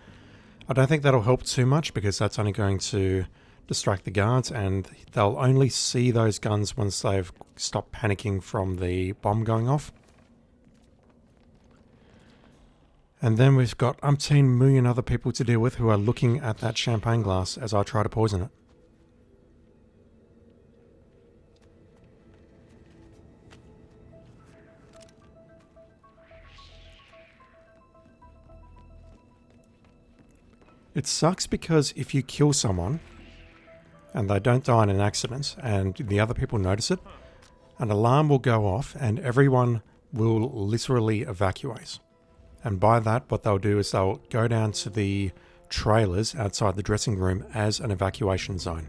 I don't think that'll help too much because that's only going to distract the guards and they'll only see those guns once they've stopped panicking from the bomb going off. And then we've got umpteen million other people to deal with who are looking at that champagne glass as I try to poison it. It sucks because if you kill someone and they don't die in an accident and the other people notice it, an alarm will go off and everyone will literally evacuate. And by that, what they'll do is they'll go down to the trailers outside the dressing room as an evacuation zone.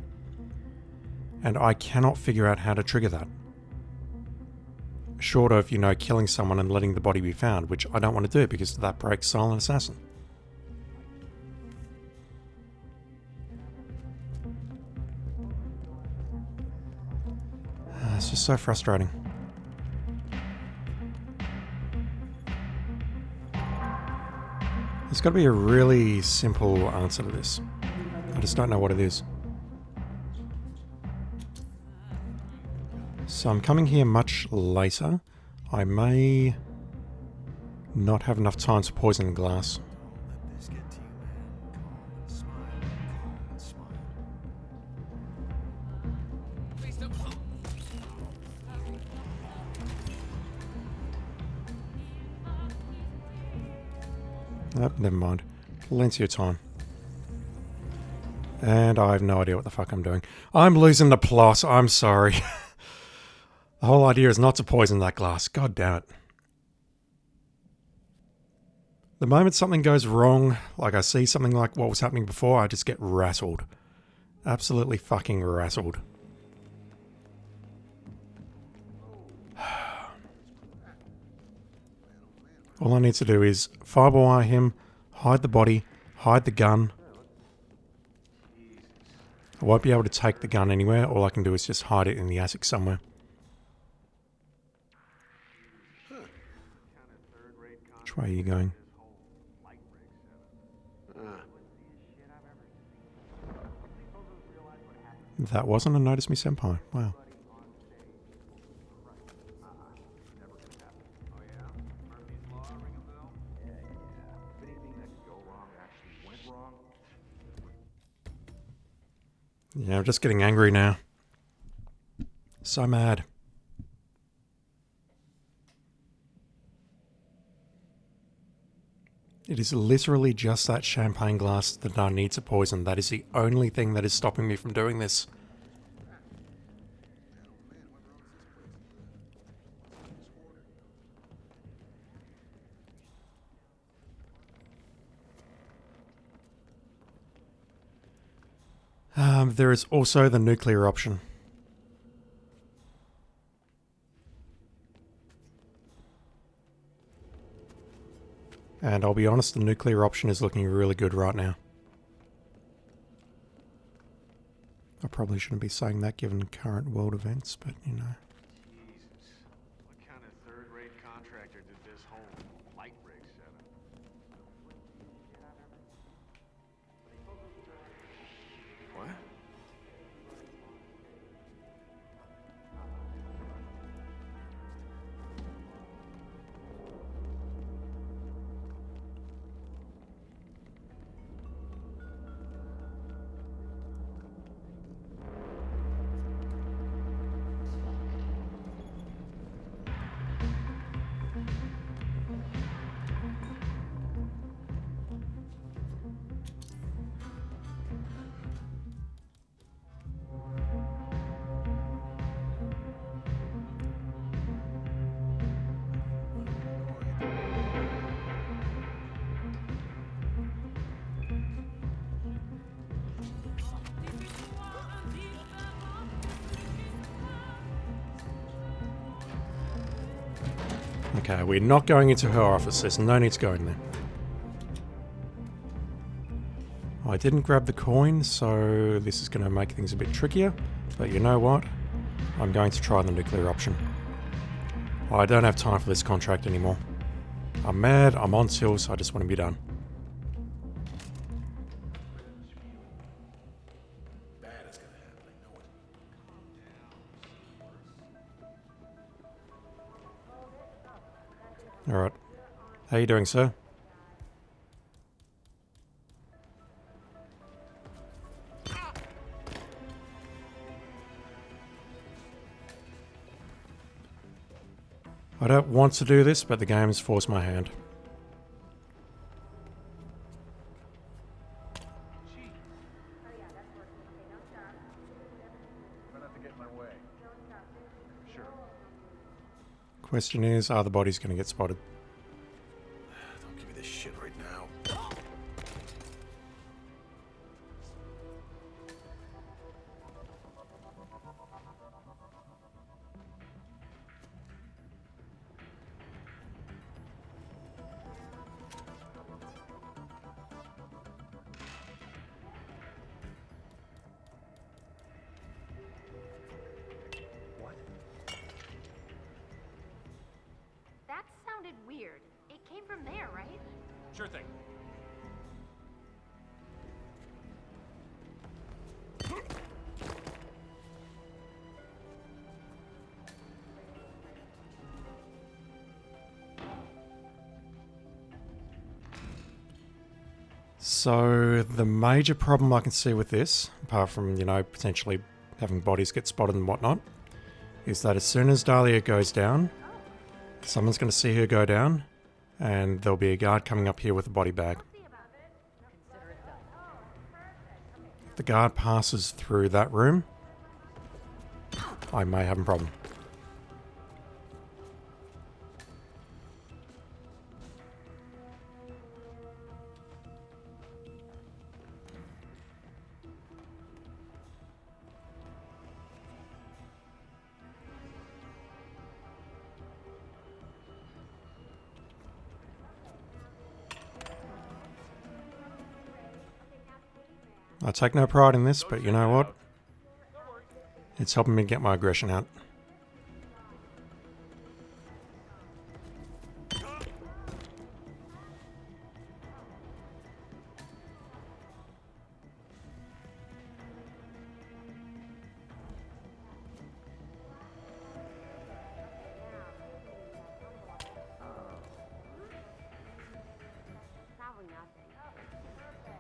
And I cannot figure out how to trigger that. Short of, killing someone and letting the body be found, which I don't want to do because that breaks Silent Assassin. It's just so frustrating. There's got to be a really simple answer to this. I just don't know what it is. So I'm coming here much later. I may not have enough time to poison the glass. Nope, never mind. Plenty of time. And I have no idea what the fuck I'm doing. I'm losing the plot. I'm sorry. The whole idea is not to poison that glass. God damn it. The moment something goes wrong, like I see something like what was happening before, I just get rattled. Absolutely fucking rattled. All I need to do is fiber wire him, hide the body, hide the gun. I won't be able to take the gun anywhere. All I can do is just hide it in the attic somewhere. Which way are you going? That wasn't a Notice Me Senpai. Wow. Yeah, I'm just getting angry now. So mad. It is literally just that champagne glass that I need to poison. That is the only thing that is stopping me from doing this. There is also the nuclear option. And I'll be honest, the nuclear option is looking really good right now. I probably shouldn't be saying that given current world events, but you know. Jesus. What kind of third-rate contractor did this whole light rig setup? What? Okay, we're not going into her office. There's no need to go in there. I didn't grab the coin, so this is going to make things a bit trickier. But you know what? I'm going to try the nuclear option. I don't have time for this contract anymore. I'm mad, I'm on tills, I just want to be done. Alright. How you doing, sir? I don't want to do this, but the game has forced my hand. Question is, are the bodies going to get spotted? Don't give me this shit right now. That sounded weird. It came from there, right? Sure thing. So the major problem I can see with this, apart from, you know, potentially having bodies get spotted and whatnot, is that as soon as Dahlia goes down, someone's going to see her go down, and there'll be a guard coming up here with a body bag. If the guard passes through that room, I may have a problem. I take no pride in this, but you know what? It's helping me get my aggression out. Probably nothing.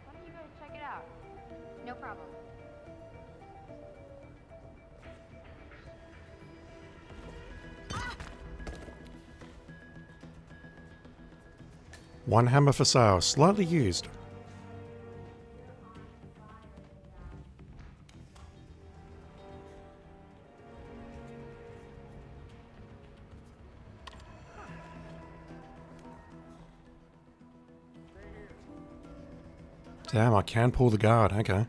Why don't you guys check it out? No problem. One hammer for sale, slightly used. Damn, I can pull the guard, okay.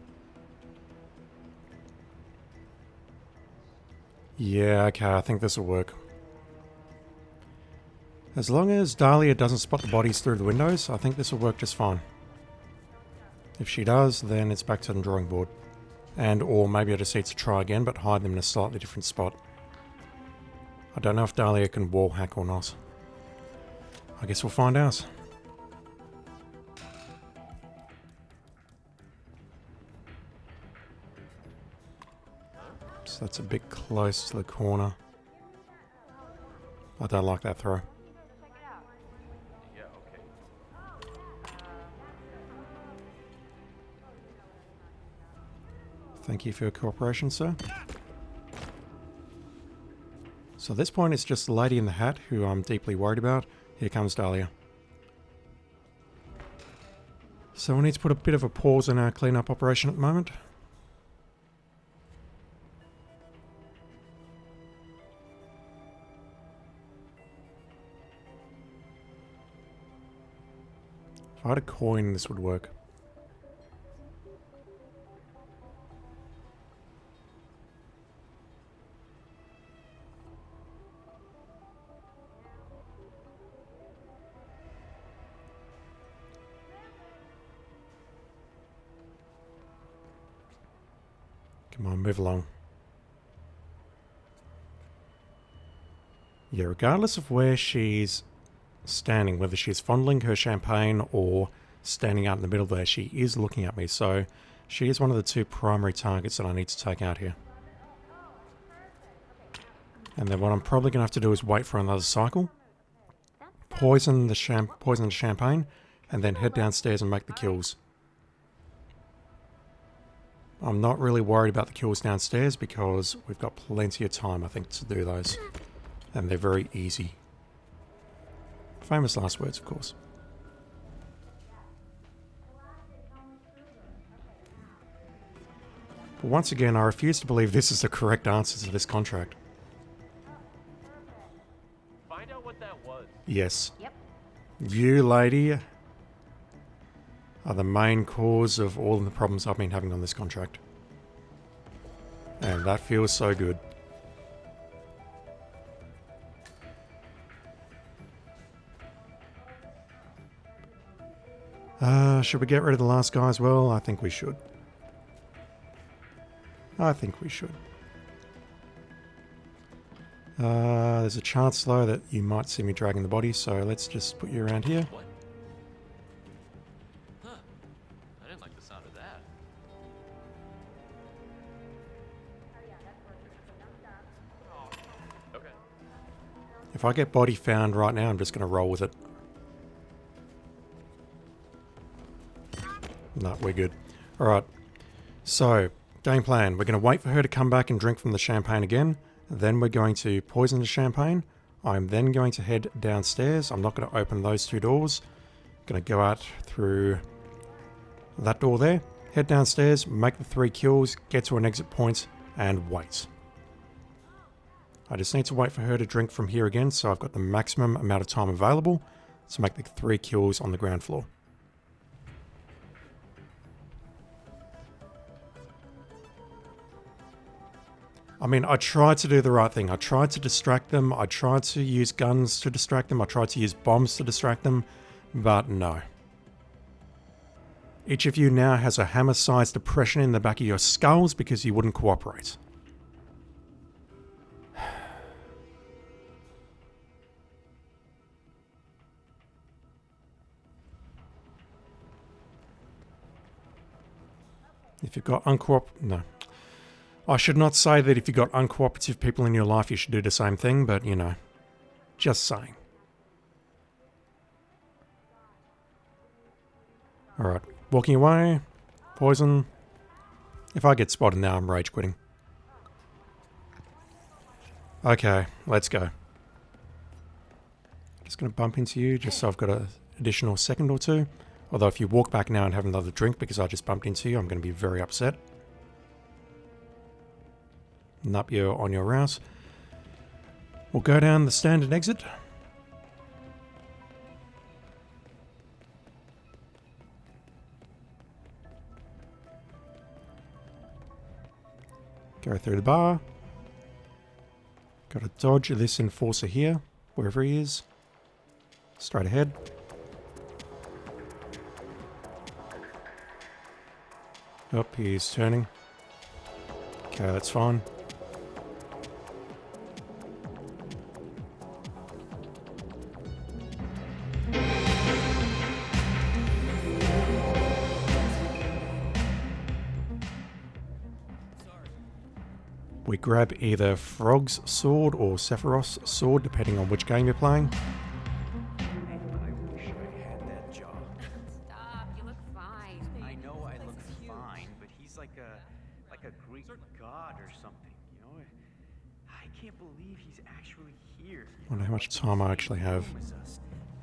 Yeah, okay, I think this will work. As long as Dahlia doesn't spot the bodies through the windows, I think this will work just fine. If she does, then it's back to the drawing board. And or maybe I just need to try again, but hide them in a slightly different spot. I don't know if Dahlia can wall hack or not. I guess we'll find out. So that's a bit close to the corner. I don't like that throw. Yeah, okay. Thank you for your cooperation, sir. So at this point it's just the lady in the hat who I'm deeply worried about. Here comes Dahlia. So we need to put a bit of a pause in our cleanup operation at the moment. If I had a coin, this would work. Come on, move along. Yeah, regardless of where she's standing, whether she's fondling her champagne or standing out in the middle there, she is looking at me, so she is one of the two primary targets that I need to take out here. And then what I'm probably going to have to do is wait for another cycle, poison the champagne, and then head downstairs and make the kills. I'm not really worried about the kills downstairs because we've got plenty of time, I think, to do those. And they're very easy. Famous last words, of course. But once again, I refuse to believe this is the correct answer to this contract. Yes. Yep. You, lady, are the main cause of all of the problems I've been having on this contract. And that feels so good. Should we get rid of the last guy as well? I think we should. I think we should. There's a chance though that you might see me dragging the body, so let's just put you around here. What? Huh. I didn't like the sound of that. Okay. If I get body found right now, I'm just going to roll with it. No, we're good. Alright, so, game plan. We're going to wait for her to come back and drink from the champagne again. Then we're going to poison the champagne. I'm then going to head downstairs. I'm not going to open those two doors. Going to go out through that door there. Head downstairs, make the 3 kills, get to an exit point, and wait. I just need to wait for her to drink from here again, so I've got the maximum amount of time available to make the 3 kills on the ground floor. I mean, I tried to do the right thing. I tried to distract them. I tried to use guns to distract them. I tried to use bombs to distract them, but no. Each of you now has a hammer-sized depression in the back of your skulls because you wouldn't cooperate. If you've got no. I should not say that if you've got uncooperative people in your life, you should do the same thing, but, you know, just saying. Alright, walking away, poison. If I get spotted now, I'm rage quitting. Okay, let's go. Just going to bump into you just so I've got an additional second or two. Although if you walk back now and have another drink because I just bumped into you, I'm going to be very upset. Nope, you're on your route. We'll go down the standard exit. Go through the bar. Got to dodge this enforcer here, wherever he is. Straight ahead. Oh, he's turning. Okay, that's fine. We grab either Frog's sword or Sephiroth's sword, depending on which game you're playing. I wish I had that job. Stop, you look fine. I know I look fine, but he's like a Greek god or something, you know? I can't believe he's actually here. I wonder how much time I actually have.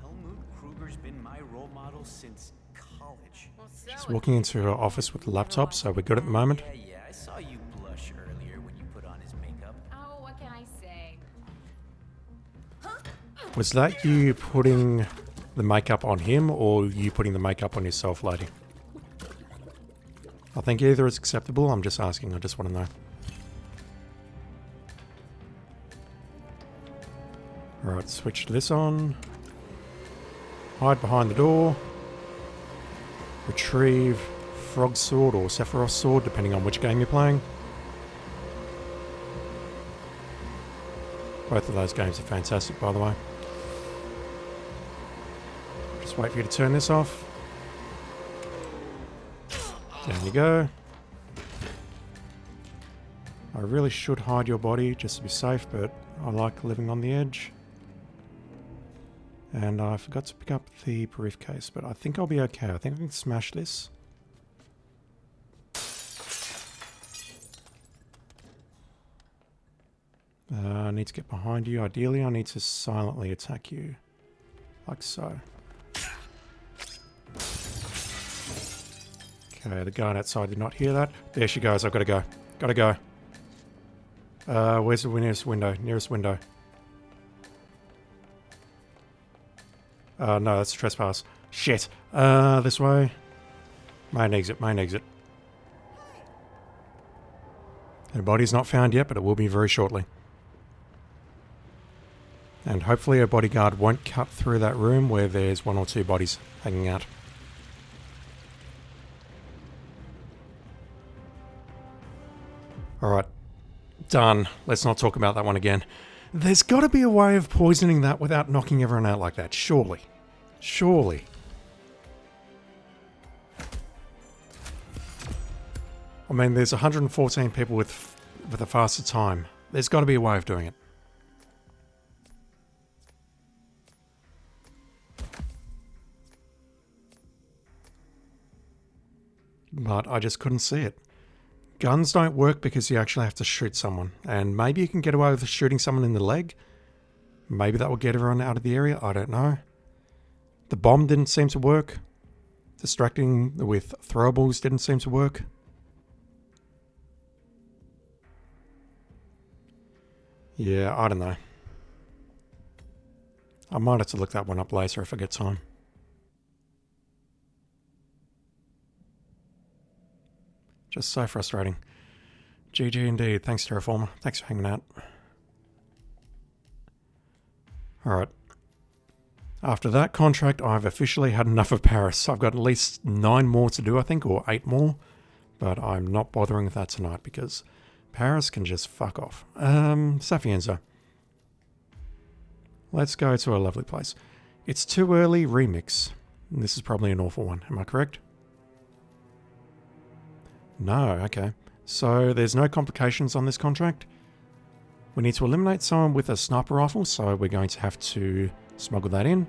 Helmut Kruger's been my role model since college. She's walking into her office with a laptop, so we're good at the moment. Yeah, I saw you blush earlier when you put on his makeup. Oh, what can I say? Was that you putting the makeup on him, or you putting the makeup on yourself, lady? I think either is acceptable. I'm just asking. I just want to know. Alright, switch this on. Hide behind the door. Retrieve Frog's sword or Sephiroth's sword, depending on which game you're playing. Both of those games are fantastic, by the way. Just wait for you to turn this off. Down you go. I really should hide your body just to be safe, but I like living on the edge. And I forgot to pick up the briefcase, but I think I'll be okay. I think I can smash this. I need to get behind you. Ideally, I need to silently attack you. Like so. Okay, the guard outside did not hear that. There she goes. I've got to go. Gotta go. Where's the nearest window? Nearest window. No, that's trespass. Shit. This way. Main exit, main exit. Her body's not found yet, but it will be very shortly. And hopefully her bodyguard won't cut through that room where there's 1 or 2 bodies hanging out. Alright. Done. Let's not talk about that one again. There's got to be a way of poisoning that without knocking everyone out like that. Surely. Surely. I mean, there's 114 people with a faster time. There's got to be a way of doing it. But I just couldn't see it. Guns don't work because you actually have to shoot someone. And maybe you can get away with shooting someone in the leg. Maybe that will get everyone out of the area. I don't know. The bomb didn't seem to work. Distracting with throwables didn't seem to work. Yeah, I don't know. I might have to look that one up later if I get time. Just so frustrating. GG indeed. Thanks, Terraformer. Thanks for hanging out. Alright. After that contract, I've officially had enough of Paris. I've got at least 9 more to do, I think, or 8 more. But I'm not bothering with that tonight because Paris can just fuck off. Sapienza. Let's go to a lovely place. It's Too Early Remix. This is probably an awful one. Am I correct? No, okay. So there's no complications on this contract. We need to eliminate someone with a sniper rifle, so we're going to have to smuggle that in.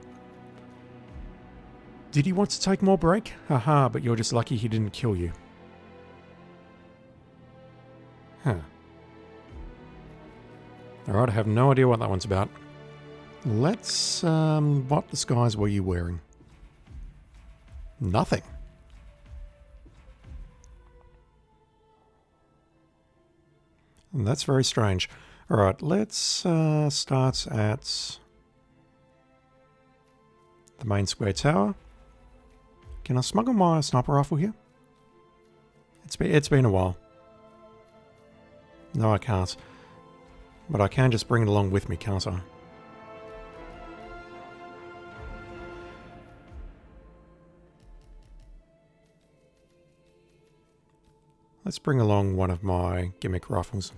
Did he want to take more break? Haha, but you're just lucky he didn't kill you. Huh. Alright, I have no idea what that one's about. Let's, what disguise were you wearing? Nothing. That's very strange. Alright, let's start at the main square tower. Can I smuggle my sniper rifle here? It's been a while. No, I can't. But I can just bring it along with me, can't I? Let's bring along one of my gimmick rifles.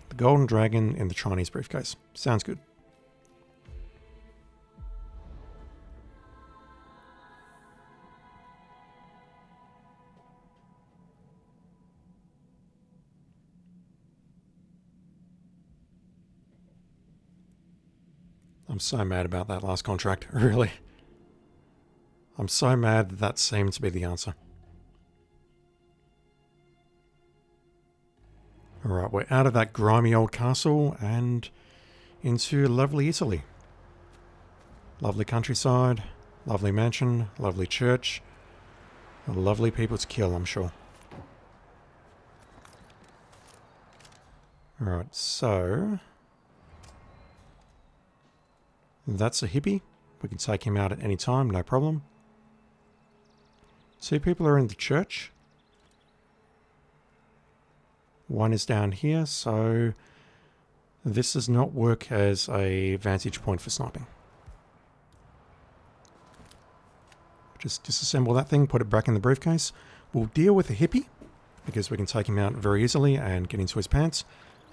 The Golden Dragon in the Chinese briefcase. Sounds good. I'm so mad about that last contract, really. I'm so mad that seemed to be the answer. Alright, we're out of that grimy old castle and into lovely Italy. Lovely countryside, lovely mansion, lovely church, lovely people to kill, I'm sure. Alright, so that's a hippie. We can take him out at any time, no problem. 2 people are in the church. 1 is down here, so this does not work as a vantage point for sniping. Just disassemble that thing, put it back in the briefcase. We'll deal with the hippie, because we can take him out very easily and get into his pants.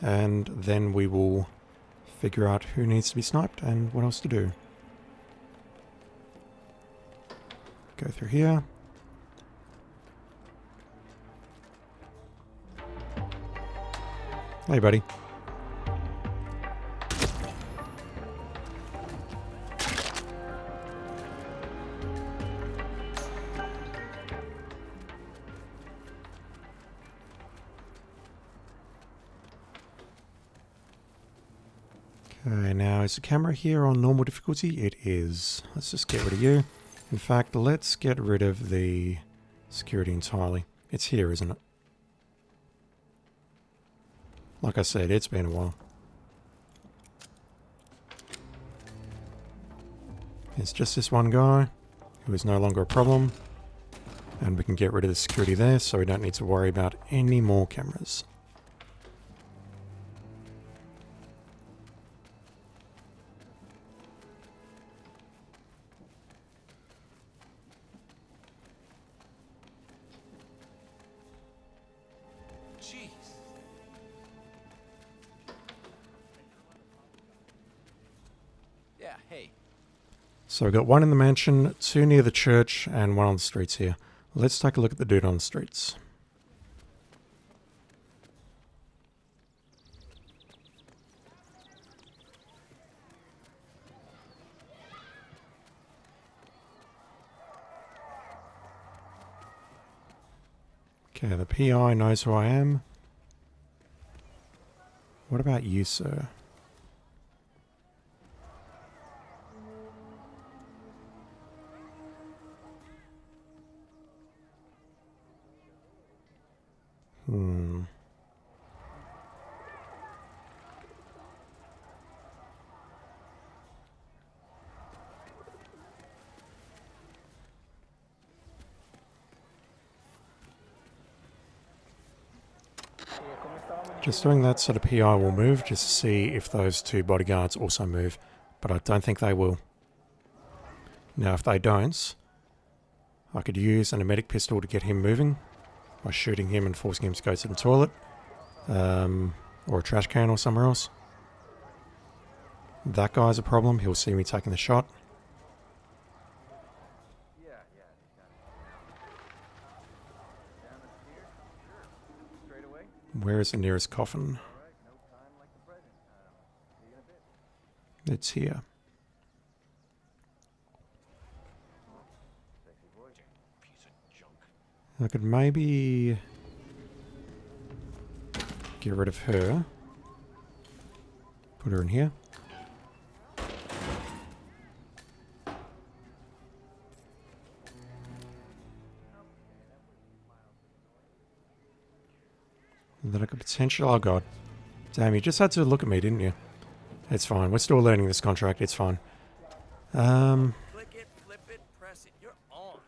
And then we will figure out who needs to be sniped and what else to do. Go through here. Hey, buddy. Okay, now is the camera here on normal difficulty? It is. Let's just get rid of you. In fact, let's get rid of the security entirely. It's here, isn't it? Like I said, it's been a while. It's just this one guy who is no longer a problem. And we can get rid of the security there, so we don't need to worry about any more cameras. Jeez. Yeah, hey. So we've got one in the mansion, two near the church, and one on the streets here. Let's take a look at the dude on the streets. Okay, the PI knows who I am. What about you, sir? Just doing that so the PI will move, just to see if those two bodyguards also move. But I don't think they will. Now, if they don't, I could use an emetic pistol to get him moving by shooting him and forcing him to go to the toilet. Or a trash can or somewhere else. That guy's a problem. He'll see me taking the shot. Where is the nearest coffin? It's here. I could maybe get rid of her. Put her in here. And then I could potentially... Oh god. Damn, you just had to look at me, didn't you? It's fine. We're still learning this contract. It's fine. Click it, flip it, press it. You're on.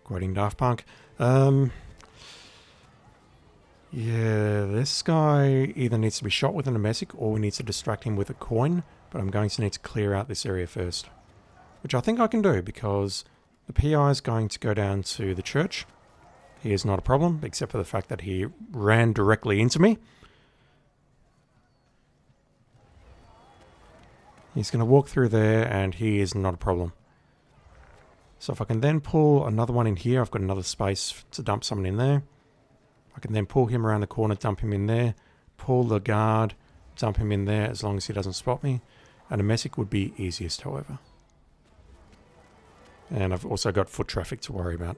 Quoting Daft Punk. Yeah, this guy either needs to be shot with an emetic or we need to distract him with a coin. But I'm going to need to clear out this area first. Which I think I can do because the PI is going to go down to the church. He is not a problem, except for the fact that he ran directly into me. He's going to walk through there and he is not a problem. So if I can then pull another one in here, I've got another space to dump someone in there. I can then pull him around the corner, dump him in there. Pull the guard, dump him in there as long as he doesn't spot me. And a emetic would be easiest, however. And I've also got foot traffic to worry about.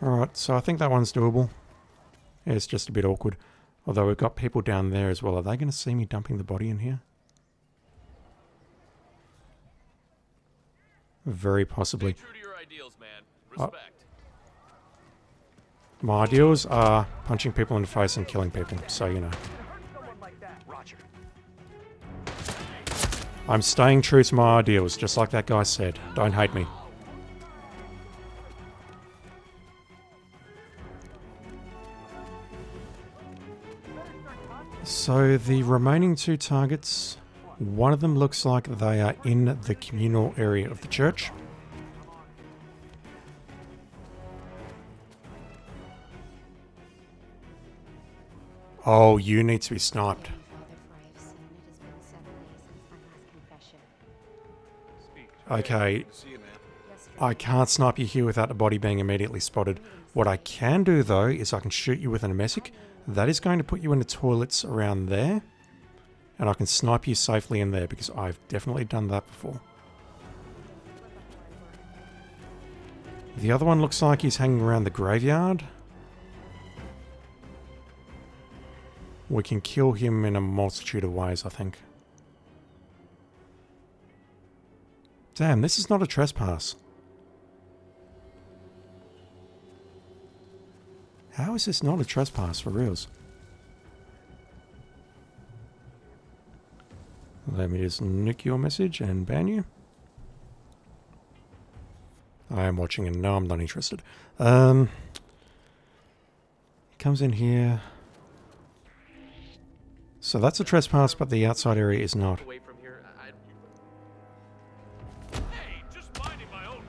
Alright, so I think that one's doable. It's just a bit awkward. Although we've got people down there as well. Are they going to see me dumping the body in here? Very possibly. Stay true to your ideals, man. Respect. My ideals are punching people in the face and killing people, so you know. I'm staying true to my ideals, just like that guy said. Don't hate me. So the remaining two targets, one of them looks like they are in the communal area of the church. Oh, you need to be sniped. Okay, I can't snipe you here without the body being immediately spotted. What I can do though is I can shoot you with an emetic. That is going to put you in the toilets around there. And I can snipe you safely in there because I've definitely done that before. The other one looks like he's hanging around the graveyard. We can kill him in a multitude of ways, I think. Damn, this is not a trespass. How is this not a trespass for reals? Let me just nick your message and ban you. I am watching and no, I'm not interested. Comes in here. So that's a trespass, but the outside area is not. Away from here, Hey, just minding my own.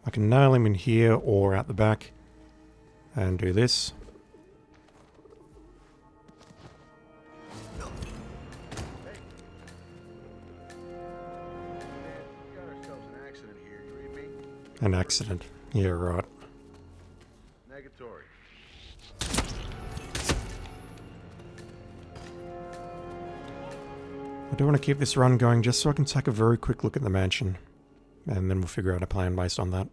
I can nail him in here or out the back and do this. An accident. Yeah, right. Negatory. I do want to keep this run going just so I can take a very quick look at the mansion. And then we'll figure out a plan based on that.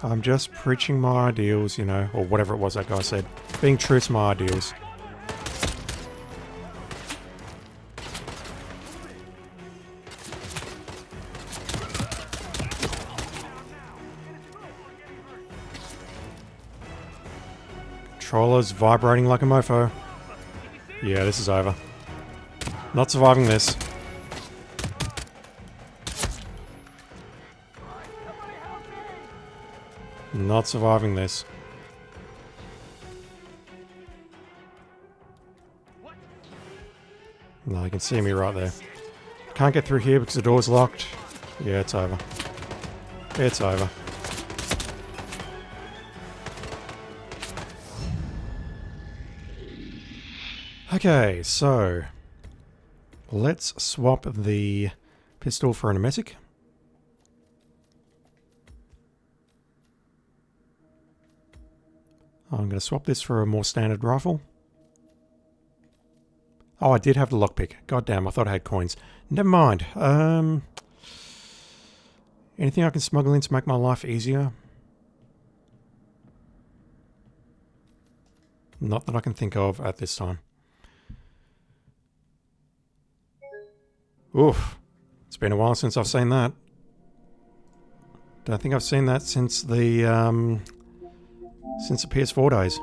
I'm just preaching my ideals, you know, or whatever it was that guy said. Being true to my ideals. Controller's vibrating like a mofo. Yeah, this is over. Not surviving this. Not surviving this. No, you can see me right there. Can't get through here because the door's locked. Yeah, it's over. It's over. Okay, so let's swap the pistol for an emetic. I'm going to swap this for a more standard rifle. Oh, I did have the lockpick. God damn, I thought I had coins. Never mind. Anything I can smuggle in to make my life easier? Not that I can think of at this time. Oof. It's been a while since I've seen that. Don't think I've seen that since the PS4 days.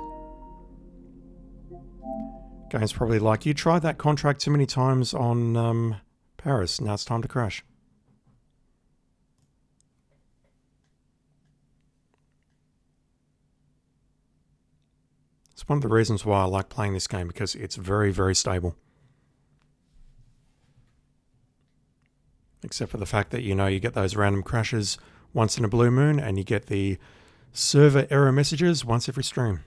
Game's probably like, you tried that contract too many times on Paris, now it's time to crash. It's one of the reasons why I like playing this game, because it's very, very stable. Except for the fact that, you know, you get those random crashes once in a blue moon, and you get the server error messages once every stream.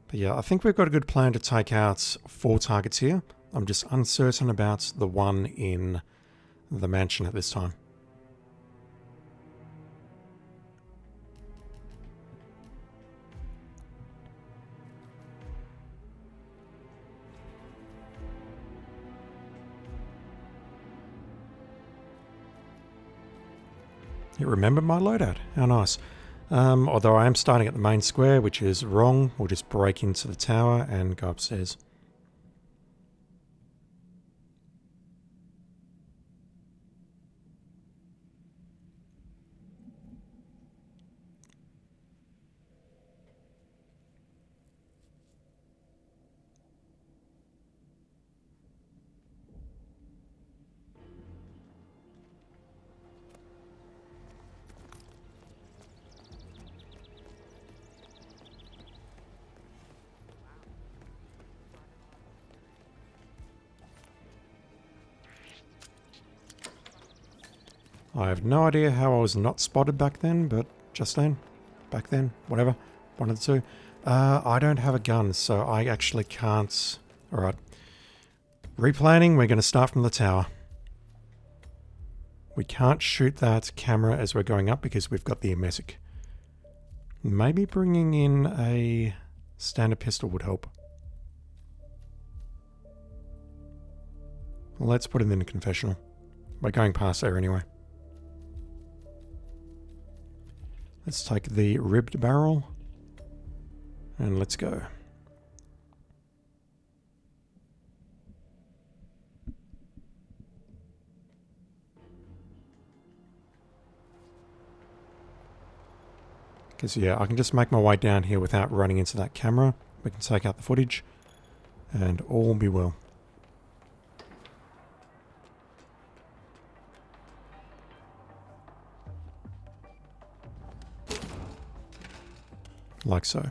But yeah, I think we've got a good plan to take out 4 targets here. I'm just uncertain about the one in the mansion at this time. You remembered my loadout. How nice. Although I am starting at the main square, which is wrong. We'll just break into the tower and go upstairs. I have no idea how I was not spotted back then, but just then, back then, whatever, one of the two. I don't have a gun, so I actually can't. Alright. Replanning, we're going to start from the tower. We can't shoot that camera as we're going up because we've got the emetic. Maybe bringing in a standard pistol would help. Let's put it in the confessional. we're going past there anyway. Let's take the ribbed barrel and let's go. Because yeah, I can just make my way down here without running into that camera. We can take out the footage and all will be well. Like so.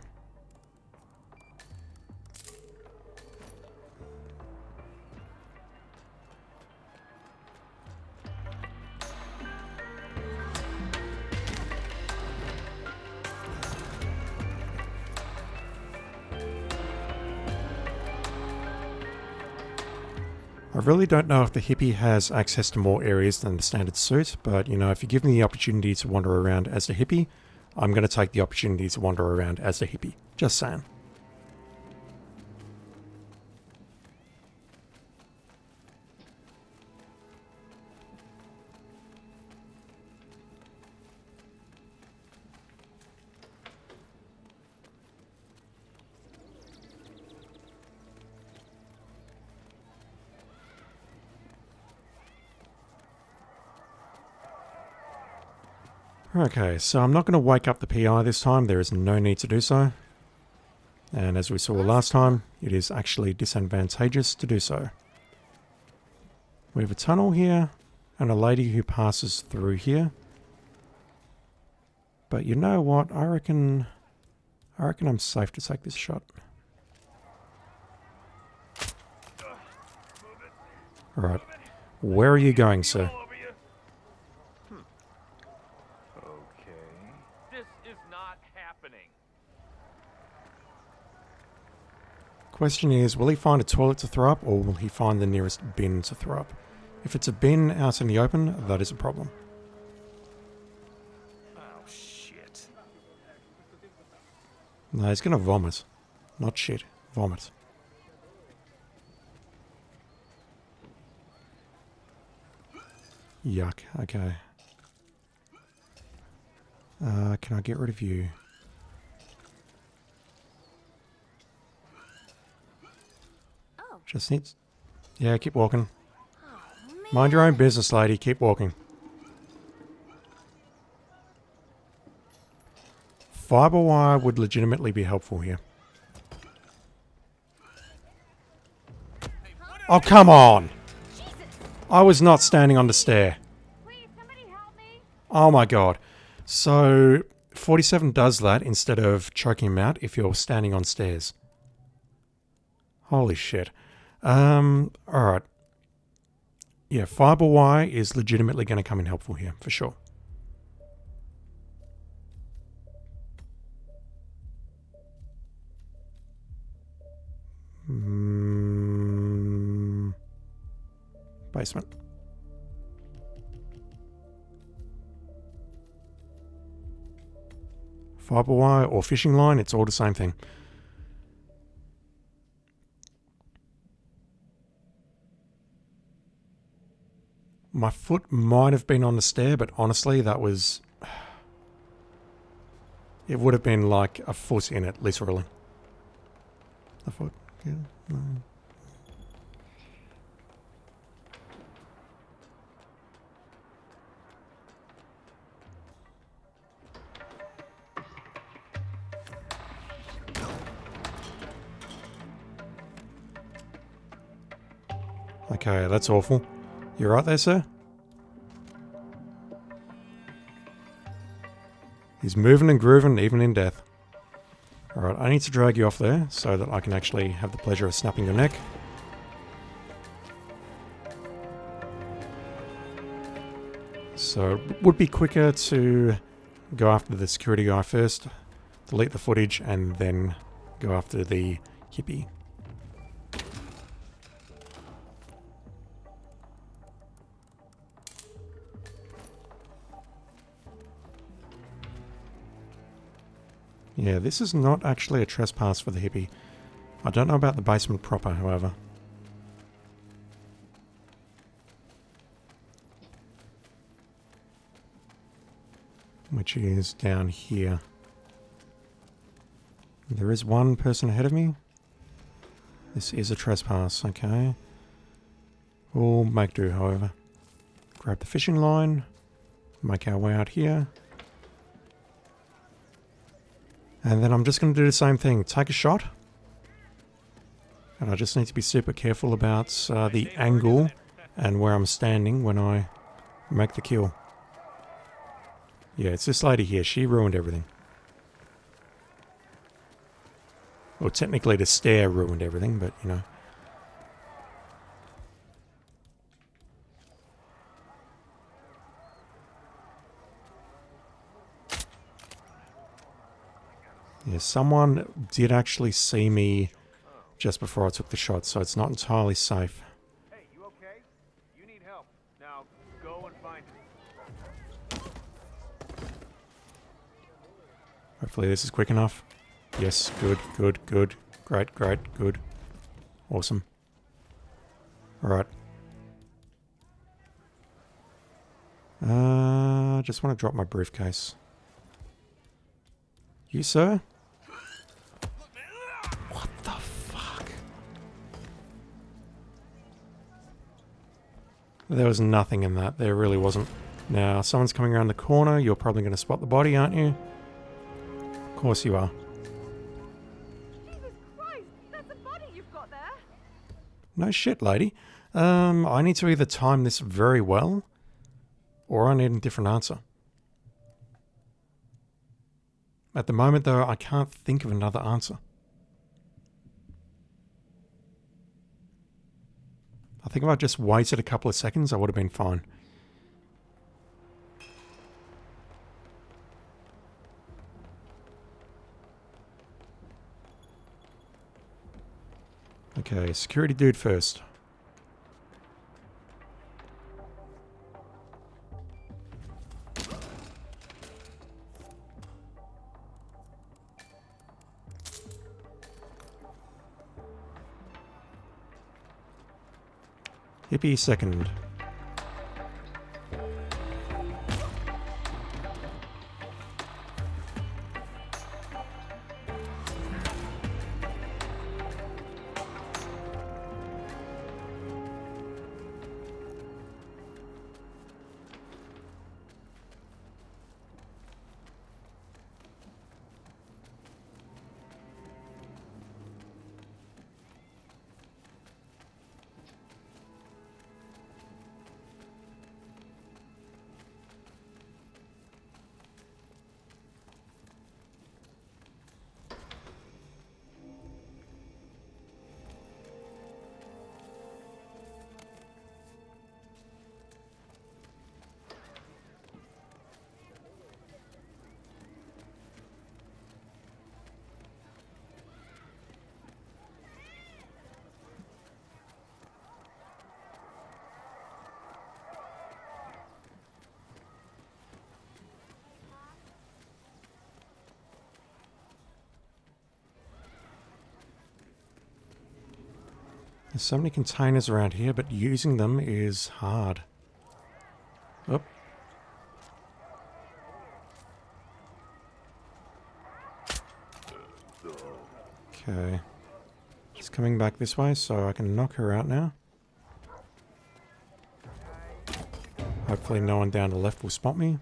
I really don't know if the hippie has access to more areas than the standard suit, but you know, if you give me the opportunity to wander around as the hippie, I'm going to take the opportunity to wander around as the hippie. Just saying. Okay, so I'm not going to wake up the PI this time. There is no need to do so. And as we saw last time, it is actually disadvantageous to do so. We have a tunnel here and a lady who passes through here. But you know what? I reckon I'm safe to take this shot. Alright. Where are you going, sir? Question is, will he find a toilet to throw up, or will he find the nearest bin to throw up? If it's a bin out in the open, that is a problem. Oh, shit. No, he's gonna vomit. Not shit. Vomit. Yuck. Okay. Can I get rid of you? Just needs... Yeah, keep walking. Mind your own business, lady. Keep walking. Fiber wire would legitimately be helpful here. Oh, come on! I was not standing on the stair. Oh my god. So, 47 does that instead of choking him out if you're standing on stairs. Holy shit. Alright. Yeah, fiber wire is legitimately going to come in helpful here, for sure. Basement. Fiber wire or fishing line, it's all the same thing. My foot might have been on the stair, but honestly, that was... It would have been like a foot in it, literally. A foot? Yeah. No. Okay, that's awful. You right there, sir? He's moving and grooving even in death. Alright, I need to drag you off there so that I can actually have the pleasure of snapping your neck. So it would be quicker to go after the security guy first, delete the footage, and then go after the hippie. Yeah, this is not actually a trespass for the hippie. I don't know about the basement proper, however. which is down here. There is one person ahead of me. This is a trespass, okay. We'll make do, however. Grab the fishing line, make our way out here. And then I'm just going to do the same thing. Take a shot. And I just need to be super careful about the angle and where I'm standing when I make the kill. Yeah, it's this lady here. She ruined everything. Well, technically the stare ruined everything, but you know. Yeah, someone did actually see me just before I took the shot, so it's not entirely safe. Hey, you okay? You need help. Now go and find it. Hopefully this is quick enough. Yes, good, good, good. Great, great, good. Awesome. Alright. Just want to drop my briefcase. You, sir? What the fuck? There was nothing in that. There really wasn't. Now, someone's coming around the corner. You're probably going to spot the body, aren't you? Of course you are. Jesus Christ! That's a body you've got there! No shit, lady. I need to either time this very well, or I need a different answer. At the moment, though, I can't think of another answer. I think if I just waited a couple of seconds, I would have been fine. Okay, security dude first. Hippie second. There's so many containers around here, but using them is hard. Oop. Okay. She's coming back this way, so I can knock her out now. Hopefully no one down the left will spot me.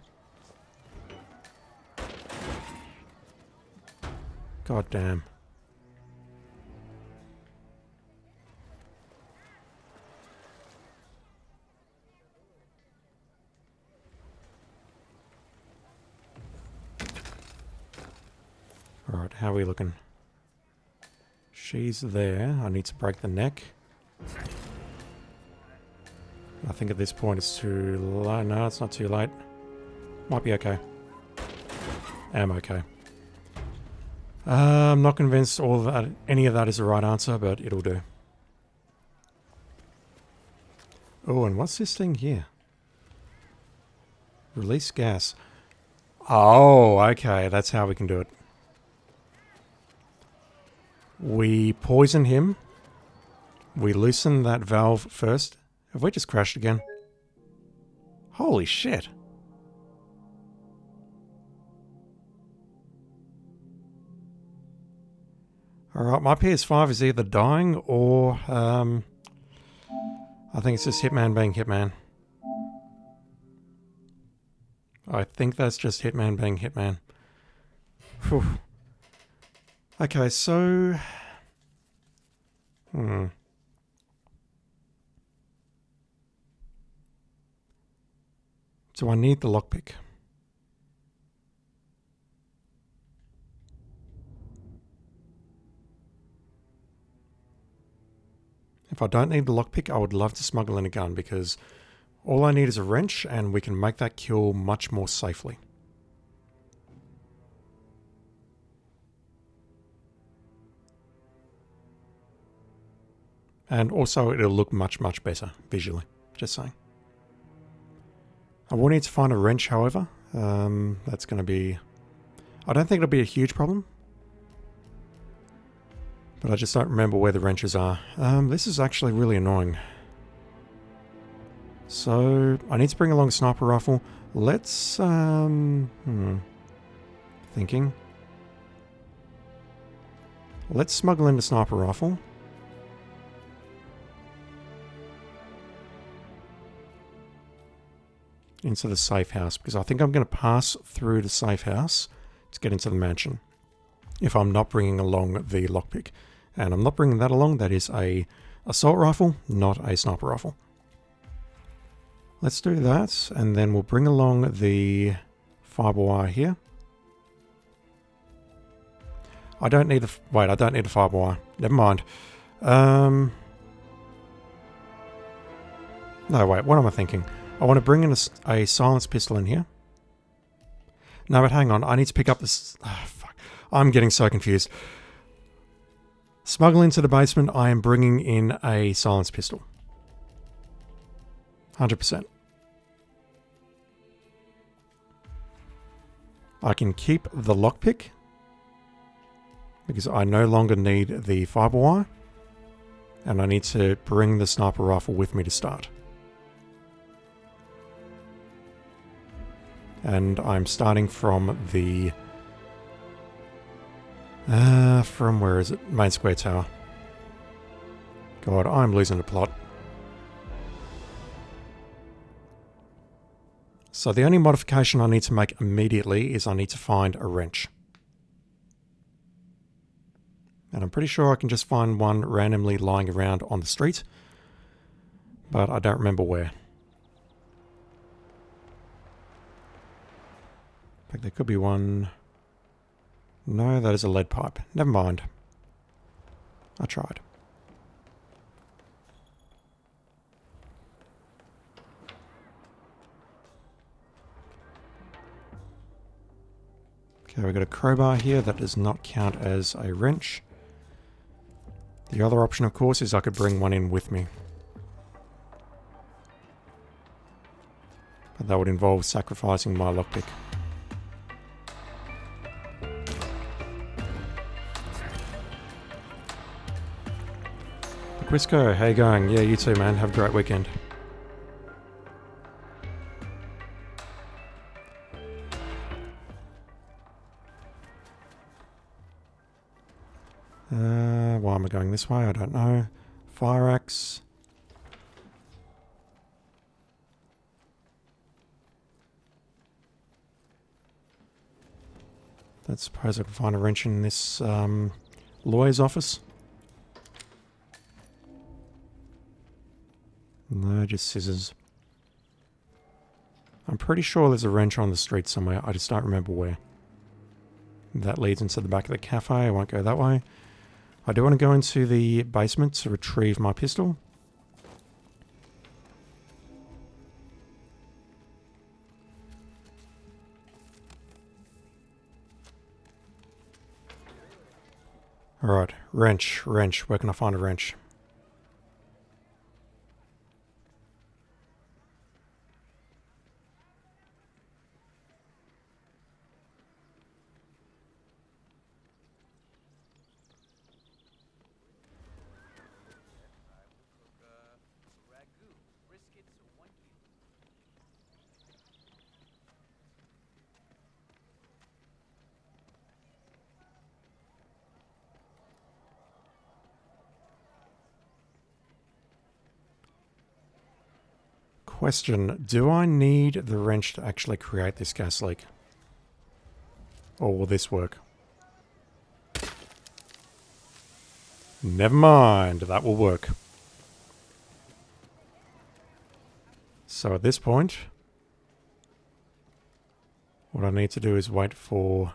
God damn. Alright, how are we looking? She's there. I need to break the neck. I think at this point it's too late. No, it's not too late. Might be okay. Am okay. I'm not convinced all of that, any of that is the right answer, but it'll do. Oh, and what's this thing here? Release gas. Oh, okay. That's how we can do it. We poison him. We loosen that valve first. Have we just crashed again? Holy shit. Alright, my PS5 is either dying or I think it's just Hitman being Hitman. I think that's just Hitman being Hitman. Whew. Okay, so... Do I need the lockpick? If I don't need the lockpick, I would love to smuggle in a gun because all I need is a wrench and we can make that kill much more safely. And also it'll look much, much better visually, just saying. I will need to find a wrench, however. That's going to be... I don't think it'll be a huge problem. But I just don't remember where the wrenches are. This is actually really annoying. So, I need to bring along a sniper rifle. Let's, thinking. Let's smuggle in the sniper rifle. Into the safe house, because I think I'm going to pass through the safe house to get into the mansion. If I'm not bringing along the lockpick. And I'm not bringing that along. That is a assault rifle, not a sniper rifle. Let's do that, and then we'll bring along the fiber wire here. I don't need a... Wait, I don't need a fiber wire. Never mind. No, wait, what am I thinking? I want to bring in a silenced pistol in here. No, but hang on. I need to pick up this... Oh, fuck. I'm getting so confused. Smuggle into the basement, I am bringing in a silenced pistol. 100%. I can keep the lockpick because I no longer need the fiber wire, and I need to bring the sniper rifle with me to start. And I'm starting from the... from where is it? Main Square Tower. God, I'm losing the plot. So the only modification I need to make immediately is I need to find a wrench. And I'm pretty sure I can just find one randomly lying around on the street. But I don't remember where. In fact, there could be one... No, that is a lead pipe. Never mind. I tried. Okay, we've got a crowbar here. That does not count as a wrench. The other option, of course, is I could bring one in with me. But that would involve sacrificing my lockpick. Quisco, how you going? Yeah, you too, man. Have a great weekend. Why am I going this way? I don't know. Fire axe. Let's suppose I can find a wrench in this lawyer's office. No, just scissors. I'm pretty sure there's a wrench on the street somewhere. I just don't remember where. That leads into the back of the cafe. I won't go that way. I do want to go into the basement to retrieve my pistol. Alright, wrench. Where can I find a wrench? Question, do I need the wrench to actually create this gas leak? Or will this work? Never mind, that will work. So at this point, what I need to do is wait for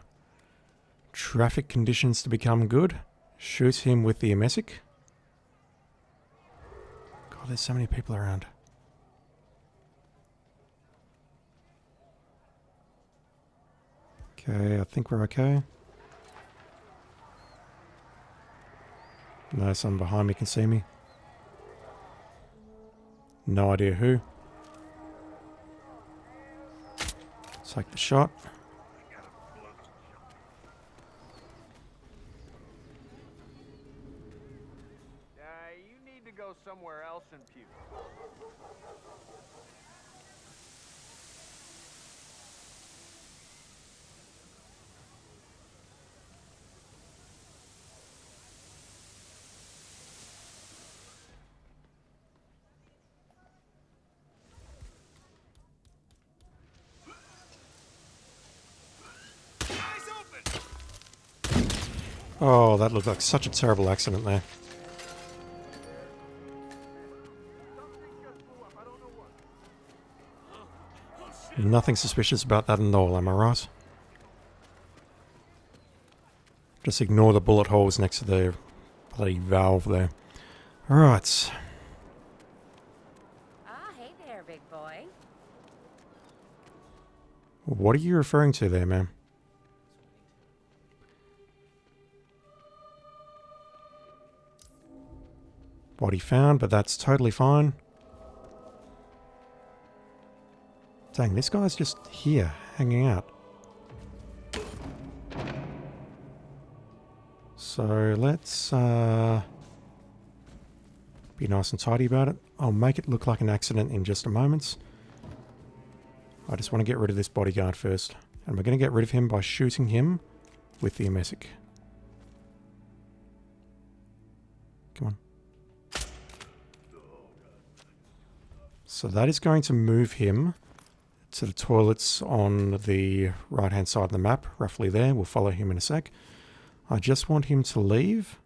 traffic conditions to become good, shoot him with the emesic. God, there's so many people around. Okay, I think we're okay. No, someone behind me can see me. No idea who. Take the shot. You need to go somewhere else and puke. Oh, that looked like such a terrible accident there. Nothing suspicious about that at all, am I right? Just ignore the bullet holes next to the bloody valve there. Alright. Ah, hey there, big boy. What are you referring to there, ma'am? Body found, but that's totally fine. Dang, this guy's just here, hanging out. So let's be nice and tidy about it. I'll make it look like an accident in just a moment. I just want to get rid of this bodyguard first. And we're going to get rid of him by shooting him with the emesic. Come on. So that is going to move him to the toilets on the right-hand side of the map, roughly there. We'll follow him in a sec. I just want him to leave.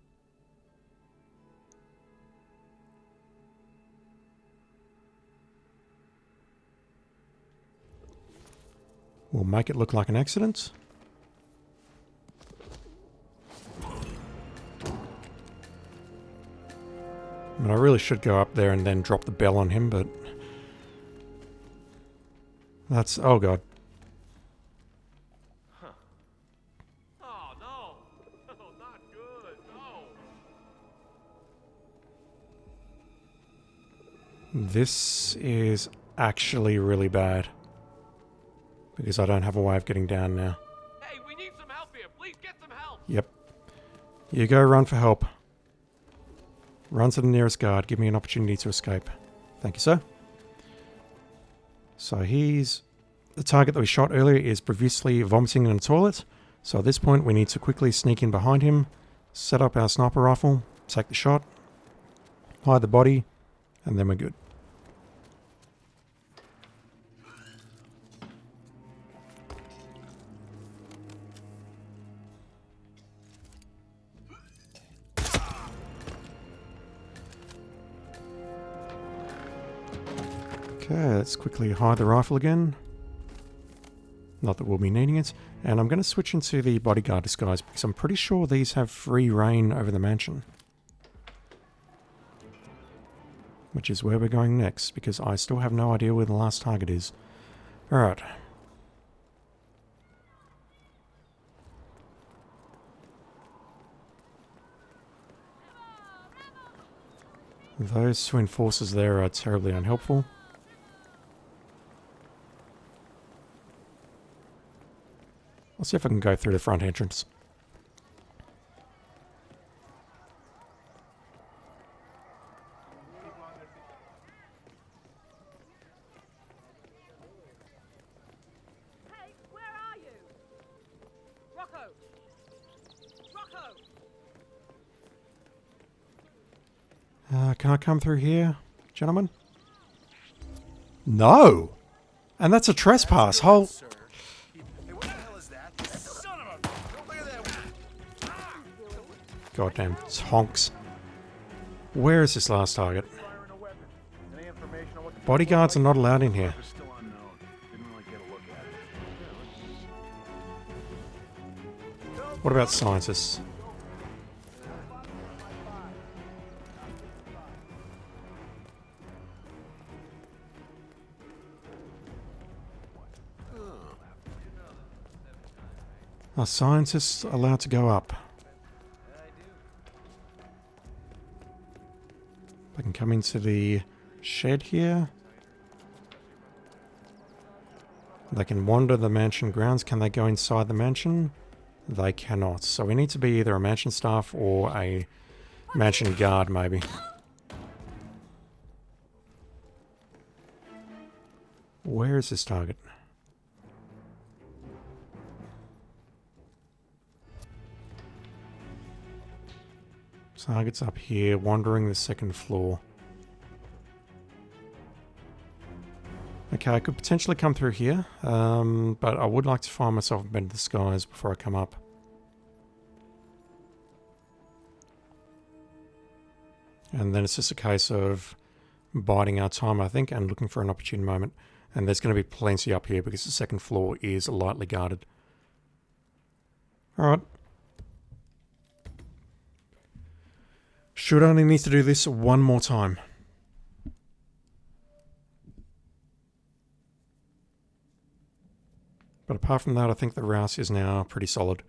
We'll make it look like an accident. I mean, I really should go up there and then drop the bell on him, but that's... oh god. Huh. Oh no! Oh, not good. No. This is actually really bad. Because I don't have a way of getting down now. Hey, we need some help here. Please get some help. Yep. You go run for help. Run to the nearest guard. Give me an opportunity to escape. Thank you, sir. So he's... the target that we shot earlier is profusely vomiting in the toilet. So at this point we need to quickly sneak in behind him, set up our sniper rifle, take the shot, hide the body, and then we're good. Okay, let's quickly hide the rifle again. Not that we'll be needing it. And I'm going to switch into the bodyguard disguise because I'm pretty sure these have free reign over the mansion. Which is where we're going next, because I still have no idea where the last target is. Alright. Those two enforcers there are terribly unhelpful. I'll see if I can go through the front entrance. Hey, where are you? Rocco! Rocco! Can I come through here, gentlemen? No! And that's a trespass. Whole... Goddamn tonks. Where is this last target? Bodyguards are not allowed in here. What about scientists? Are scientists allowed to go up? I can come into the shed here. They can wander the mansion grounds. Can they go inside the mansion? They cannot. So we need to be either a mansion staff or a mansion guard, maybe. Where is this target? Target's up here, wandering the second floor. Okay, I could potentially come through here, but I would like to find myself in better disguise before I come up. And then it's just a case of biding our time, I think, and looking for an opportune moment. And there's going to be plenty up here because the second floor is lightly guarded. Alright. Should only need to do this one more time. But apart from that, I think the rouse is now pretty solid.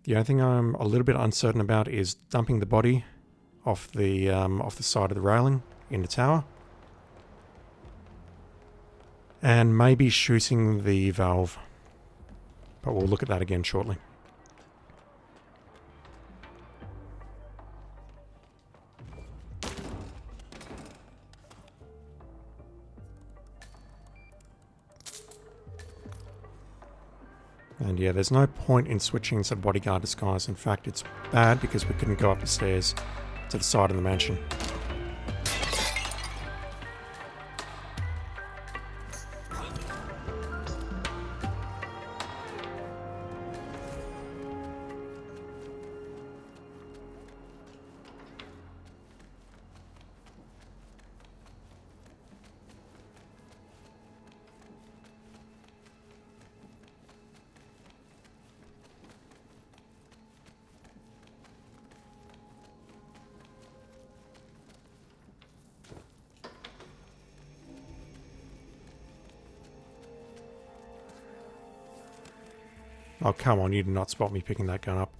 The only thing I'm a little bit uncertain about is dumping the body off the side of the railing in the tower. And maybe shooting the valve. But we'll look at that again shortly. And yeah, there's no point in switching to bodyguard disguise. In fact, it's bad because we couldn't go up the stairs to the side of the mansion. Oh, come on, you did not spot me picking that gun up.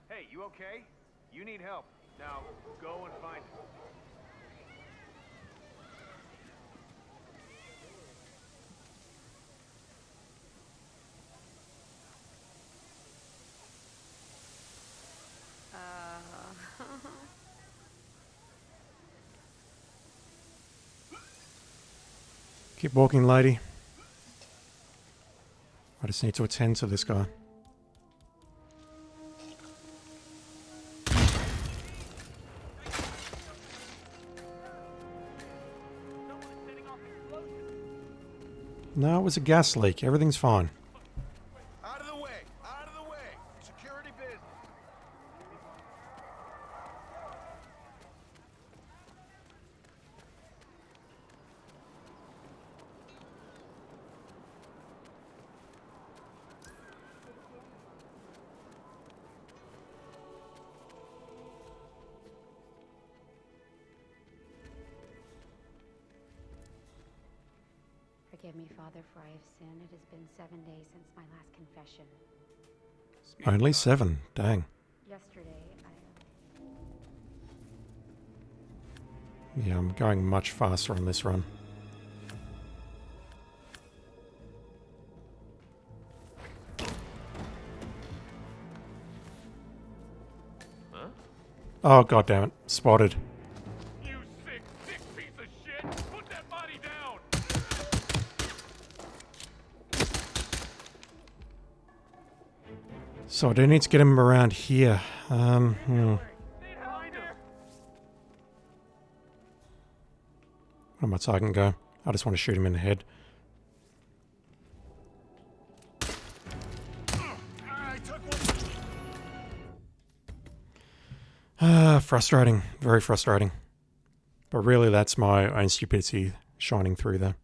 Hey, you okay? You need help. Now, go and find it. Keep walking, lady. I just need to attend to this guy. No, it was a gas leak. Everything's fine. Out of the way! Out of the way! Security business! Forgive me, Father, for I have sinned. It has been 7 days since my last confession. Only 7. Dang. Yesterday, Yeah, I'm going much faster on this run. Huh? Oh, god damn it. Spotted. You sick piece of shit! Put that body down! So I do need to get him around here. What am I targeting go? I just want to shoot him in the head. Frustrating. Very frustrating. But really that's my own stupidity shining through there.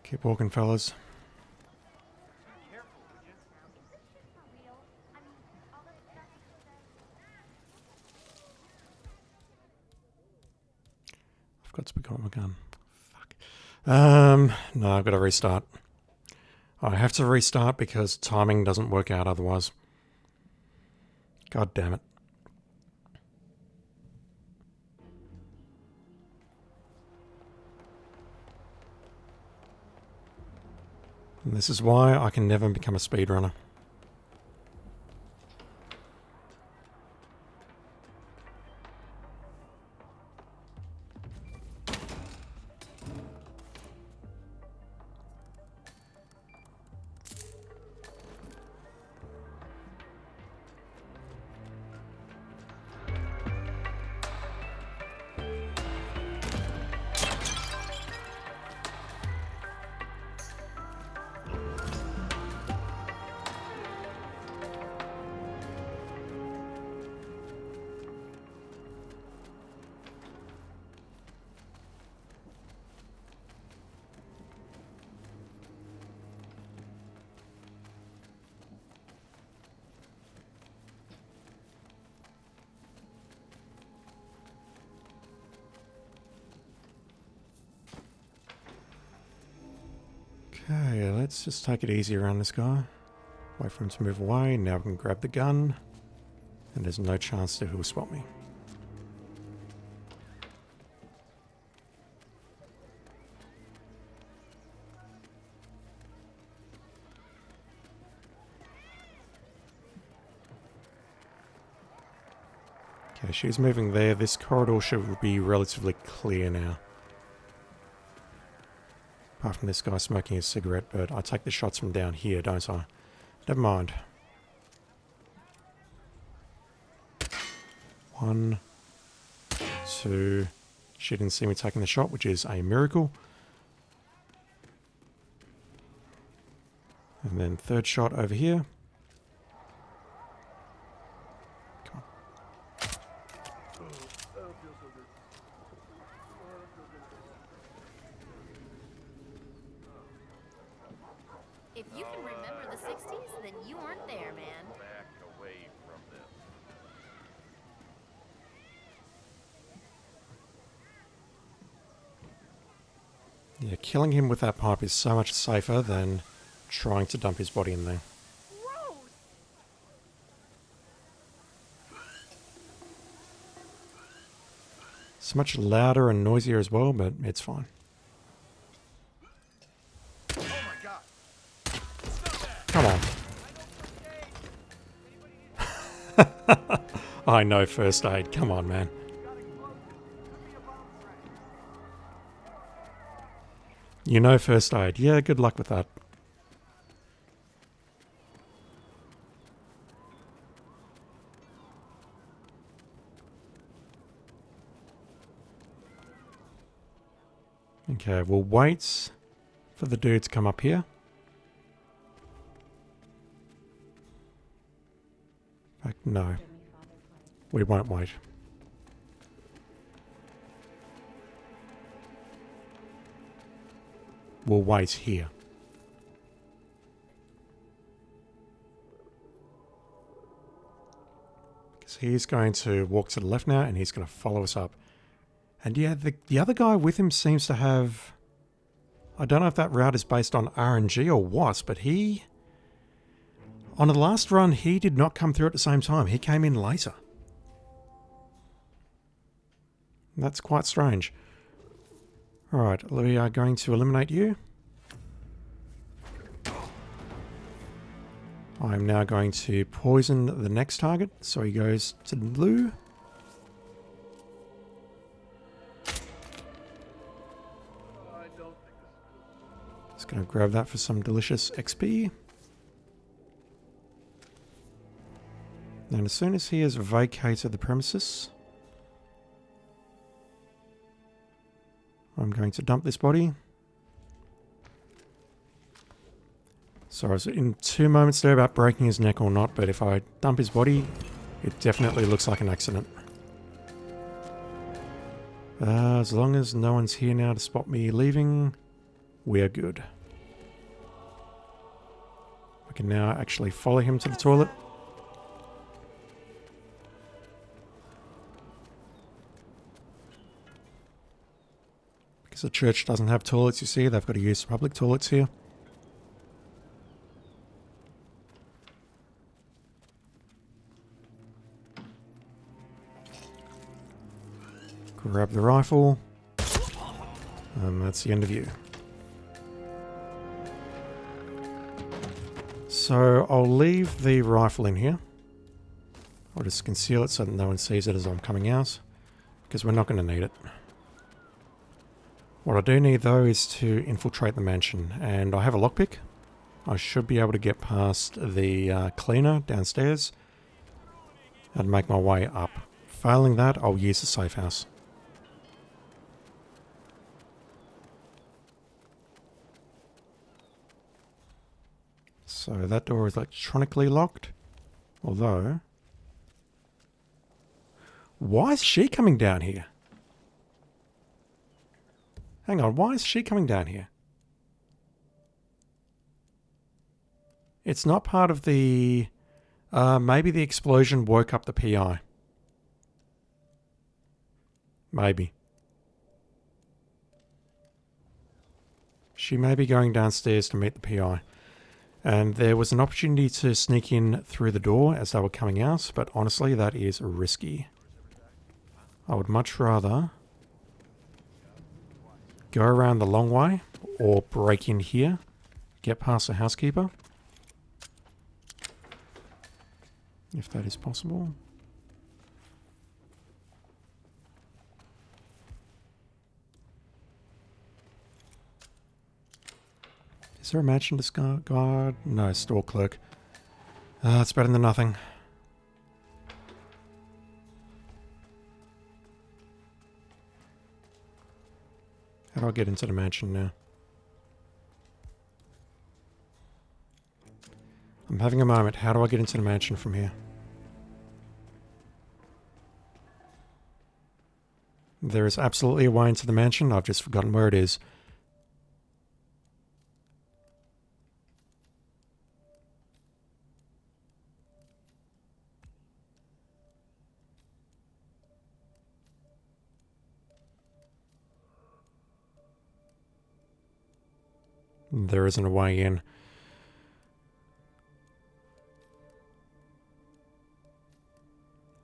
Keep walking, fellas. I've got to pick up my gun. Fuck. No, I've got to restart. I have to restart because timing doesn't work out otherwise. God damn it. And this is why I can never become a speedrunner. Okay, let's just take it easy around this guy. Wait for him to move away. Now we can grab the gun. And there's no chance that he'll spot me. Okay, she's moving there. This corridor should be relatively clear now. Apart from this guy smoking a cigarette, but I take the shots from down here, don't I? Never mind. 1, 2. She didn't see me taking the shot, which is a miracle. And then third shot over here. Come on. If you can remember the 60s, then you weren't there, man. Back away from them. Yeah, killing him with that pipe is so much safer than trying to dump his body in there. It's much louder and noisier as well, but it's fine. Oh my god. Come on. I know first aid. Come on, man. You know first aid. Yeah, good luck with that. Okay, we'll wait for the dude to come up here. In fact, no. We won't wait. We'll wait here. Because he's going to walk to the left now and he's going to follow us up. And yeah, the other guy with him seems to have... I don't know if that route is based on RNG or what, but he... On the last run, he did not come through at the same time. He came in later. That's quite strange. Alright, we are going to eliminate you. I'm now going to poison the next target, so he goes to blue. Just going to grab that for some delicious XP. And as soon as he has vacated the premises, I'm going to dump this body. So I was in 2 moments there about breaking his neck or not, but if I dump his body, it definitely looks like an accident. As long as no one's here now to spot me leaving, we are good. I can now actually follow him to the toilet. Because the church doesn't have toilets, you see, they've got to use public toilets here. Grab the rifle. And that's the end of you. So I'll leave the rifle in here. I'll just conceal it so that no one sees it as I'm coming out, because we're not going to need it. What I do need though is to infiltrate the mansion, and I have a lockpick. I should be able to get past the cleaner downstairs and make my way up. Failing that, I'll use the safe house. So that door is electronically locked, although... Why is she coming down here? Hang on, why is she coming down here? It's not part of the... maybe the explosion woke up the PI. Maybe. She may be going downstairs to meet the PI. And there was an opportunity to sneak in through the door as they were coming out, but honestly, that is risky. I would much rather go around the long way or break in here, get past the housekeeper, if that is possible. Is there a mansion guard? No, store clerk. It's better than nothing. How do I get into the mansion now? I'm having a moment. How do I get into the mansion from here? There is absolutely a way into the mansion. I've just forgotten where it is. There isn't a way in.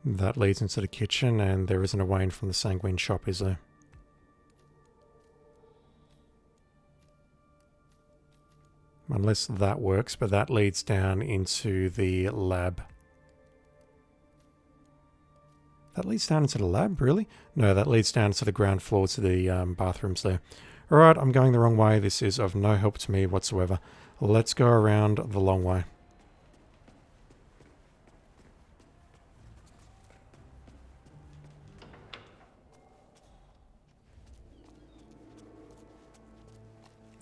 That leads into the kitchen, and there isn't a way in from the Sanguine shop, is there? Unless that works, but that leads down into the lab. That leads down into the lab, really? No, that leads down to the ground floor to the bathrooms there. Alright, I'm going the wrong way. This is of no help to me whatsoever. Let's go around the long way.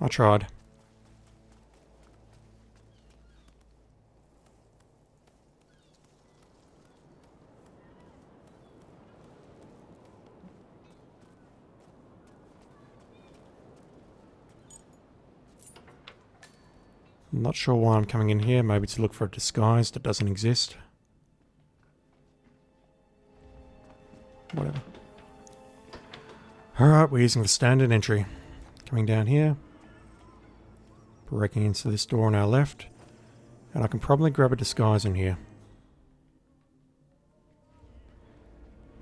I tried. I'm not sure why I'm coming in here. Maybe to look for a disguise that doesn't exist. Whatever. Alright, we're using the standard entry. Coming down here. Breaking into this door on our left. And I can probably grab a disguise in here.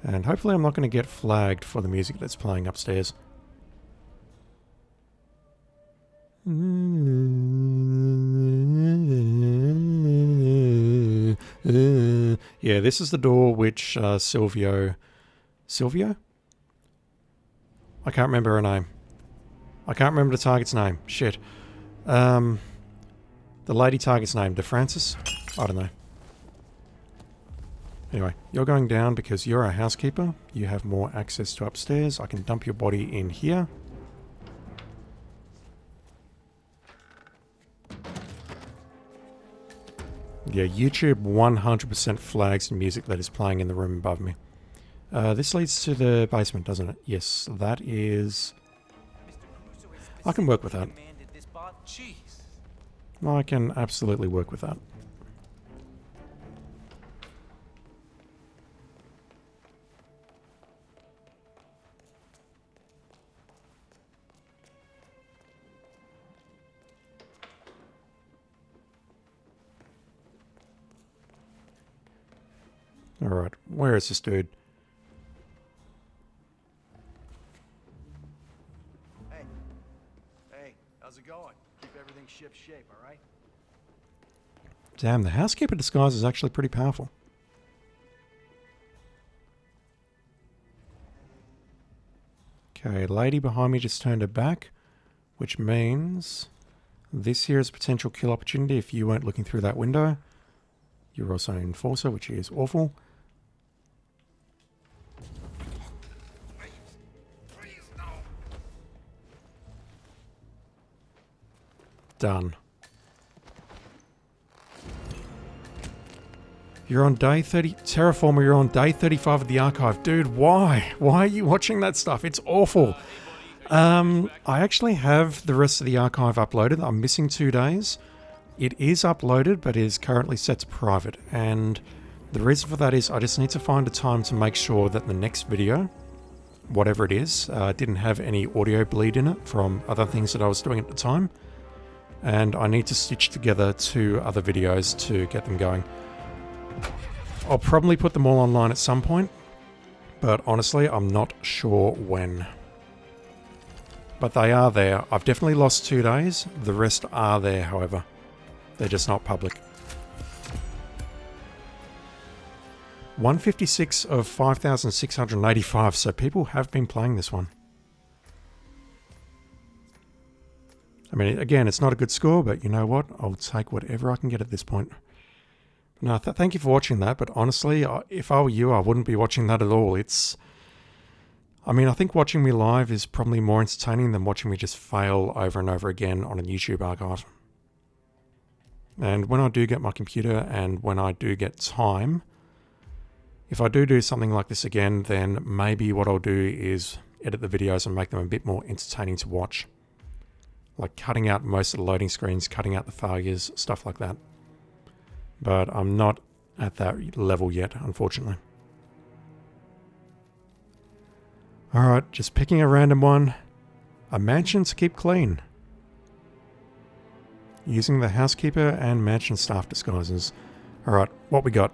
And hopefully I'm not going to get flagged for the music that's playing upstairs. Yeah, this is the door which Silvio? I can't remember her name. I can't remember the target's name. Shit. The lady target's name. DeFrancis? I don't know. Anyway, you're going down because you're a housekeeper. You have more access to upstairs. I can dump your body in here. Yeah, YouTube 100% flags the music that is playing in the room above me. This leads to the basement, doesn't it? Yes, that is... I can work with that. I can absolutely work with that. Alright, where is this dude? Hey, how's it going? Keep everything ship shape, alright? Damn, the housekeeper disguise is actually pretty powerful. Okay, lady behind me just turned her back, which means this here is a potential kill opportunity if you weren't looking through that window. You're also an enforcer, which is awful. Done. You're on day 30... Terraformer, you're on day 35 of the archive. Dude, why? Why are you watching that stuff? It's awful. I actually have the rest of the archive uploaded. I'm missing 2 days. It is uploaded, but is currently set to private. And the reason for that is I just need to find a time to make sure that the next video, whatever it is, didn't have any audio bleed in it from other things that I was doing at the time. And I need to stitch together 2 other videos to get them going. I'll probably put them all online at some point, but honestly, I'm not sure when. But they are there. I've definitely lost 2 days. The rest are there, however. They're just not public. 156 of 5,685, so people have been playing this one. I mean, again, it's not a good score, but you know what? I'll take whatever I can get at this point. No, thank you for watching that, but honestly, if I were you, I wouldn't be watching that at all. It's... I mean, I think watching me live is probably more entertaining than watching me just fail over and over again on a YouTube archive. And when I do get my computer and when I do get time, if I do something like this again, then maybe what I'll do is edit the videos and make them a bit more entertaining to watch. Like cutting out most of the loading screens, cutting out the failures, stuff like that. But I'm not at that level yet, unfortunately. Alright, just picking a random one. A mansion to keep clean. using the housekeeper and mansion staff disguises. Alright, what we got?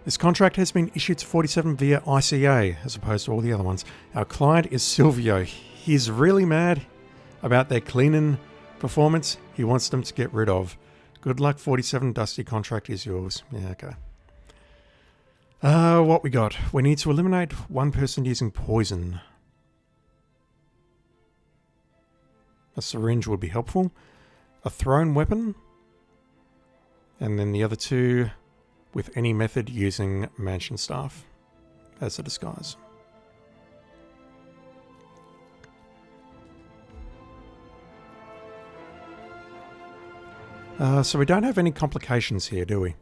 This contract has been issued to 47 via ICA, as opposed to all the other ones. Our client is Silvio. He's really mad about their cleaning performance. He wants them to get rid of. Good luck, 47. Dusty contract is yours. Yeah, okay. What we got? We need to eliminate one person using poison. A syringe would be helpful. A thrown weapon. And then the other two with any method using mansion staff as a disguise. So we don't have any complications here, do we?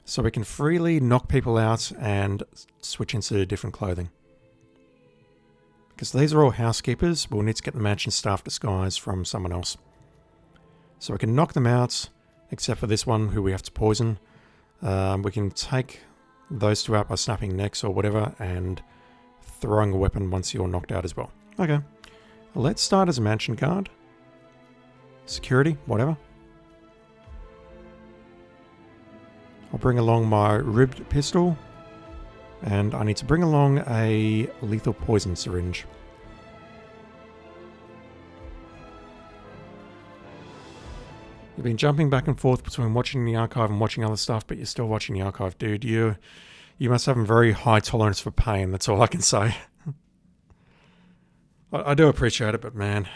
So we can freely knock people out and switch into different clothing. Because these are all housekeepers, we'll need to get the mansion staff disguise from someone else. So we can knock them out, except for this one who we have to poison. We can take those two out by snapping necks or whatever and throwing a weapon once you're knocked out as well. Okay, let's start as a mansion guard. Security, whatever. I'll bring along my ribbed pistol, and I need to bring along a lethal poison syringe. You've been jumping back and forth between watching the archive and watching other stuff, but you're still watching the archive, dude. You must have a very high tolerance for pain, that's all I can say. I do appreciate it, but man.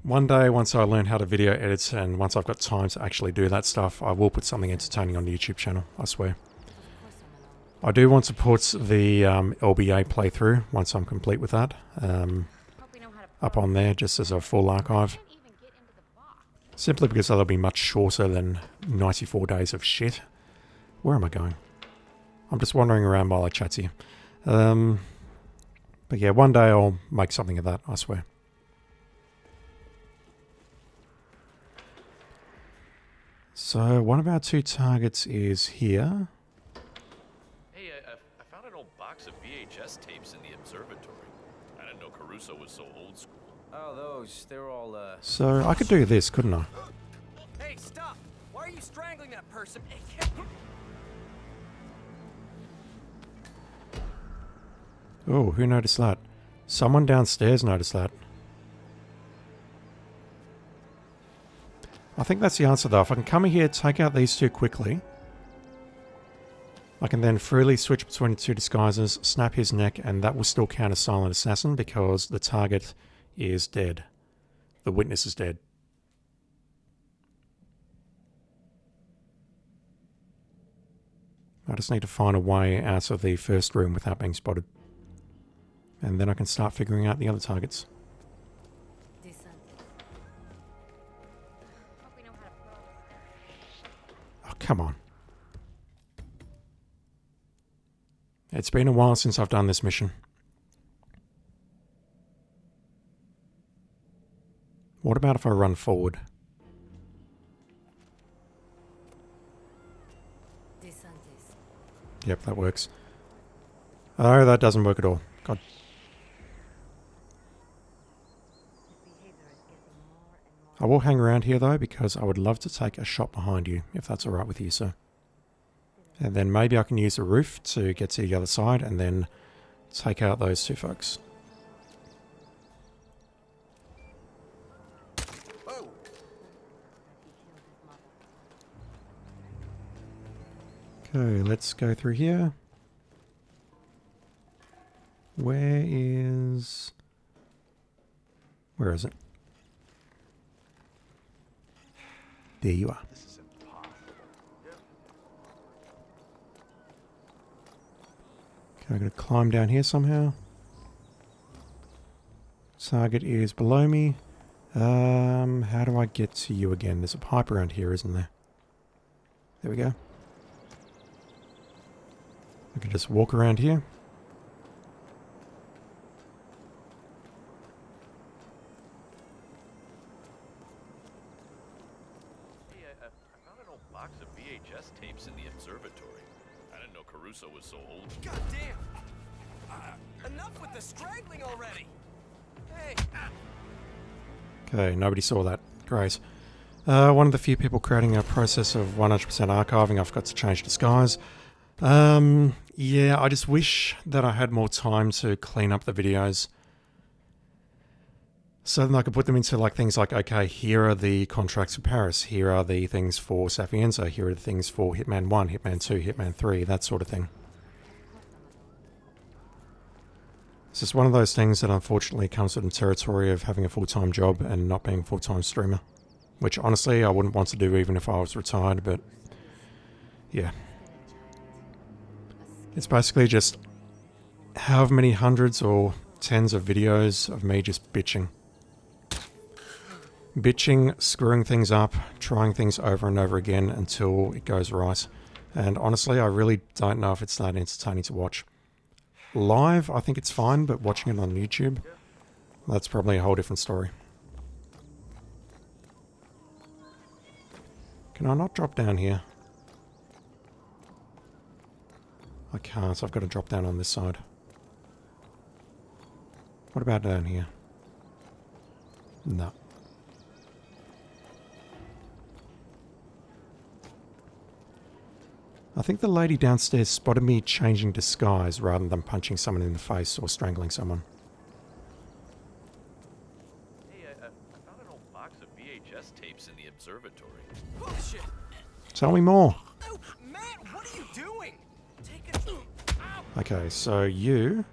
One day, once I learn how to video edit and once I've got time to actually do that stuff, I will put something entertaining on the YouTube channel, I swear. I do want to put the LBA playthrough, once I'm complete with that, up on there just as a full archive. Simply because that'll be much shorter than 94 days of shit. Where am I going? I'm just wandering around while I chat to you. But yeah, one day I'll make something of that, I swear. So one of our two targets is here. Hey, I found an old box of VHS tapes in the observatory. I didn't know Caruso was so old school. Oh, those, they're all, So I could do this, couldn't I? Hey, stop! Why are you strangling that person? Oh, who noticed that? Someone downstairs noticed that. I think that's the answer though. If I can come in here, take out these two quickly, I can then freely switch between the two disguises, snap his neck, and that will still count as silent assassin because the target is dead. The witness is dead. I just need to find a way out of the first room without being spotted. And then I can start figuring out the other targets. Oh, come on. It's been a while since I've done this mission. What about if I run forward? Yep, that works. Oh, that doesn't work at all. God. I will hang around here though, because I would love to take a shot behind you, if that's alright with you, sir. And then maybe I can use the roof to get to the other side and then take out those two folks. Okay, let's go through here. Where is it? There you are. Okay, I'm going to climb down here somehow. Target is below me. How do I get to you again? There's a pipe around here, isn't there? There we go. I can just walk around here. Hey, I found an old box of VHS tapes in the observatory. I didn't know Caruso was so old. God damn! Enough with the strangling already! Hey! Okay, nobody saw that. Great. One of the few people creating a process of 100% archiving. I forgot to change disguise. Yeah, I just wish that I had more time to clean up the videos. So then I could put them into like things like, okay, here are the contracts for Paris. Here are the things for Sapienza. Here are the things for Hitman 1, Hitman 2, Hitman 3, that sort of thing. It's just one of those things that unfortunately comes with the territory of having a full-time job and not being a full-time streamer. Which honestly I wouldn't want to do even if I was retired, but yeah. It's basically just however many hundreds or tens of videos of me just bitching. Bitching, screwing things up, trying things over and over again until it goes right. And honestly, I really don't know if it's that entertaining to watch. Live, I think it's fine, but watching it on YouTube, that's probably a whole different story. Can I not drop down here? I can't, so I've got to drop down on this side. What about down here? No. I think the lady downstairs spotted me changing disguise rather than punching someone in the face or strangling someone. Hey, I found an old box of VHS tapes in the observatory. Oh, shit. Tell me more. Oh, Matt, what are you doing? Take it. Okay, so you...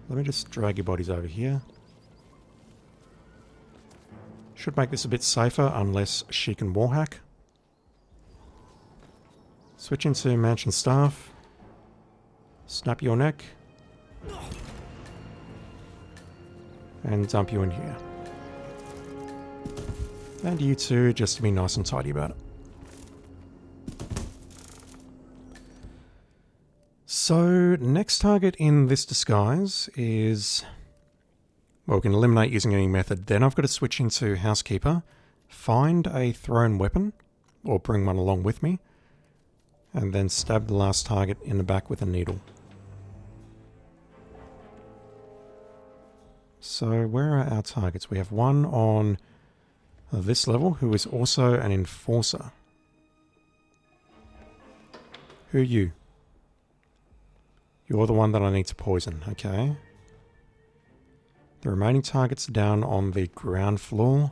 Let me just drag your bodies over here. Should make this a bit safer unless she can wallhack. Switch into mansion staff. Snap your neck. And dump you in here. And you two, just to be nice and tidy about it. So, next target in this disguise is... Well, we can eliminate using any method. Then I've got to switch into Housekeeper, find a thrown weapon, or bring one along with me, and then stab the last target in the back with a needle. So, where are our targets? We have one on this level who is also an enforcer. Who are you? You're the one that I need to poison, okay. The remaining targets are down on the ground floor.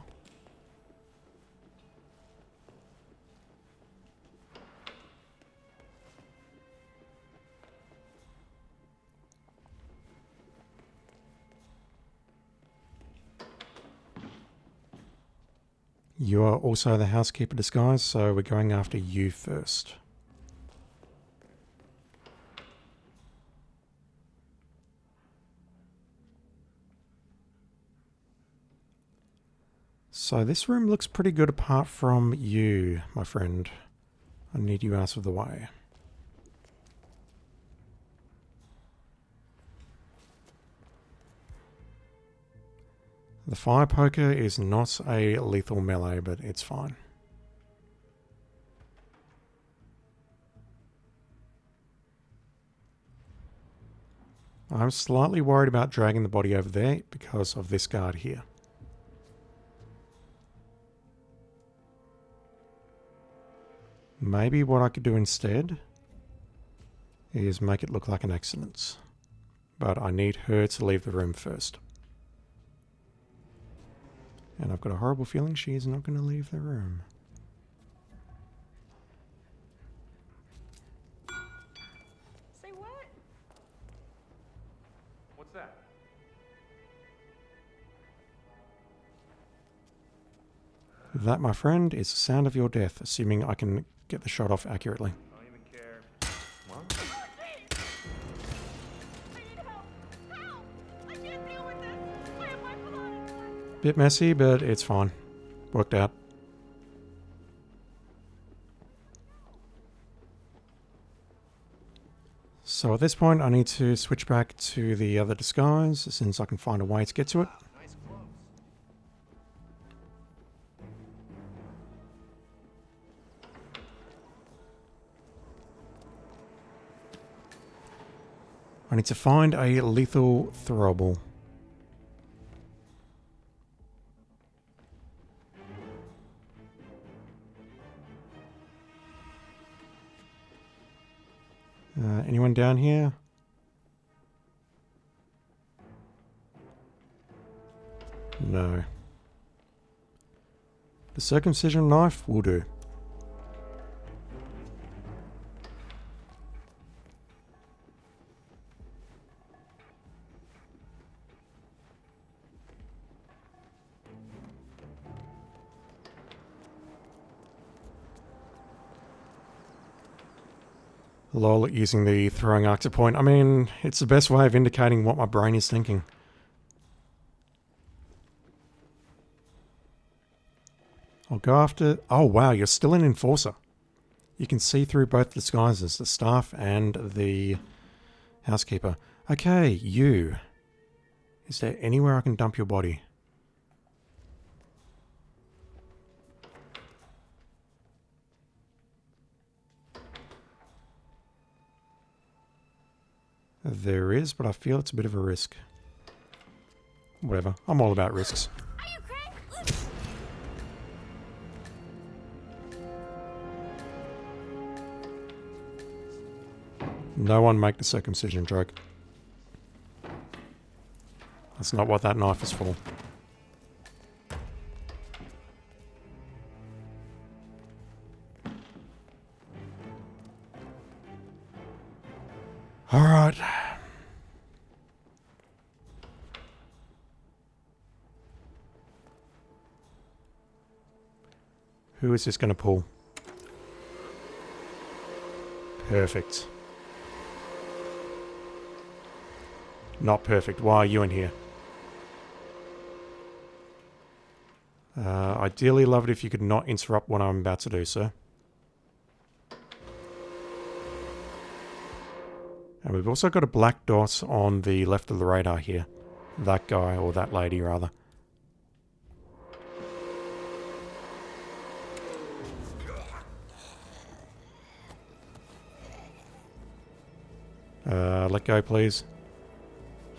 You are also the housekeeper disguise, so we're going after you first. So this room looks pretty good apart from you, my friend. I need you out of the way. The fire poker is not a lethal melee, but it's fine. I'm slightly worried about dragging the body over there because of this guard here. Maybe what I could do instead is make it look like an accident. But I need her to leave the room first. And I've got a horrible feeling she is not going to leave the room. Say what? What's that? That, my friend, is the sound of your death, assuming I can get the shot off accurately. I don't even care. What? Bit messy, but it's fine. Worked out. So at this point, I need to switch back to the other disguise as soon as I can find a way to get to it. Nice clothes. I need to find a lethal throwable. Anyone down here? No. The circumcision knife will do. Lol at using the throwing arc to point. I mean, it's the best way of indicating what my brain is thinking. I'll go after... Oh wow, you're still an enforcer. You can see through both disguises, the staff and the housekeeper. Okay, you. Is there anywhere I can dump your body? There is, but I feel it's a bit of a risk. Whatever, I'm all about risks. No one make the circumcision joke. That's not what that knife is for. Alright. Who is this going to pull? Perfect. Not perfect. Why are you in here? Ideally love it if you could not interrupt what I'm about to do, sir. And we've also got a black dot on the left of the radar here. That guy, or that lady rather. Let go, please.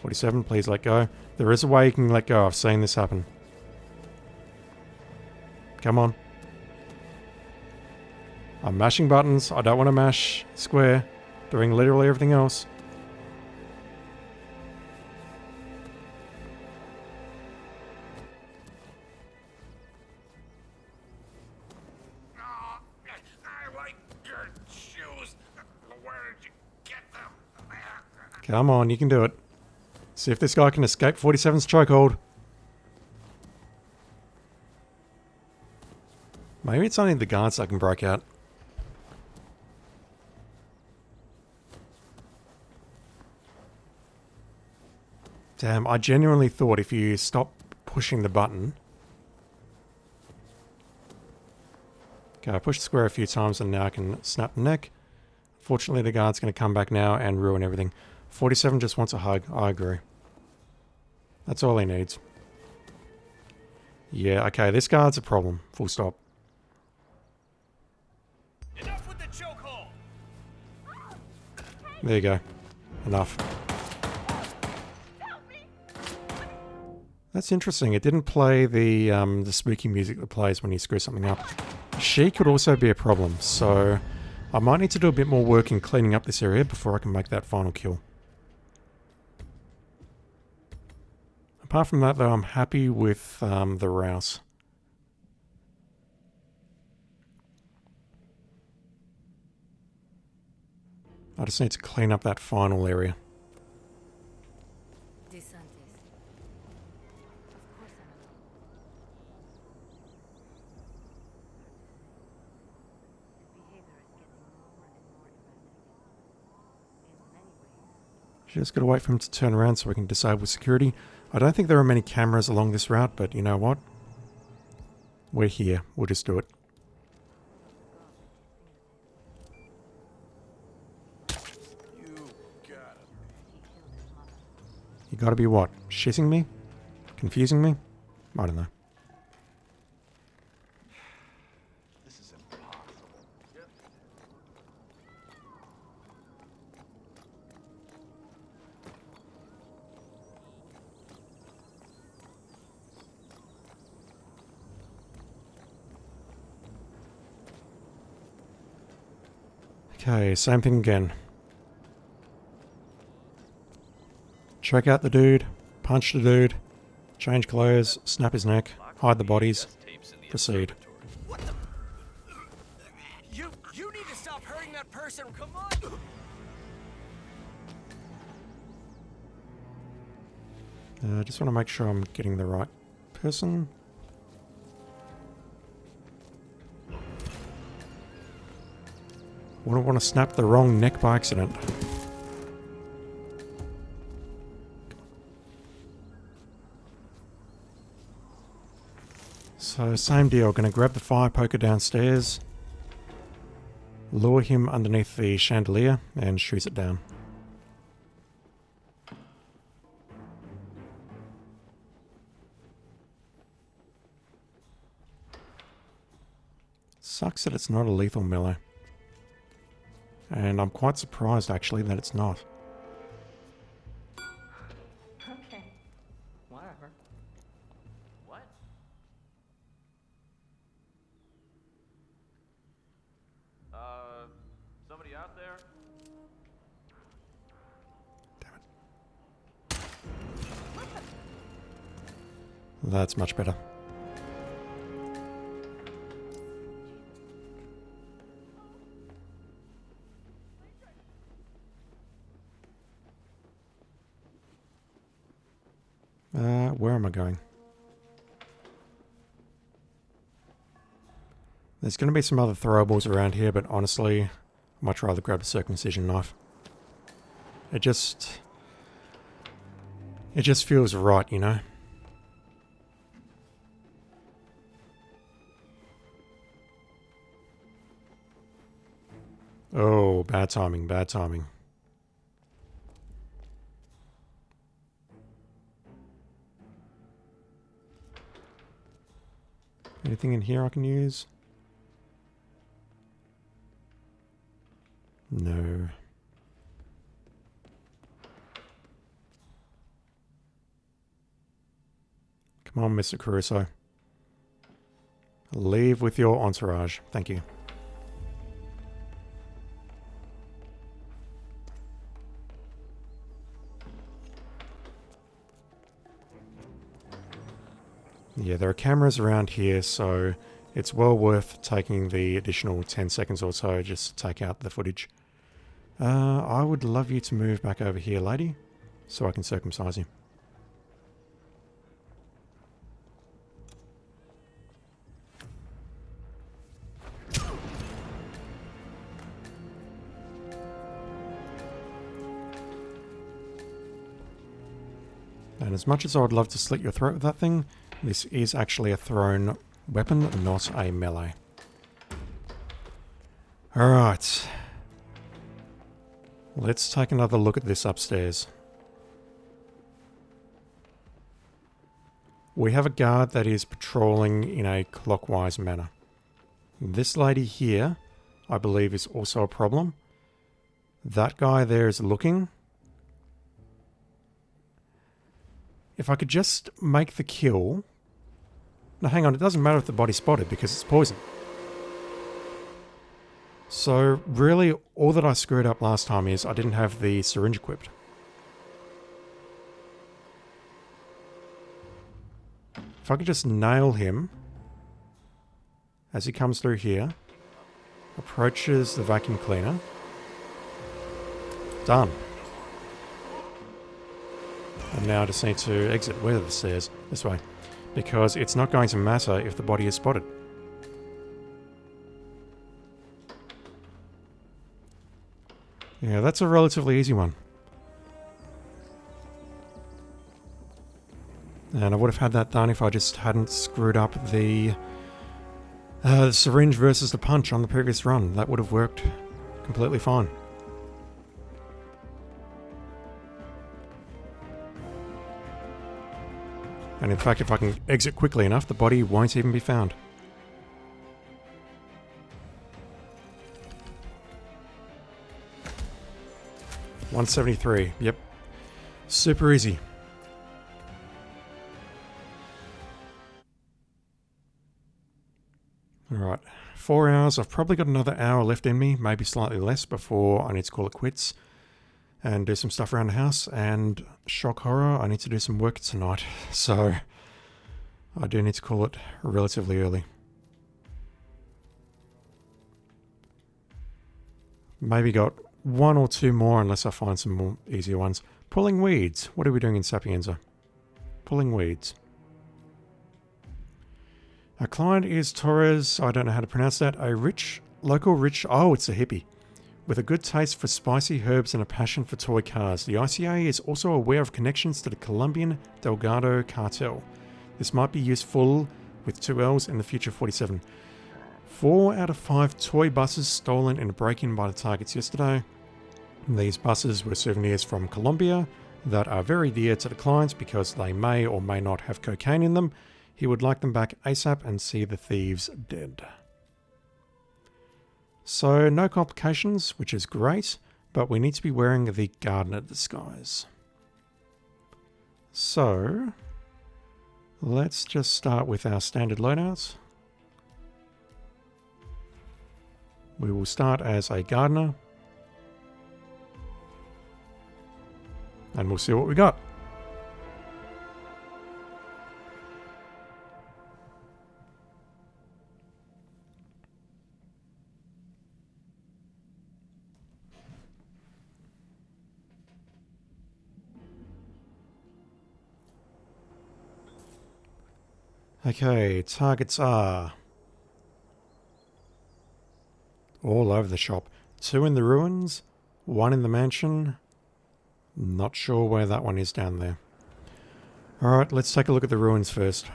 47, please let go. There is a way you can let go. I've seen this happen. Come on. I'm mashing buttons. I don't want to mash square. Doing literally everything else. I like your shoes. Where did you get them? Come on, you can do it. See if this guy can escape 47's chokehold. Maybe it's only the guards that can break out. Damn, I genuinely thought if you stop pushing the button... Okay, I pushed square a few times and now I can snap the neck. Fortunately, the guard's going to come back now and ruin everything. 47 just wants a hug. I agree. That's all he needs. Yeah, okay, this guard's a problem. Full stop. Enough with the chokehold. There you go. Enough. That's interesting. It didn't play the spooky music that plays when you screw something up. She could also be a problem, so I might need to do a bit more work in cleaning up this area before I can make that final kill. Apart from that, though, I'm happy with the Rouse. I just need to clean up that final area. Just gotta wait for him to turn around so we can disable security. I don't think there are many cameras along this route, but you know what? We're here. We'll just do it. You gotta be what? Shitting me? Confusing me? I don't know. This is impossible. Yep. Okay, same thing again. Choke out the dude, punch the dude, change clothes, snap his neck, hide the bodies, proceed. You need to stop hurting that person. Come on. I just want to make sure I'm getting the right person. Wouldn't want to snap the wrong neck by accident. So same deal, gonna grab the fire poker downstairs, lure him underneath the chandelier and shoot it down. Sucks that it's not a lethal melee. And I'm quite surprised actually that it's not. Okay. Whatever. What? Somebody out there? That's much better. Where am I going? There's going to be some other throwables around here, but honestly, I'd much rather grab a circumcision knife. It just feels right, you know? Oh, bad timing, bad timing. Anything in here I can use? No. Come on, Mr. Caruso. Leave with your entourage. Thank you. Yeah, there are cameras around here, so it's well worth taking the additional 10 seconds or so just to take out the footage. I would love you to move back over here, lady, so I can circumcise you. And as much as I would love to slit your throat with that thing, this is actually a thrown weapon, not a melee. Alright. Let's take another look at this upstairs. We have a guard that is patrolling in a clockwise manner. This lady here, I believe, is also a problem. That guy there is looking. If I could just make the kill... No, hang on, it doesn't matter if the body's spotted because it's poison. So, really, all that I screwed up last time is I didn't have the syringe equipped. If I could just nail him as he comes through here, approaches the vacuum cleaner. Done. And now I just need to exit. Where are the stairs? This way. Because it's not going to matter if the body is spotted. Yeah, that's a relatively easy one. And I would have had that done if I just hadn't screwed up the syringe versus the punch on the previous run. That would have worked completely fine. And in fact, if I can exit quickly enough, the body won't even be found. $173. Yep. Super easy. Alright. 4 hours. I've probably got another hour left in me, maybe slightly less, before I need to call it quits. and do some stuff around the house. And shock horror, I need to do some work tonight, so I do need to call it relatively early. Maybe got one or two more unless I find some more easier ones. Pulling weeds. What are we doing in Sapienza? Pulling weeds. Our client is Torres, I don't know how to pronounce that, a local rich, oh, it's a hippie, with a good taste for spicy herbs and a passion for toy cars. The ICA is also aware of connections to the Colombian Delgado cartel. This might be useful with 2 L's in the future 47. 4 out of 5 toy buses stolen in a break-in by the targets yesterday. These buses were souvenirs from Colombia that are very dear to the clients because they may or may not have cocaine in them. He would like them back ASAP and see the thieves dead. So no complications, which is great, but we need to be wearing the gardener disguise. So let's just start with our standard loadouts. We will start as a gardener. And we'll see what we got. Okay, targets are all over the shop. 2 in the ruins, 1 in the mansion. Not sure where that one is down there. Alright, let's take a look at the ruins first.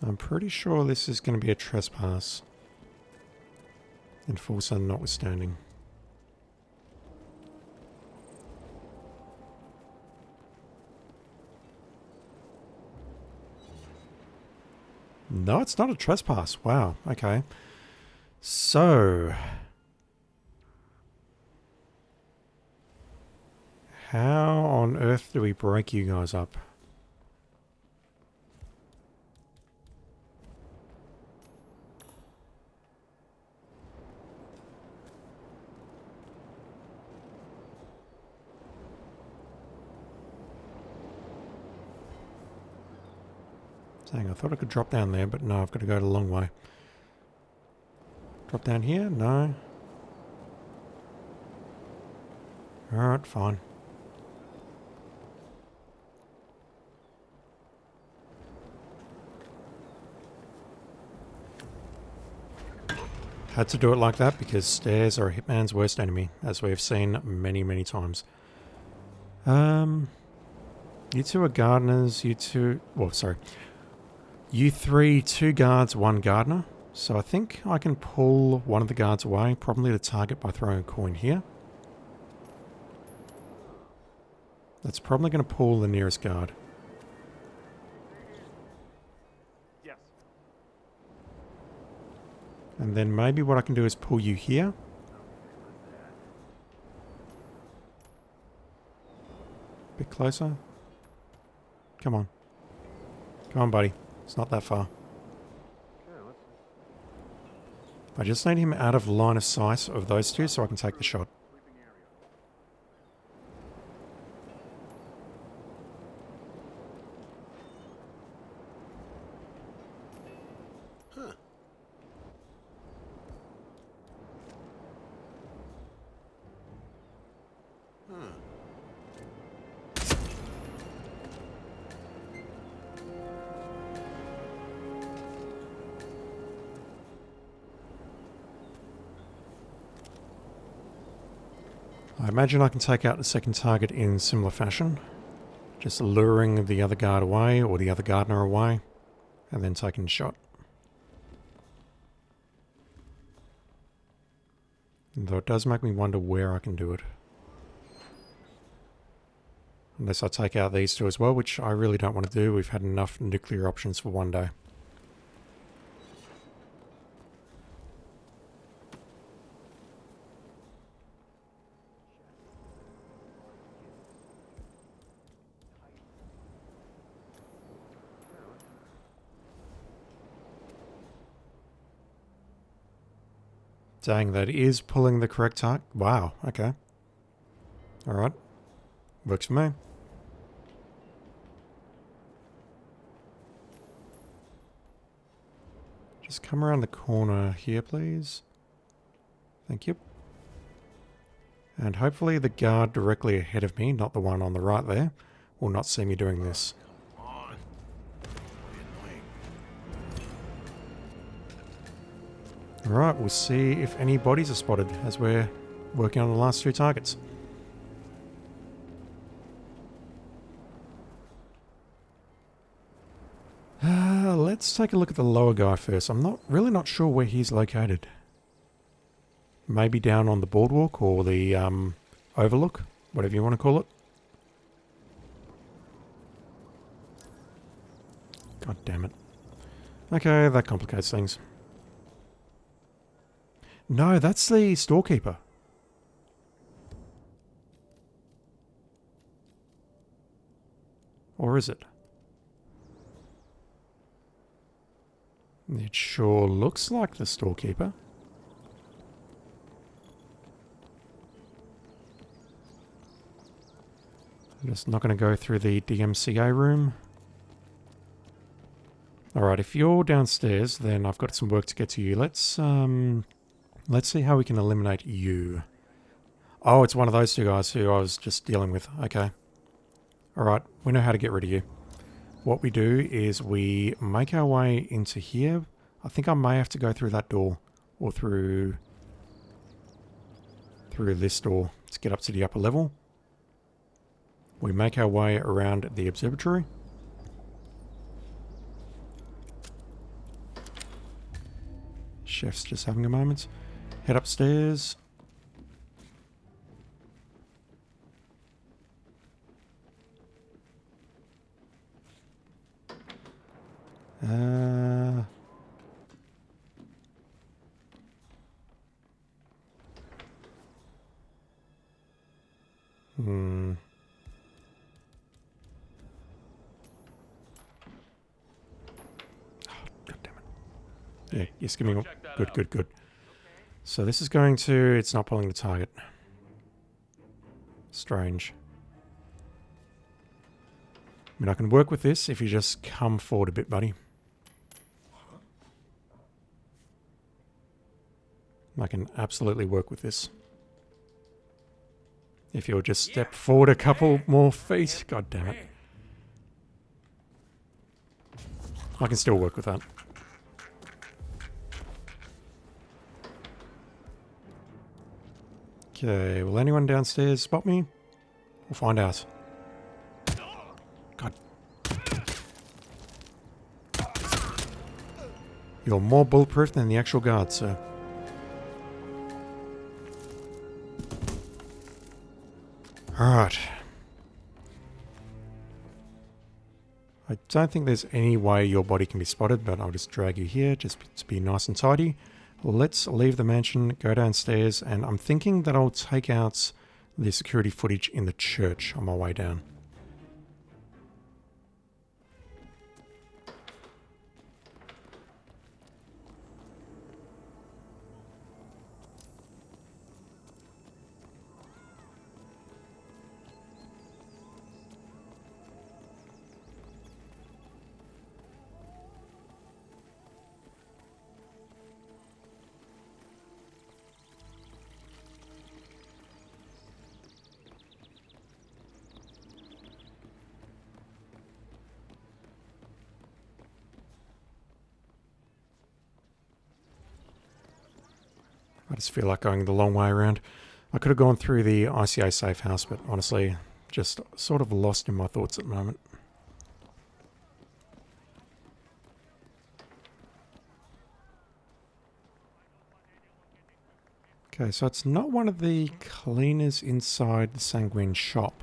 I'm pretty sure this is going to be a trespass. Enforcer notwithstanding. No, it's not a trespass. Wow, okay. So, how on earth do we break you guys up? Dang, I thought I could drop down there, but no, I've got to go the long way. Drop down here? No. Alright, fine. Had to do it like that because stairs are a Hitman's worst enemy, as we have seen many, many times. You 2 are gardeners, you 2... Well, sorry. You 3, 2 guards, 1 gardener. So I think I can pull one of the guards away, probably to target by throwing a coin here. That's probably going to pull the nearest guard. Yes. And then maybe what I can do is pull you here. Bit closer. Come on. Come on, buddy. It's not that far. I just need him out of line of sight of those 2 so I can take the shot. Huh. Huh. I imagine I can take out the second target in similar fashion. Just luring the other guard away, or the other gardener away, and then taking a shot. Though it does make me wonder where I can do it. Unless I take out these 2 as well, which I really don't want to do. We've had enough nuclear options for one day. Dang, that is pulling the correct target. Wow, okay. Alright. Works for me. Just come around the corner here, please. Thank you. And hopefully the guard directly ahead of me, not the one on the right there, will not see me doing this. Alright, we'll see if any bodies are spotted as we're working on the last 2 targets. Let's take a look at the lower guy first. I'm really not sure where he's located. Maybe down on the boardwalk or the overlook, whatever you want to call it. God damn it. Okay, that complicates things. No, that's the storekeeper. Or is it? It sure looks like the storekeeper. I'm just not going to go through the DMCA room. Alright, if you're downstairs, then I've got some work to get to you. Let's see how we can eliminate you. Oh, it's one of those 2 guys who I was just dealing with. Okay. Alright, we know how to get rid of you. What we do is we make our way into here. I think I may have to go through that door. Or through this door to get up to the upper level. We make our way around the observatory. Chef's just having a moment. Head upstairs. God damn it. Yeah, yes, give me one. Good. So this is going to... It's not pulling the target. Strange. I mean, I can work with this if you just come forward a bit, buddy. I can absolutely work with this. If you'll just step forward a couple more feet. God damn it. I can still work with that. Okay, will anyone downstairs spot me? We'll find out. God. You're more bulletproof than the actual guard, sir. Alright. I don't think there's any way your body can be spotted, but I'll just drag you here just to be nice and tidy. Let's leave the mansion, go downstairs, and I'm thinking that I'll take out the security footage in the church on my way down. I just feel like going the long way around. I could have gone through the ICA safe house, but honestly, just sort of lost in my thoughts at the moment. Okay, so it's not one of the cleaners inside the Sanguine shop.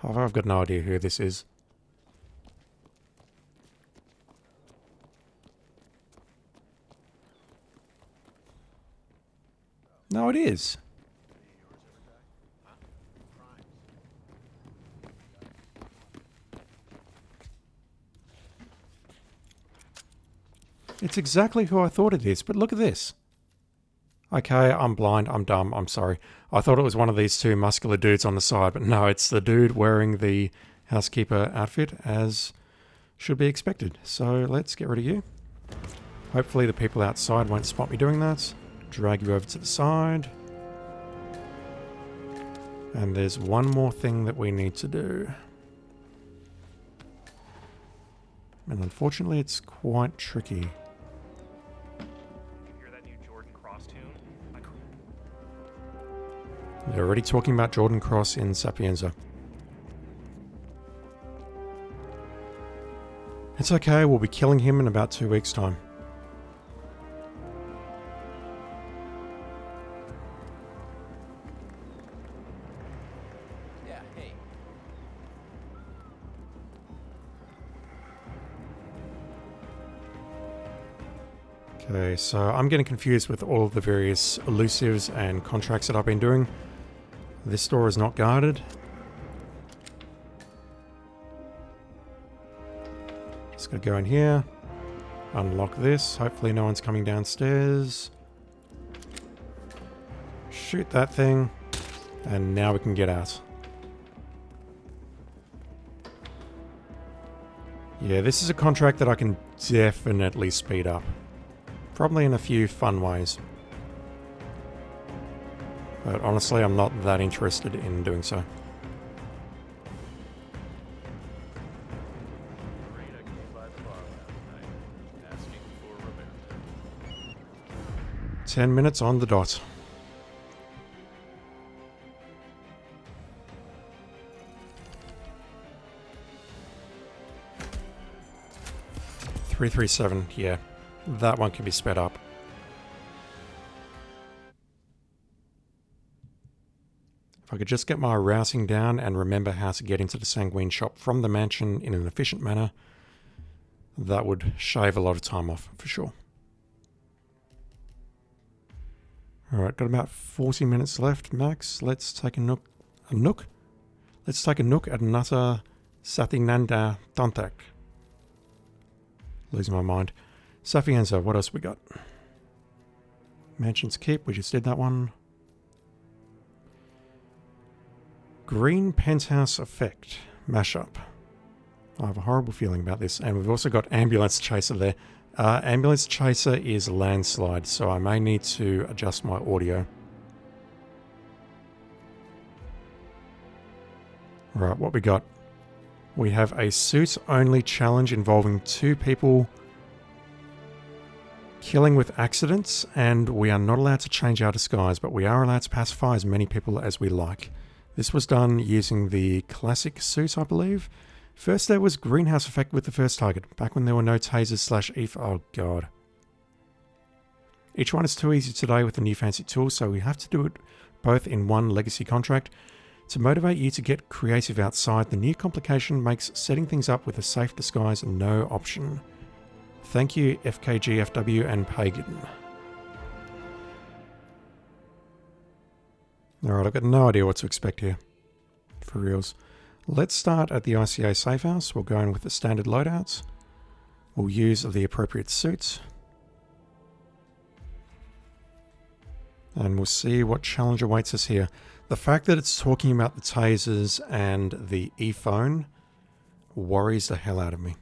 I've got no idea who this is. No, it is. It's exactly who I thought it is, but look at this. Okay, I'm blind, I'm dumb, I'm sorry. I thought it was one of these two muscular dudes on the side, but no, it's the dude wearing the housekeeper outfit, as should be expected. So let's get rid of you. Hopefully the people outside won't spot me doing that. Drag you over to the side. And there's one more thing that we need to do. And unfortunately it's quite tricky. They're already talking about Jordan Cross in Sapienza. It's okay, we'll be killing him in about 2 weeks' time. Yeah, hey. Okay, so I'm getting confused with all of the various elusives and contracts that I've been doing. This door is not guarded. Just gotta go in here. Unlock this. Hopefully no one's coming downstairs. Shoot that thing. And now we can get out. Yeah, this is a contract that I can definitely speed up. Probably in a few fun ways. But honestly, I'm not that interested in doing so. Afraid I came by the bar last night, asking for revenge. 10 minutes on the dot. .337, yeah. That one can be sped up. If I could just get my rousing down and remember how to get into the Sanguine shop from the mansion in an efficient manner, that would shave a lot of time off, for sure. Alright, got about 40 minutes left, max. Let's take a nook. A nook? Let's take a nook at Nata Satinanda Tantak. Losing my mind. Sapienza, what else we got? Mansion's Keep, we just did that one. Green Penthouse Effect mashup. I have a horrible feeling about this. And we've also got Ambulance Chaser there. Ambulance Chaser is Landslide, so I may need to adjust my audio. Right, what we got? We have a suit-only challenge involving 2 people killing with accidents, and we are not allowed to change our disguise, but we are allowed to pacify as many people as we like. This was done using the classic suit, I believe. First there was Greenhouse Effect with the first target, back when there were no tasers / EF. Oh god. Each one is too easy today with the new fancy tools, so we have to do it both in one legacy contract. To motivate you to get creative outside, the new complication makes setting things up with a safe disguise no option. Thank you, FKGFW and Pagan. Alright, I've got no idea what to expect here. For reals. Let's start at the ICA safe house. We'll go in with the standard loadouts. We'll use the appropriate suits. And we'll see what challenge awaits us here. The fact that it's talking about the tasers and the e-phone worries the hell out of me.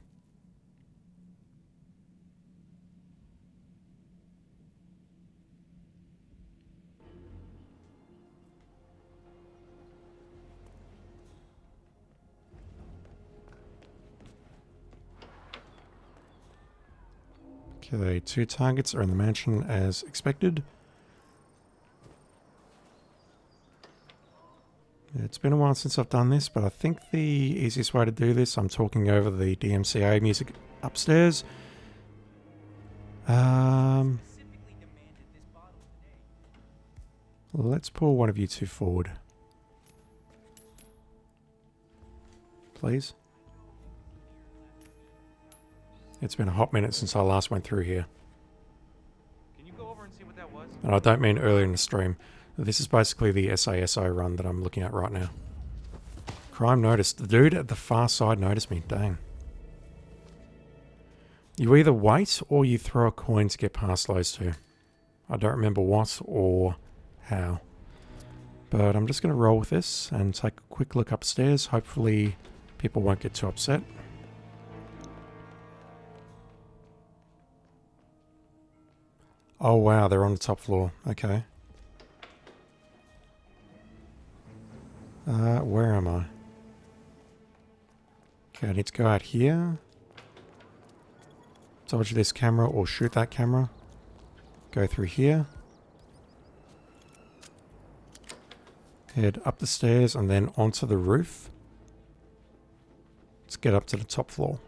Okay, 2 targets are in the mansion as expected. It's been a while since I've done this, but I think the easiest way to do this, I'm talking over the DMCA music upstairs. Let's pull one of you 2 forward. Please. It's been a hot minute since I last went through here. Can you go over and see what that was? And I don't mean earlier in the stream. This is basically the SASO run that I'm looking at right now. Crime noticed. The dude at the far side noticed me. Dang. You either wait or you throw a coin to get past those two. I don't remember what or how. But I'm just going to roll with this and take a quick look upstairs. Hopefully people won't get too upset. Oh wow, they're on the top floor. Okay. Where am I? Okay, I need to go out here. Dodge this camera or shoot that camera. Go through here. Head up the stairs and then onto the roof. Let's get up to the top floor.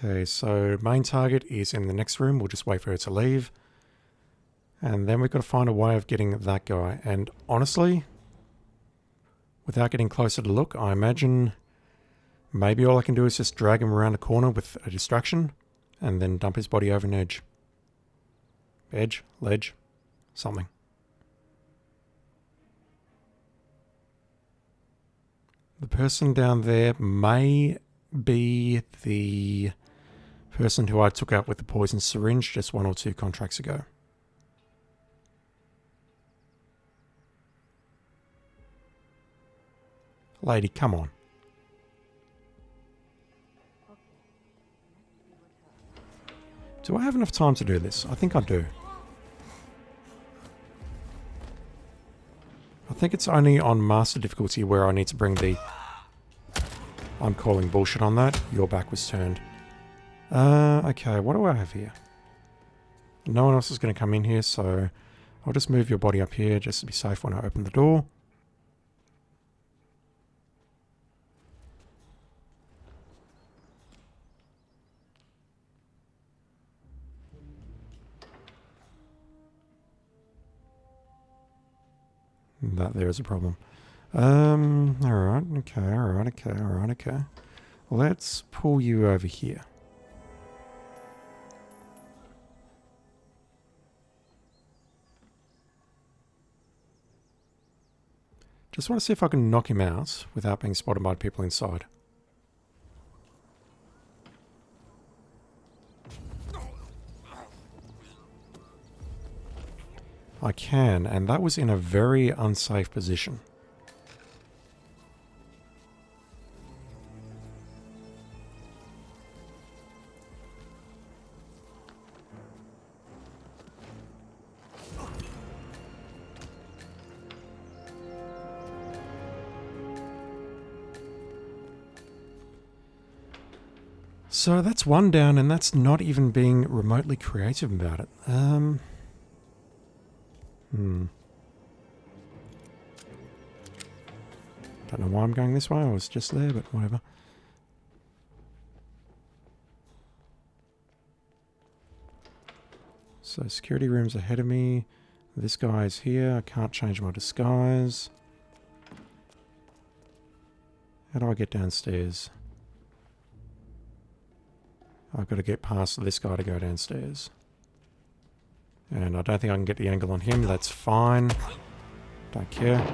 Okay, so main target is in the next room. We'll just wait for her to leave. And then we've got to find a way of getting that guy. And honestly, without getting closer to look, I imagine maybe all I can do is just drag him around a corner with a distraction and then dump his body over an edge. Edge, ledge, something. The person down there may be the person who I took out with the poison syringe just 1 or 2 contracts ago. Lady, come on. Do I have enough time to do this? I think I do. I think it's only on master difficulty where I need to bring the... I'm calling bullshit on that. Your back was turned. Okay, what do I have here? No one else is going to come in here, so I'll just move your body up here just to be safe when I open the door. That there is a problem. Alright, okay. Let's pull you over here. Just want to see if I can knock him out without being spotted by people inside. I can, and that was in a very unsafe position. So that's one down, and that's not even being remotely creative about it. Don't know why I'm going this way. I was just there, but whatever. So security room's ahead of me. This guy's here. I can't change my disguise. How do I get downstairs? I've got to get past this guy to go downstairs. And I don't think I can get the angle on him. That's fine. Don't care.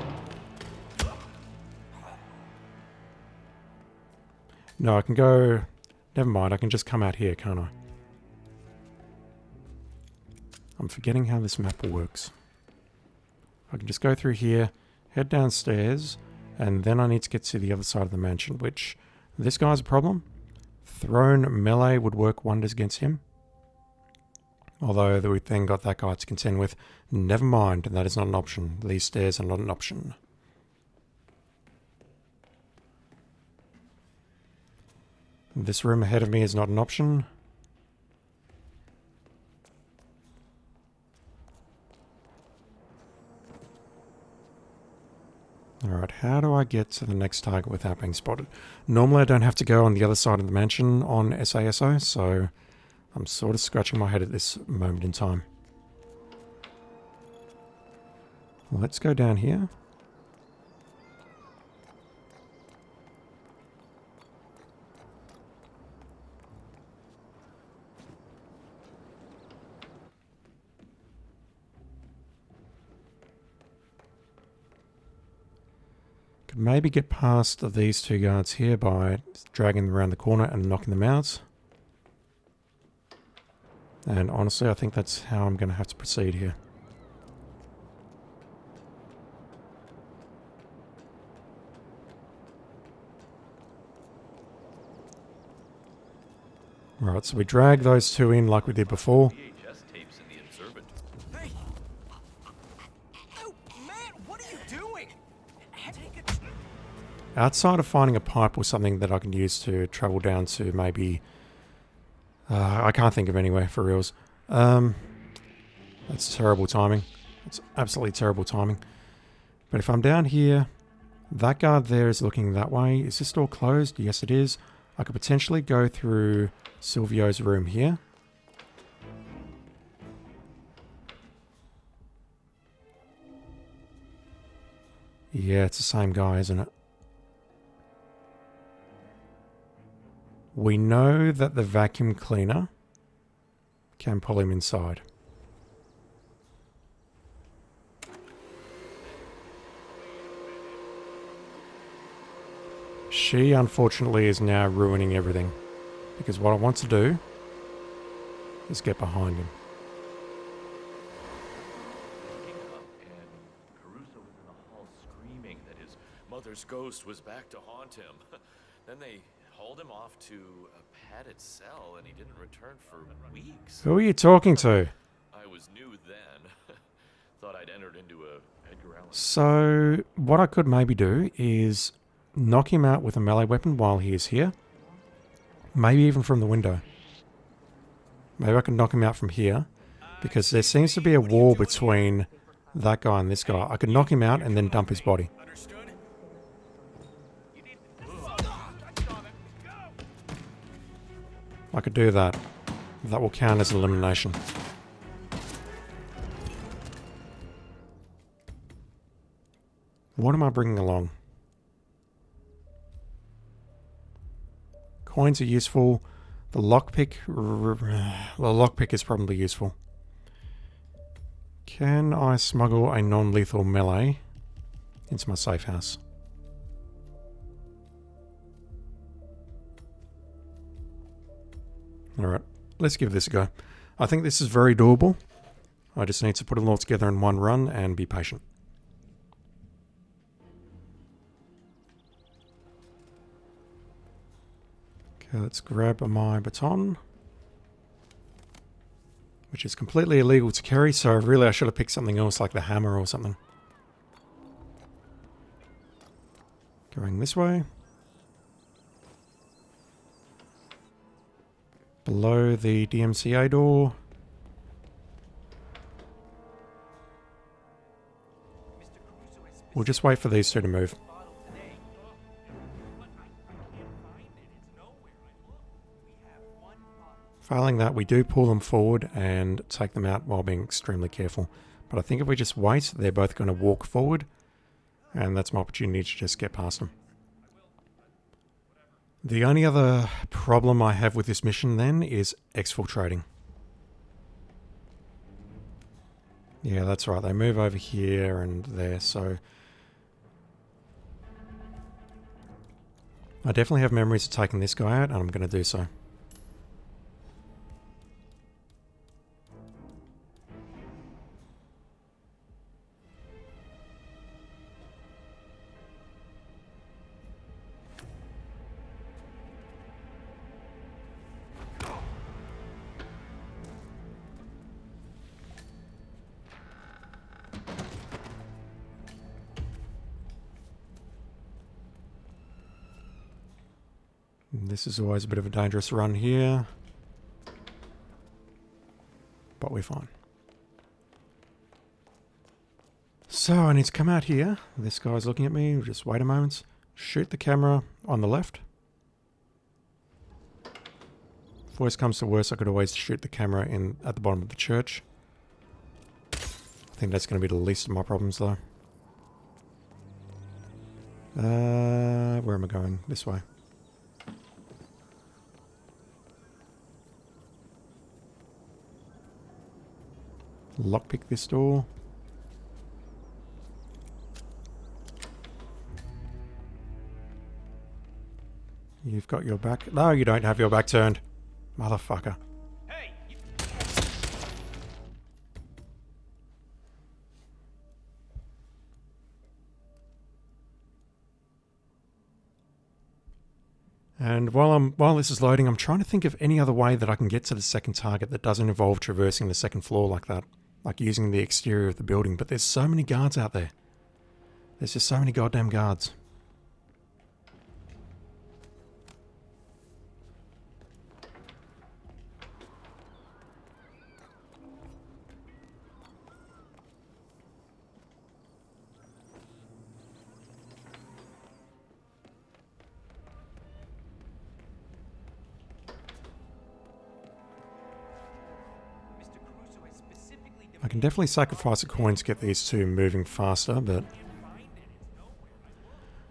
No, I can go... Never mind, I can just come out here, can't I? I'm forgetting how this map works. I can just go through here, head downstairs, and then I need to get to the other side of the mansion, which... This guy's a problem. Thrown melee would work wonders against him. Although we then got that guy to contend with. Never mind, that is not an option. These stairs are not an option. This room ahead of me is not an option. Alright, how do I get to the next target without being spotted? Normally I don't have to go on the other side of the mansion on SASO, so I'm sort of scratching my head at this moment in time. Let's go down here. Could maybe get past these two guards here by dragging them around the corner and knocking them out. And honestly, I think that's how I'm going to have to proceed here. Right, so we drag those two in like we did before. VHS tapes in the observatory. Hey! Oh, man, what are you doing? Take it. Outside of finding a pipe or something that I can use to travel down to maybe... I can't think of anywhere for reals. That's terrible timing. It's absolutely terrible timing. But if I'm down here, that guard there is looking that way. Is this door closed? Yes, it is. I could potentially go through Silvio's room here. Yeah, it's the same guy, isn't it? We know that the vacuum cleaner can pull him inside. She, unfortunately, is now ruining everything. Because what I want to do is get behind him. Waking up, and Caruso was in the hall screaming that his mother's ghost was back to haunt him. Then they hauled him off to a padded cell, and he didn't return for weeks. Who are you talking to? I was new then. Thought I'd entered into a Edgar Allan. So, what I could maybe do is knock him out with a melee weapon while he is here. Maybe even from the window. Maybe I can knock him out from here. Because there seems to be a wall between that guy and this guy. I could knock him out and then dump his body. I could do that. That will count as elimination. What am I bringing along? Coins are useful. The lockpick is probably useful. Can I smuggle a non-lethal melee into my safe house? Alright, let's give this a go. I think this is very doable. I just need to put it all together in one run and be patient. Okay, let's grab my baton, which is completely illegal to carry, so really I should have picked something else like the hammer or something. Going this way. Below the DMCA door. We'll just wait for these two to move. Failing that, we do pull them forward and take them out while being extremely careful. But I think if we just wait, they're both going to walk forward. And that's my opportunity to just get past them. The only other problem I have with this mission then is exfiltrating. Yeah, that's right. They move over here and there, so... I definitely have memories of taking this guy out, and I'm going to do so. This is always a bit of a dangerous run here, but we're fine. So I need to come out here. This guy's looking at me. Just wait a moment. Shoot the camera on the left. If worse comes to worse, I could always shoot the camera in at the bottom of the church. I think that's going to be the least of my problems, though. Where am I going? This way. Lockpick this door. You've got your back. No, you don't have your back turned. Motherfucker. And while this is loading, I'm trying to think of any other way that I can get to the second target that doesn't involve traversing the second floor like that. Like using the exterior of the building. But there's so many guards out there. There's just so many goddamn guards. I can definitely sacrifice a coin to get these two moving faster, but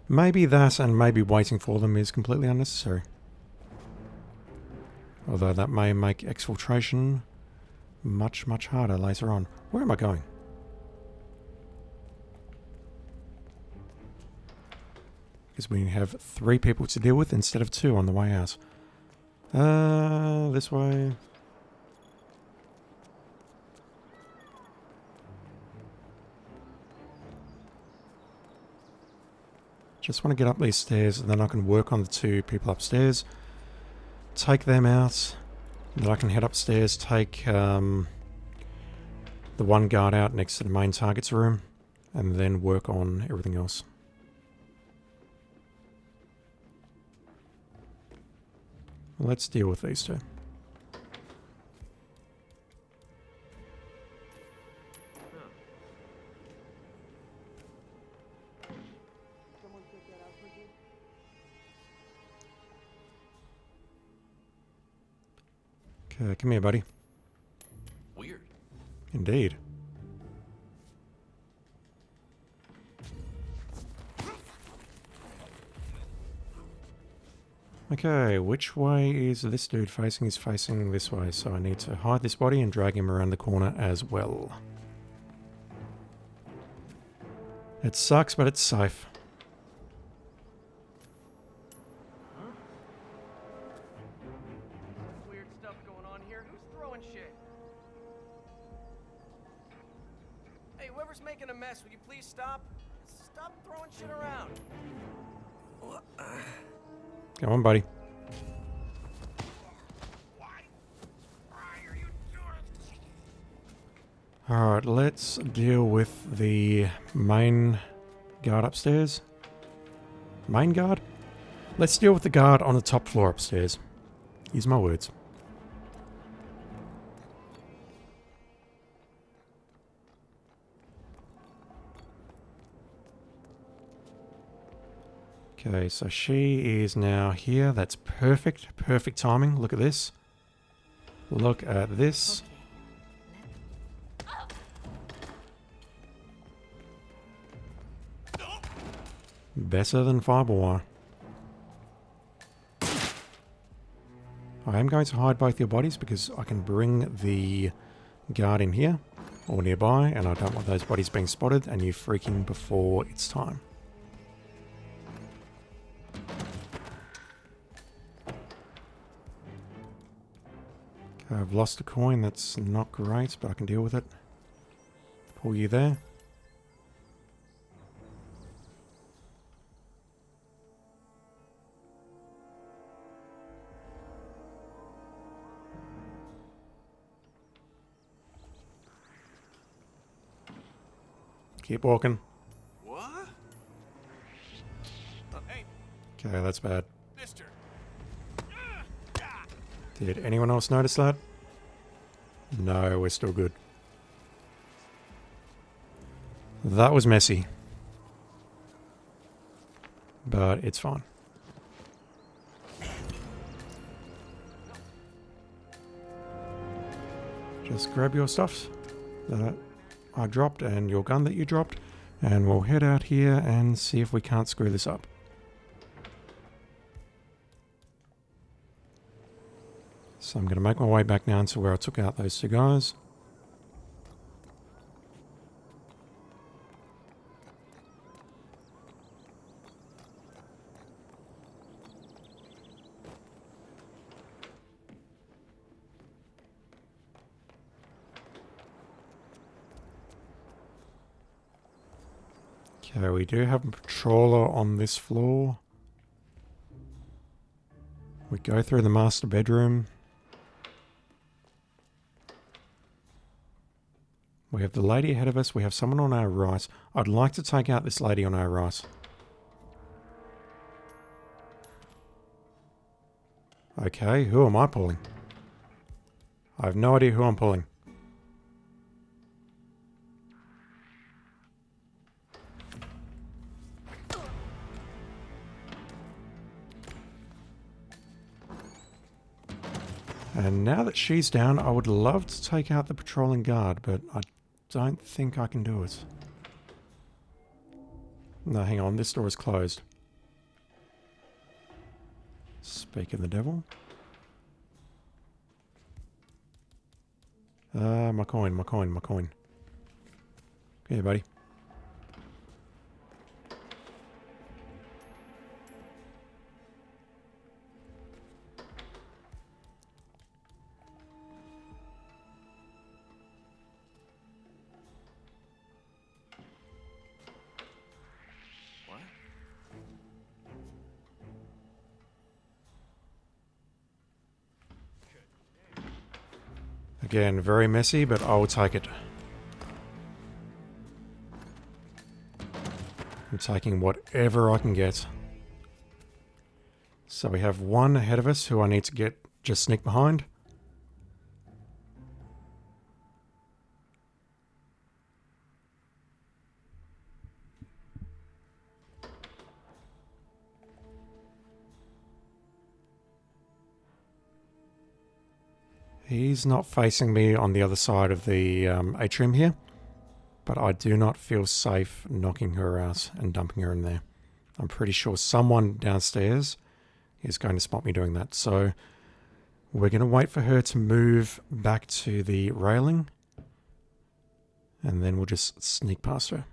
maybe that and maybe waiting for them is completely unnecessary. Although that may make exfiltration much, much harder later on. Where am I going? Because we have 3 people to deal with instead of 2 on the way out. This way. Just want to get up these stairs and then I can work on the 2 people upstairs. Take them out. Then I can head upstairs, take the 1 guard out next to the main target's room. And then work on everything else. Let's deal with these 2. Okay, come here, buddy. Weird. Indeed. Okay, which way is this dude facing? He's facing this way, so I need to hide this body and drag him around the corner as well. It sucks, but it's safe. Weird stuff going on here. Who's throwing shit? Hey, whoever's making a mess, will you please stop? Stop throwing shit around. Come on, buddy. Alright, let's deal with the main guard upstairs. Main guard? Let's deal with the guard on the top floor upstairs. Use my words. Okay, so she is now here. That's perfect. Perfect timing. Look at this. Look at this. Better than fiber wire. I am going to hide both your bodies because I can bring the guard in here or nearby, and I don't want those bodies being spotted and you freaking before it's time. Okay, I've lost a coin. That's not great, but I can deal with it. Pull you there. Keep walking. What? Hey. Okay, that's bad. Mister. Did anyone else notice that? No, we're still good. That was messy. But it's fine. Just grab your stuff that I dropped and your gun that you dropped, and we'll head out here and see if we can't screw this up. So I'm going to make my way back down to where I took out those 2 guys. Okay, we do have a patroller on this floor. We go through the master bedroom. We have the lady ahead of us. We have someone on our right. I'd like to take out this lady on our right. Okay, who am I pulling? I have no idea who I'm pulling. And now that she's down, I would love to take out the patrolling guard, but I don't think I can do it. No, hang on, this door is closed. Speak of the devil. My coin. Here, buddy. Again, very messy, but I will take it. I'm taking whatever I can get. So we have one ahead of us who I need to just sneak behind. He's not facing me on the other side of the atrium here, but I do not feel safe knocking her out and dumping her in there. I'm pretty sure someone downstairs is going to spot me doing that. So we're going to wait for her to move back to the railing, and then we'll just sneak past her.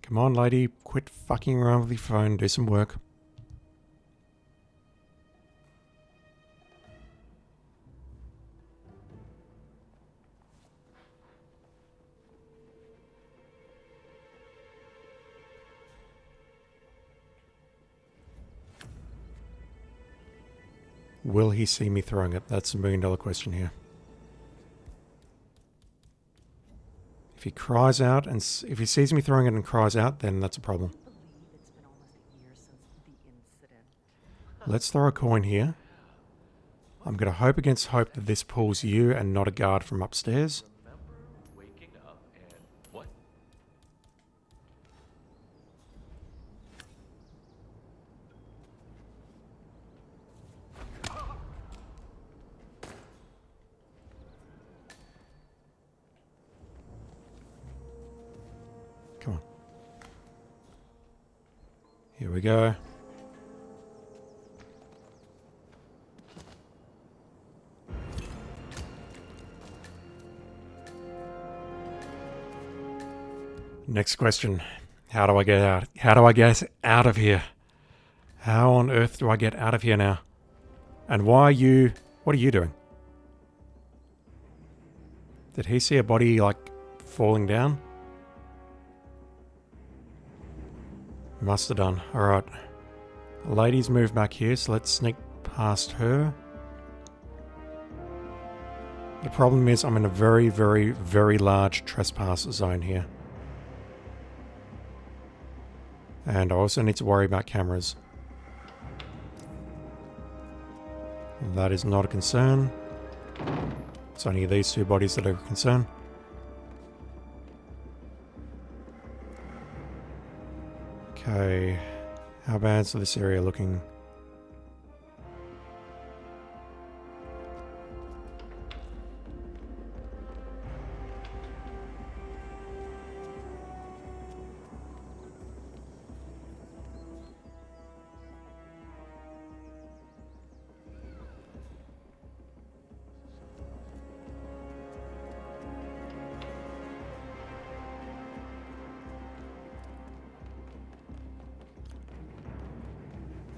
Come on, lady, quit fucking around with your phone, do some work. Will he see me throwing it? That's a $1 million question here. If he cries out, and if he sees me throwing it and cries out, then that's a problem. Let's throw a coin here. I'm going to hope against hope that this pulls you and not a guard from upstairs. Waking up and what? Come on. Here we go. Next question. How do I get out? How do I get out of here? How on earth do I get out of here now? And why are you... What are you doing? Did he see a body, like, falling down? Must have done. Alright. Ladies move back here, so let's sneak past her. The problem is I'm in a very, very, very large trespass zone here. And I also need to worry about cameras. That is not a concern. It's only these two bodies that are a concern. Okay, how bad's this area looking?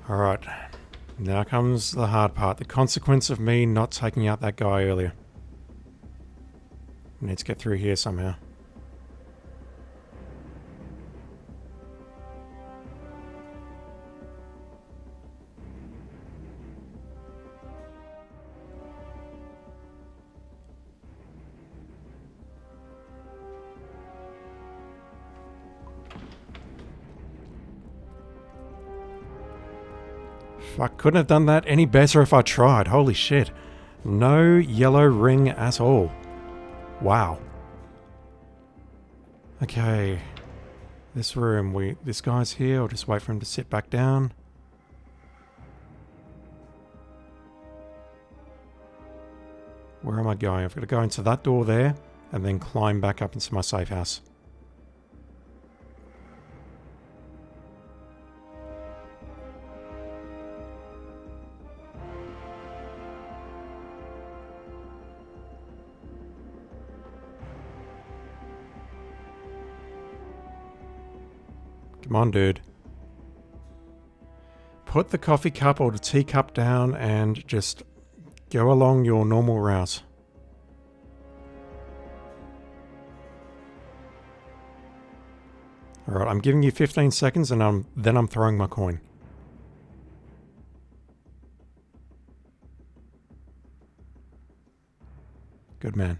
Alright, Now comes the hard part. The consequence of me not taking out that guy earlier. I need to get through here somehow. I couldn't have done that any better if I tried. Holy shit. No yellow ring at all. Wow. Okay. This room, this guy's here. I'll just wait for him to sit back down. Where am I going? I've got to go into that door there and then climb back up into my safe house. Come on, dude. Put the coffee cup or the teacup down and just go along your normal route. Alright, I'm giving you 15 seconds and then I'm throwing my coin. Good man.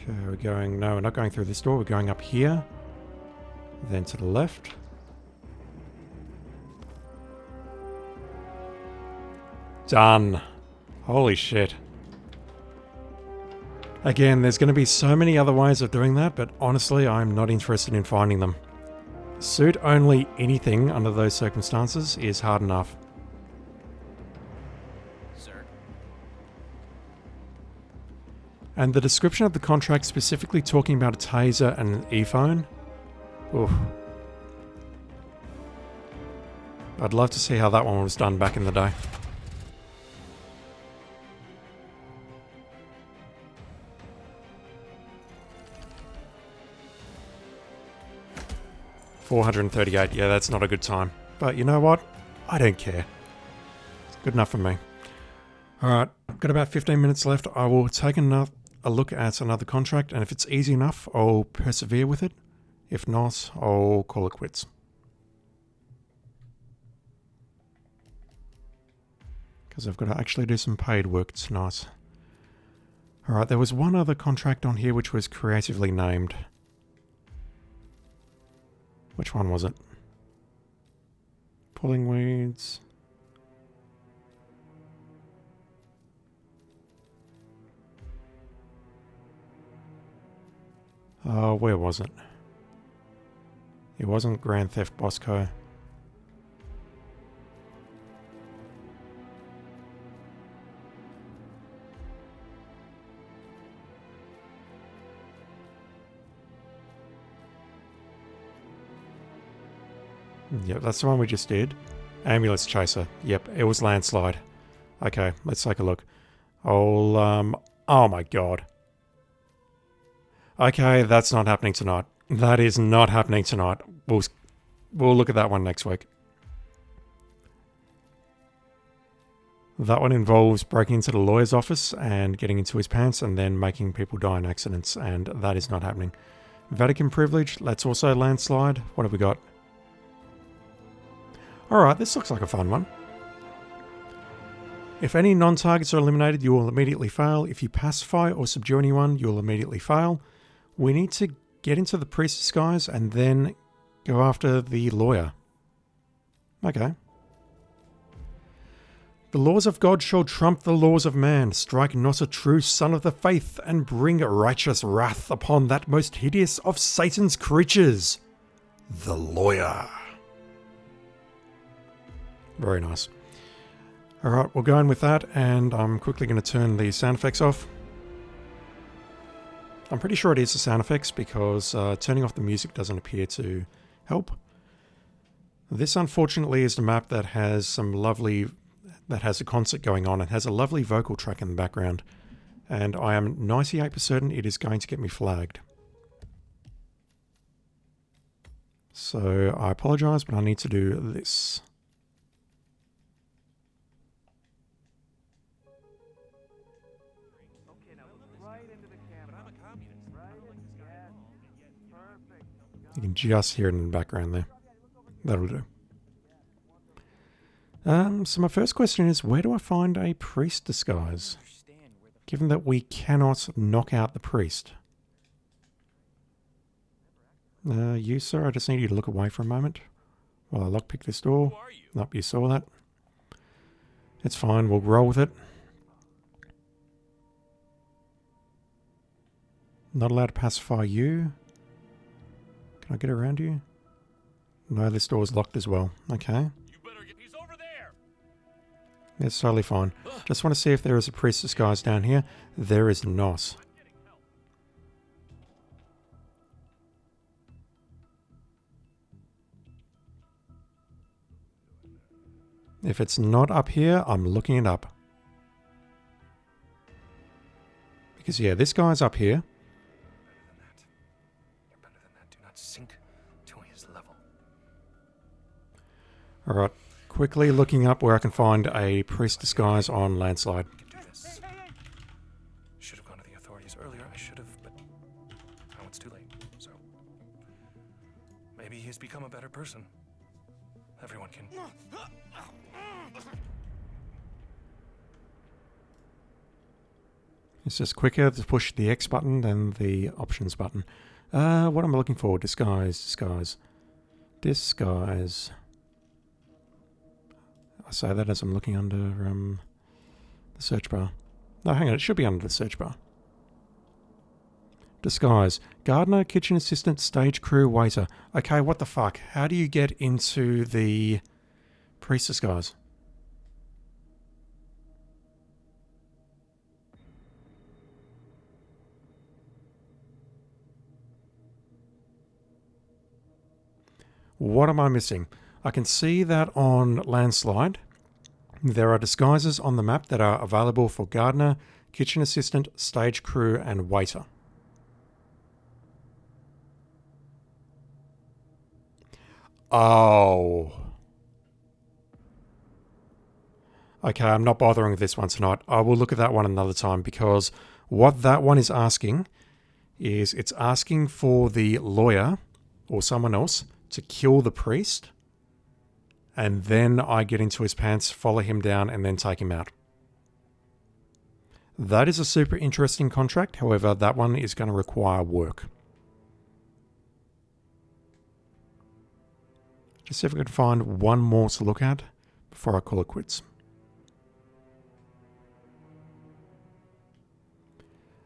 Okay, we're going... No, we're not going through this door. We're going up here. Then to the left. Done. Holy shit. Again, there's going to be so many other ways of doing that, but honestly, I'm not interested in finding them. Suit only anything under those circumstances is hard enough. And the description of the contract specifically talking about a taser and an e-phone? Oof. I'd love to see how that one was done back in the day. $438, yeah, that's not a good time. But you know what? I don't care. It's good enough for me. Alright, I've got about 15 minutes left. I will take a look at another contract, and if it's easy enough, I'll persevere with it. If not, I'll call it quits. Because I've got to actually do some paid work tonight. Alright, there was one other contract on here which was creatively named. Which one was it? Pulling weeds. Where was it? It wasn't Grand Theft Bosco. Yep, that's the one we just did. Ambulance Chaser. Yep, it was Landslide. Okay, let's take a look. Oh my god. Okay, that's not happening tonight. That is not happening tonight. We'll look at that one next week. That one involves breaking into the lawyer's office and getting into his pants and then making people die in accidents, and that is not happening. Vatican Privilege, that's also Landslide. What have we got? Alright, this looks like a fun one. If any non-targets are eliminated, you will immediately fail. If you pacify or subdue anyone, you will immediately fail. We need to get into the priest disguise and then go after the lawyer. Okay. The laws of God shall trump the laws of man. Strike not a true son of the faith and bring righteous wrath upon that most hideous of Satan's creatures, the lawyer. Very nice. Alright, we'll go in with that, and I'm quickly going to turn the sound effects off. I'm pretty sure it is the sound effects, because turning off the music doesn't appear to help. This, unfortunately, is the map that has some lovely... that has a concert going on. It has a lovely vocal track in the background. And I am 98% certain it is going to get me flagged. So I apologize, but I need to do this. You can just hear it in the background there. That'll do. So my first question is, where do I find a priest disguise? Given that we cannot knock out the priest. You, sir, I just need you to look away for a moment while I lockpick this door. Nope, you saw that. It's fine, we'll roll with it. Not allowed to pacify you. Can I get around you? No, this door's locked as well. Okay. He's over there. It's totally fine. Just want to see if there is a priest disguise down here. There is not. If it's not up here, I'm looking it up. Because yeah, this guy's up here. You're better than that. Do not sink to his level. Alright, quickly looking up where I can find a priest disguise on Landslide. Should have gone to the authorities earlier. I should have, but now it's too late. So maybe he's become a better person. Everyone can. It's just quicker to push the X button than the options button. What am I looking for? Disguise, disguise, disguise. I say that as I'm looking under the search bar. No, hang on, it should be under the search bar. Disguise. Gardener, kitchen assistant, stage crew, waiter. Okay, what the fuck? How do you get into the priest disguise? What am I missing? I can see that on Landslide, there are disguises on the map that are available for gardener, kitchen assistant, stage crew, and waiter. Oh. Okay, I'm not bothering with this one tonight. I will look at that one another time, because what that one is asking is it's asking for the lawyer or someone else to kill the priest, and then I get into his pants, follow him down, and then take him out. That is a super interesting contract. However, that one is going to require work. Just see if we can find one more to look at before I call it quits.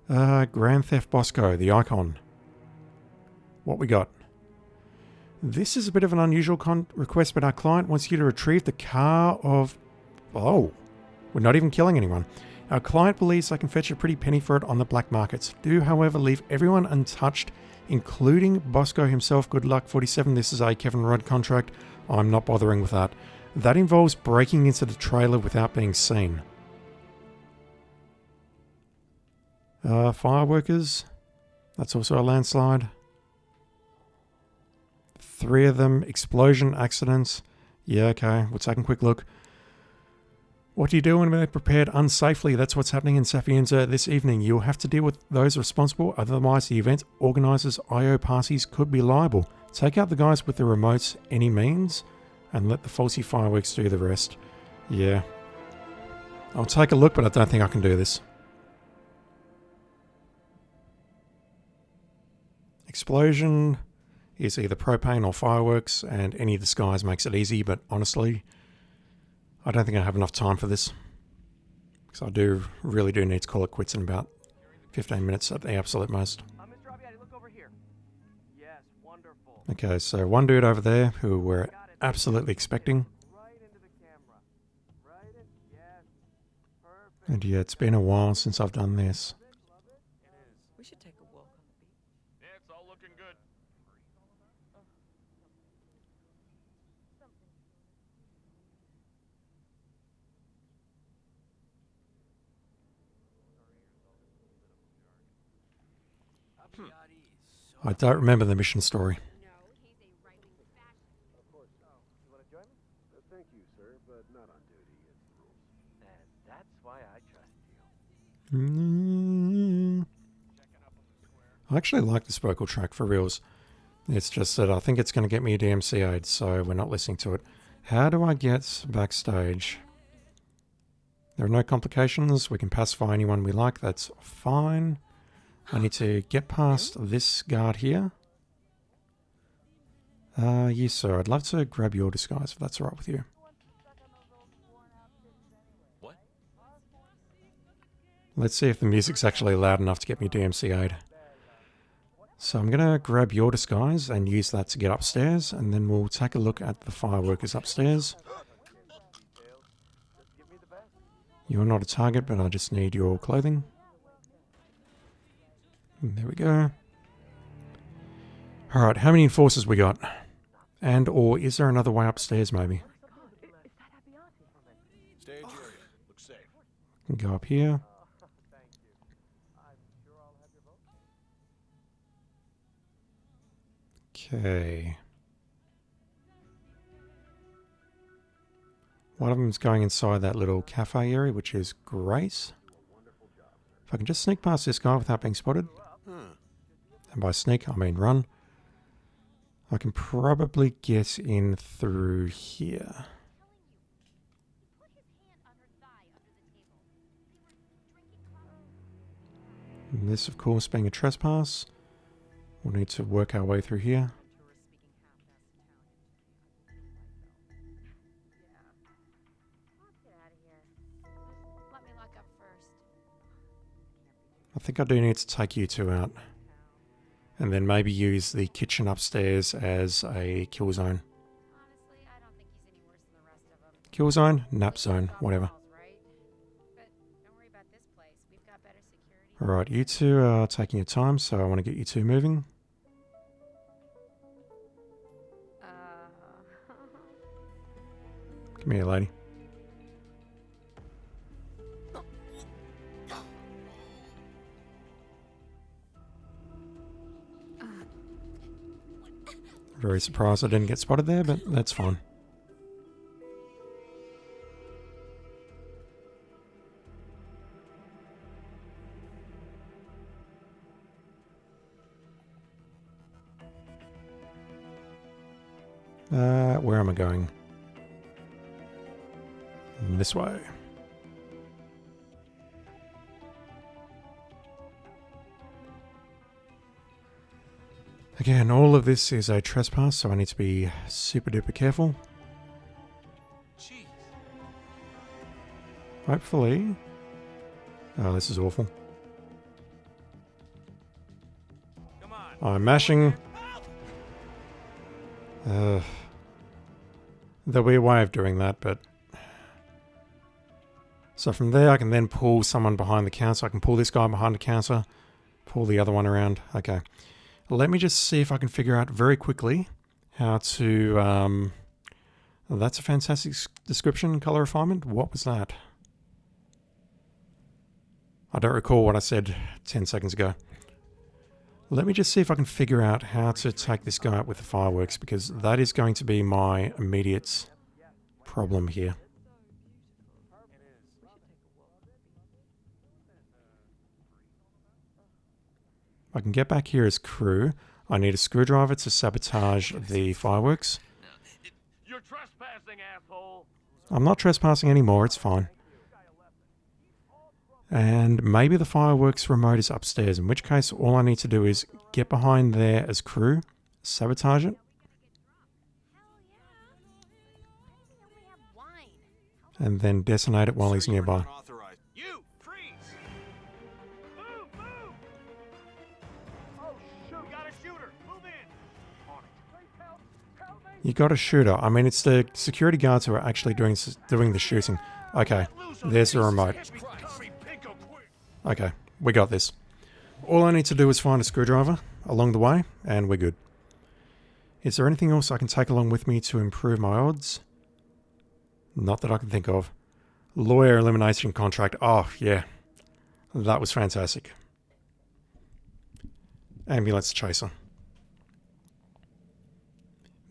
Grand Theft Bosco, the icon. What we got? This is a bit of an unusual request, but our client wants you to retrieve the car of... Oh, we're not even killing anyone. Our client believes they can fetch a pretty penny for it on the black markets. Do, however, leave everyone untouched, including Bosco himself. Good luck, 47. This is a Kevin Rudd contract. I'm not bothering with that. That involves breaking into the trailer without being seen. Fireworkers. That's also a Landslide. 3 of them. Explosion, accidents. Yeah, okay. We'll take a quick look. What do you do when they're prepared unsafely? That's what's happening in Sapienza this evening. You'll have to deal with those responsible. Otherwise, the event organizers' IO parties could be liable. Take out the guys with the remotes any means, and let the faulty fireworks do the rest. Yeah. I'll take a look, but I don't think I can do this. Explosion is either propane or fireworks, and any disguise makes it easy, but honestly, I don't think I have enough time for this. Because I really do need to call it quits in about 15 minutes at the absolute most. Look over here. Yes, wonderful. Okay, so one dude over there who we're absolutely expecting. And yeah, it's been a while since I've done this. We should take a walk on the beach. Yeah, it's all looking good. I don't remember the mission story. Thank you, sir, but not on duty. It's the rules. And that's why I trust you. I actually like this vocal track for reals. It's just that I think it's going to get me a DMCA'd, so we're not listening to it. How do I get backstage? There are no complications. We can pacify anyone we like. That's fine. I need to get past this guard here. Yes, sir. I'd love to grab your disguise if that's all right with you. What? Let's see if the music's actually loud enough to get me DMCA'd. So I'm going to grab your disguise and use that to get upstairs, and then we'll take a look at the fireworkers upstairs. You're not a target, but I just need your clothing. There we go. Alright, how many enforcers we got? And or is there another way upstairs maybe? Stay at your area. Look safe. Can go up here. Okay. One of them's going inside that little cafe area, which is great. If I can just sneak past this guy without being spotted. And by sneak, I mean run. I can probably get in through here. And this, of course, being a trespass. We'll need to work our way through here. I think I do need to take you two out. And then maybe use the kitchen upstairs as a kill zone. Kill zone, nap zone, whatever. Alright, you two are taking your time, so I want to get you two moving. Come here, lady. Very surprised I didn't get spotted there, but that's fine. Where am I going? This way. Again, all of this is a trespass, so I need to be super duper careful. Jeez. Hopefully... Oh, this is awful. I'm mashing. There'll be a way of doing that, but... So from there I can then pull someone behind the counter. I can pull this guy behind the counter, pull the other one around. Okay. Let me just see if I can figure out very quickly how to... that's a fantastic description, color refinement. What was that? I don't recall what I said 10 seconds ago. Let me just see if I can figure out how to take this guy out with the fireworks, because that is going to be my immediate problem here. If I can get back here as crew, I need a screwdriver to sabotage the fireworks. You're trespassing, asshole. I'm not trespassing anymore, it's fine. And maybe the fireworks remote is upstairs, in which case all I need to do is get behind there as crew, sabotage it. And then detonate it while he's nearby. You, freeze! Move, move! Oh, shoot! We got a shooter! Move in! On it. Help me! You got a shooter. I mean, it's the security guards who are actually doing the shooting. Okay, there's the remote. Okay, we got this. All I need to do is find a screwdriver along the way, and we're good. Is there anything else I can take along with me to improve my odds? Not that I can think of. Lawyer elimination contract. Oh, yeah. That was fantastic. ambulance chaser.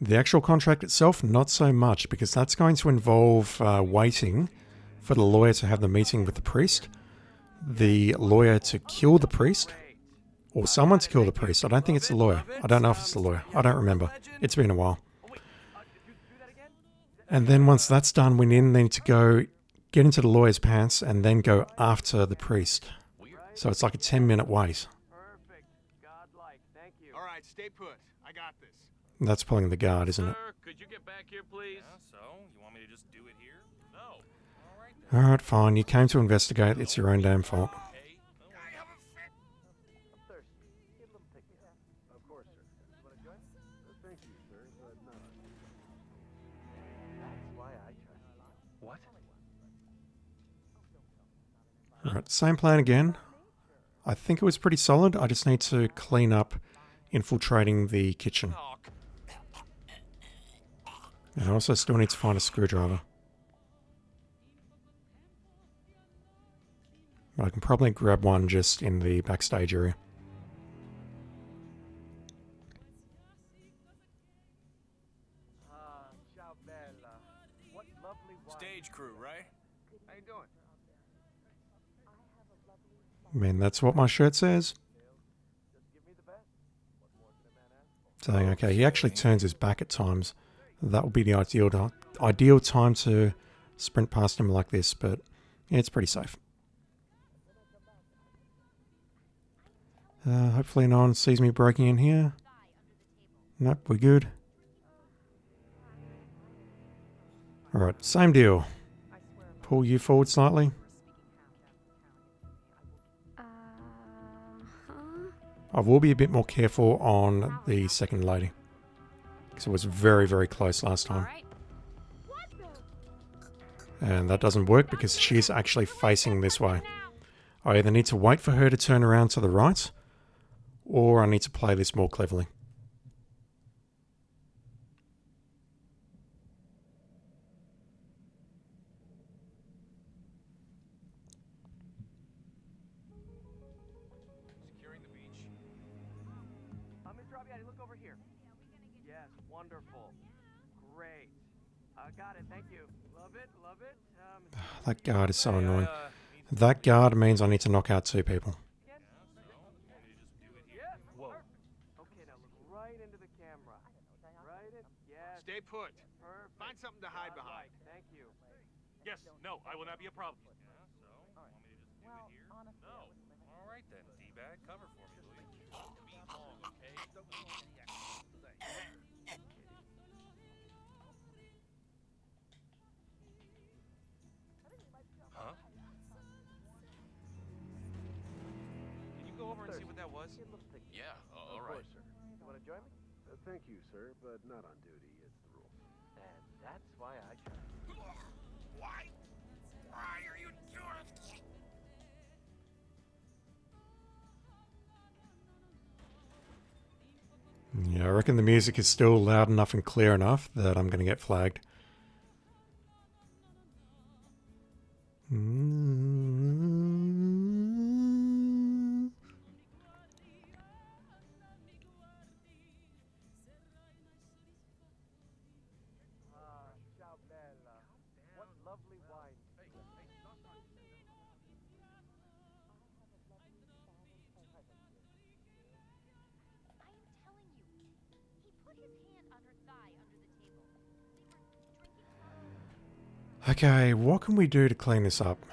The actual contract itself, not so much, because that's going to involve waiting for the lawyer to have the meeting with the priest, the lawyer to kill the priest, or someone to kill the priest. I don't think it's the lawyer. I don't know if it's the lawyer. I don't remember. It's been a while. And then once that's done, we need to go get into the lawyer's pants and then go after the priest. So it's like a 10-minute wait. Perfect. Godlike. Thank you. All right, stay put. I got this. That's pulling the guard, isn't it? Sir, could you get back here, please? Yeah, so? You want me to just do it here? No. Alright, fine. You came to investigate. It's your own damn fault. Of course, sir. You want to join? Thank you, sir, but not on duty. That's why I trust you. What? Alright, same plan again. I think it was pretty solid. I just need to clean up infiltrating the kitchen. And I also still need to find a screwdriver. But I can probably grab one just in the backstage area. Ciao, Bella. What lovely wine. Stage crew, right? How you doing? I mean, that's what my shirt says. Saying, okay, he actually turns his back at times. That would be the ideal time to sprint past him like this, but yeah, it's pretty safe. Hopefully no one sees me breaking in here. Nope, we're good. Alright, same deal. Pull you forward slightly. I will be a bit more careful on the second lady, because it was very, very close last time. And that doesn't work because she's actually facing this way. I either need to wait for her to turn around to the right, or I need to play this more cleverly. Look over here. Yes, wonderful. Great. Got it, thank you. Love it, love it. That guard is so annoying. That guard means I need to knock out 2 people. Whoa. Okay, now look right into the camera. Right in. Yes. Stay put. Perfect. Find something to hide behind. Thank you. Yes, no, I will not be a problem. Yeah, so? Want me to just do it here? No. All right then, D-bag, cover for me, will you? Be long, okay? Huh? Can you go over and see what that was? Yeah, all Of right. course, sir. You want to join me? Thank you, sir, but not on duty. It's the rules. And that's why I trust you. Why? Why are you doing this? Yeah, I reckon the music is still loud enough and clear enough that I'm going to get flagged. Ciao, Bella. What lovely wine. Okay, what can we do to clean this up?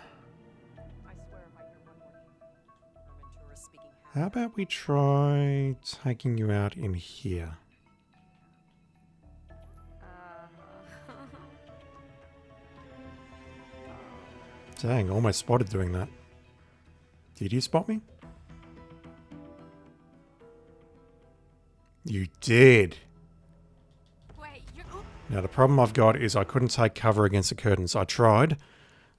How about we try taking you out in here? Dang, almost spotted doing that. Did you spot me? You did. Now the problem I've got is I couldn't take cover against the curtains. I tried,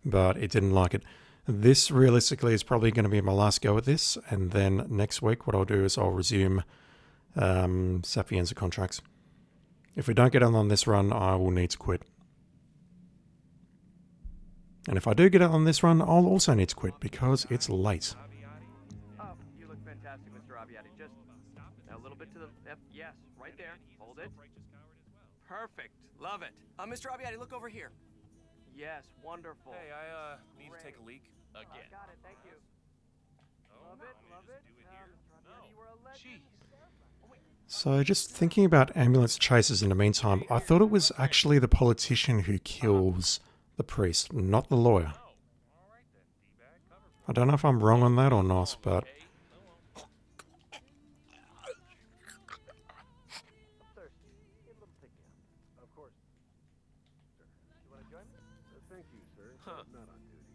but it didn't like it. This realistically is probably going to be my last go at this, and then next week what I'll do is I'll resume Sapienza contracts. If we don't get on this run, I will need to quit. And if I do get on this run, I'll also need to quit because it's late. Oh, you look fantastic, Mr. Abbiati. Just hold it. Perfect. Love it. Mr. Abbiati, look over here. Yes, wonderful. Hey, I need to take a leak again. Got it, thank you. Oh, Love it, love it. do it here? Abbiati, you were a legend. So just thinking about ambulance chases in the meantime, I thought it was actually the politician who kills the priest, not the lawyer. I don't know if I'm wrong on that or not, but... Of course. You want to join me? Thank you, sir. Not on duty.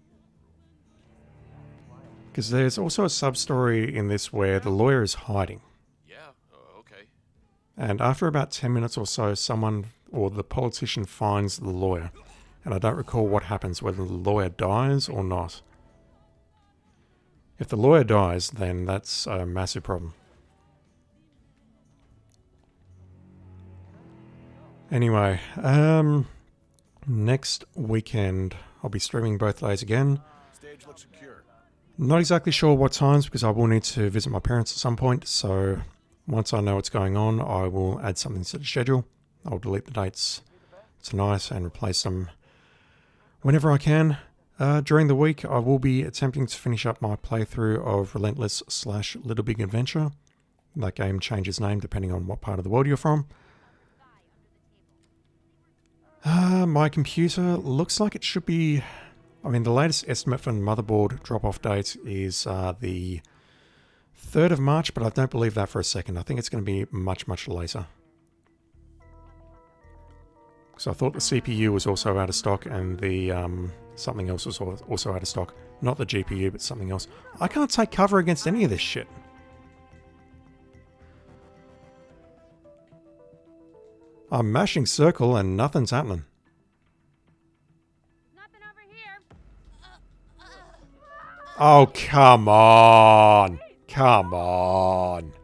Because there's also a sub-story in this where the lawyer is hiding. Yeah, okay. And after about 10 minutes or so, someone or the politician finds the lawyer. And I don't recall what happens, whether the lawyer dies or not. If the lawyer dies, then that's a massive problem. Anyway, next weekend I'll be streaming both days again. Stage looks secure. Not exactly sure what times because I will need to visit my parents at some point, so once I know what's going on, I will add something to the schedule. I'll delete the dates tonight and replace them whenever I can. During the week, I will be attempting to finish up my playthrough of Relentless/Little Big Adventure. That game changes name depending on what part of the world you're from. My computer looks like it should be... I mean, the latest estimate for motherboard drop-off date is the 3rd of March, but I don't believe that for a second. I think it's going to be much, much later. So I thought the CPU was also out of stock and the something else was also out of stock. Not the GPU, but something else. I can't take cover against any of this shit. I'm mashing circle and nothing's happening. Nothing over here. Oh, come on. Come on.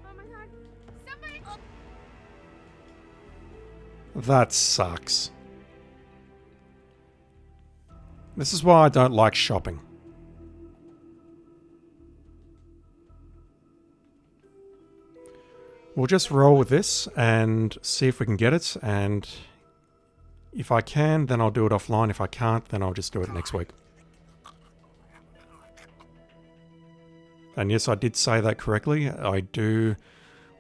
Oh my god. Somebody. That sucks. This is why I don't like shopping. We'll just roll with this and see if we can get it, and if I can, then I'll do it offline. If I can't, then I'll just do it next week. And yes, I did say that correctly. I do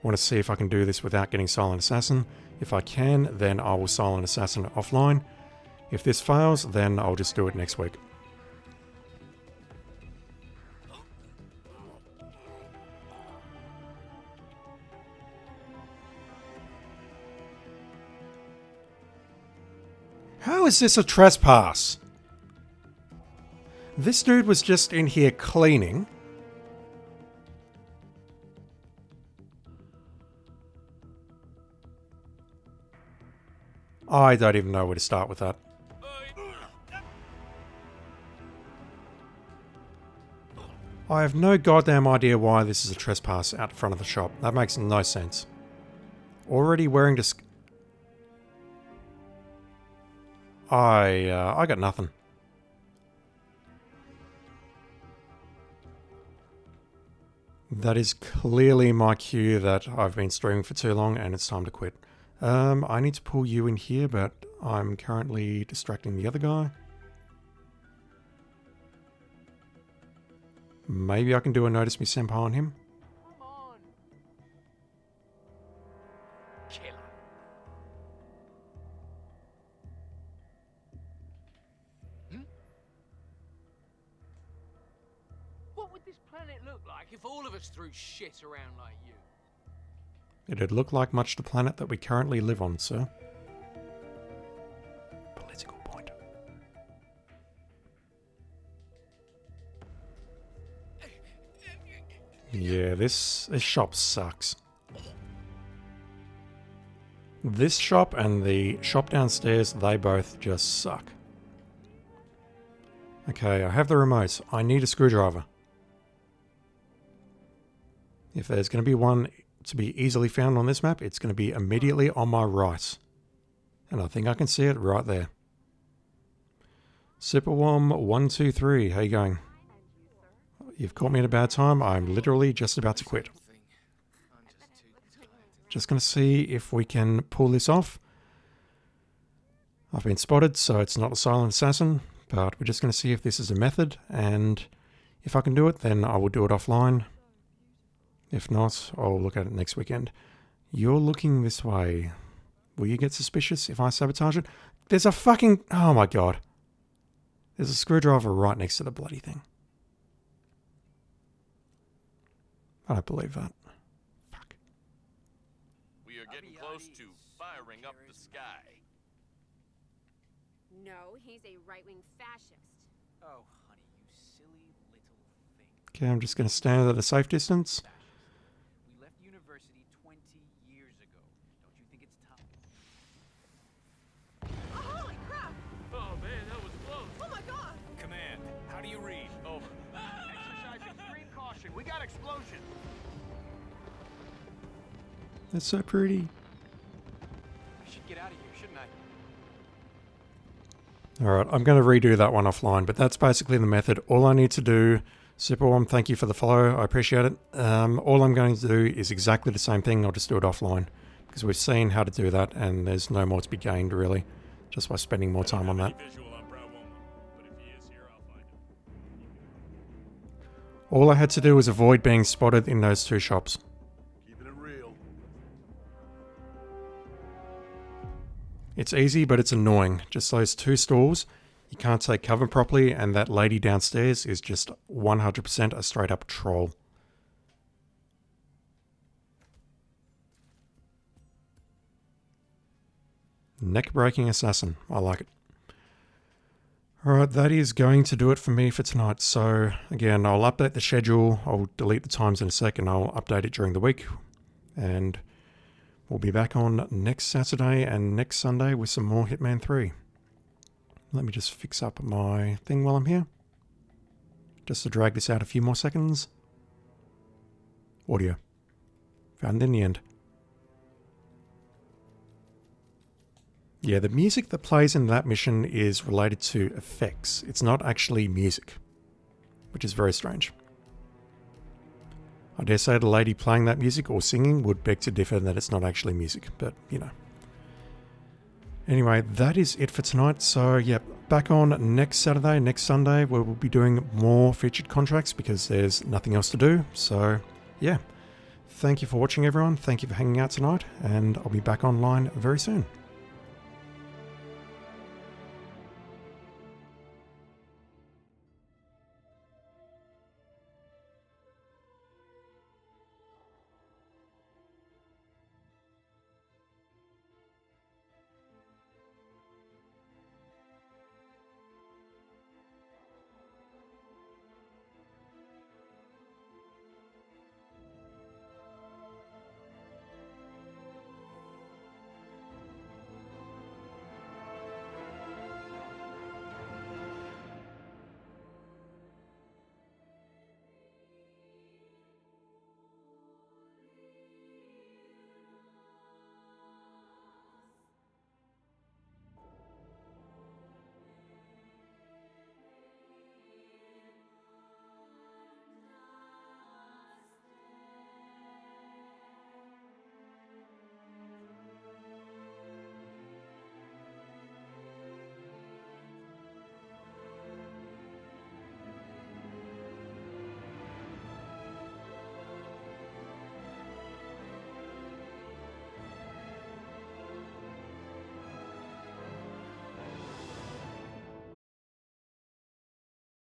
want to see if I can do this without getting Silent Assassin. If I can, then I will Silent Assassin it offline. If this fails, then I'll just do it next week. How is this a trespass? This dude was just in here cleaning. I don't even know where to start with that. I have no goddamn idea why this is a trespass out front of the shop. That makes no sense. Already wearing I got nothing. That is clearly my cue that I've been streaming for too long and it's time to quit. I need to pull you in here, but I'm currently distracting the other guy. Maybe I can do a Notice Me Senpai on him. Come on. Killer. What would this planet look like if all of us threw shit around like you? It'd look like much the planet that we currently live on, sir. Political point. Yeah, this shop sucks. This shop and the shop downstairs, they both just suck. Okay, I have the remote. I need a screwdriver. If there's going to be one to be easily found on this map, it's going to be immediately on my right. And I think I can see it right there. Superwom123, how you going? You've caught me at a bad time. I'm literally just about to quit. Just going to see if we can pull this off. I've been spotted, so it's not a silent assassin, but we're just going to see if this is a method, and if I can do it, then I will do it offline. If not, I'll look at it next weekend. You're looking this way. Will you get suspicious if I sabotage it? There's a fucking... Oh my god. There's a screwdriver right next to the bloody thing. I don't believe that. Fuck. We are getting close to firing up the sky. No, he's a right-wing fascist. Oh, honey, you silly little thing. Okay, I'm just going to stand at a safe distance. We left university 20 years ago. Don't you think it's time? Oh, holy crap! Oh man, that was close. Oh my god! Command, how do you read? Over. Exercise extreme caution. We got explosion. That's so pretty. I should get out of here, shouldn't I? Alright, I'm going to redo that one offline, but that's basically the method. All I need to do... Superworm, thank you for the follow. I appreciate it. All I'm going to do is exactly the same thing. I'll just do it offline. Because we've seen how to do that, and there's no more to be gained, really. Just by spending more time on that. All I had to do was avoid being spotted in those two shops. Keeping it real. It's easy, but it's annoying. Just those two stores, you can't take cover properly, and that lady downstairs is just 100% a straight up troll. Neck-breaking assassin. I like it. Alright, that is going to do it for me for tonight. So, again, I'll update the schedule. I'll delete the times in a sec, and I'll update it during the week. And we'll be back on next Saturday and next Sunday with some more Hitman 3. Let me just fix up my thing while I'm here. Just to drag this out a few more seconds. Audio. Found in the end. Yeah, the music that plays in that mission is related to effects. It's not actually music, which is very strange. I dare say the lady playing that music or singing would beg to differ that it's not actually music, but you know. Anyway, that is it for tonight. So, yep, back on next Saturday, next Sunday, where we'll be doing more featured contracts because there's nothing else to do. So, yeah. Thank you for watching, everyone. Thank you for hanging out tonight, and I'll be back online very soon.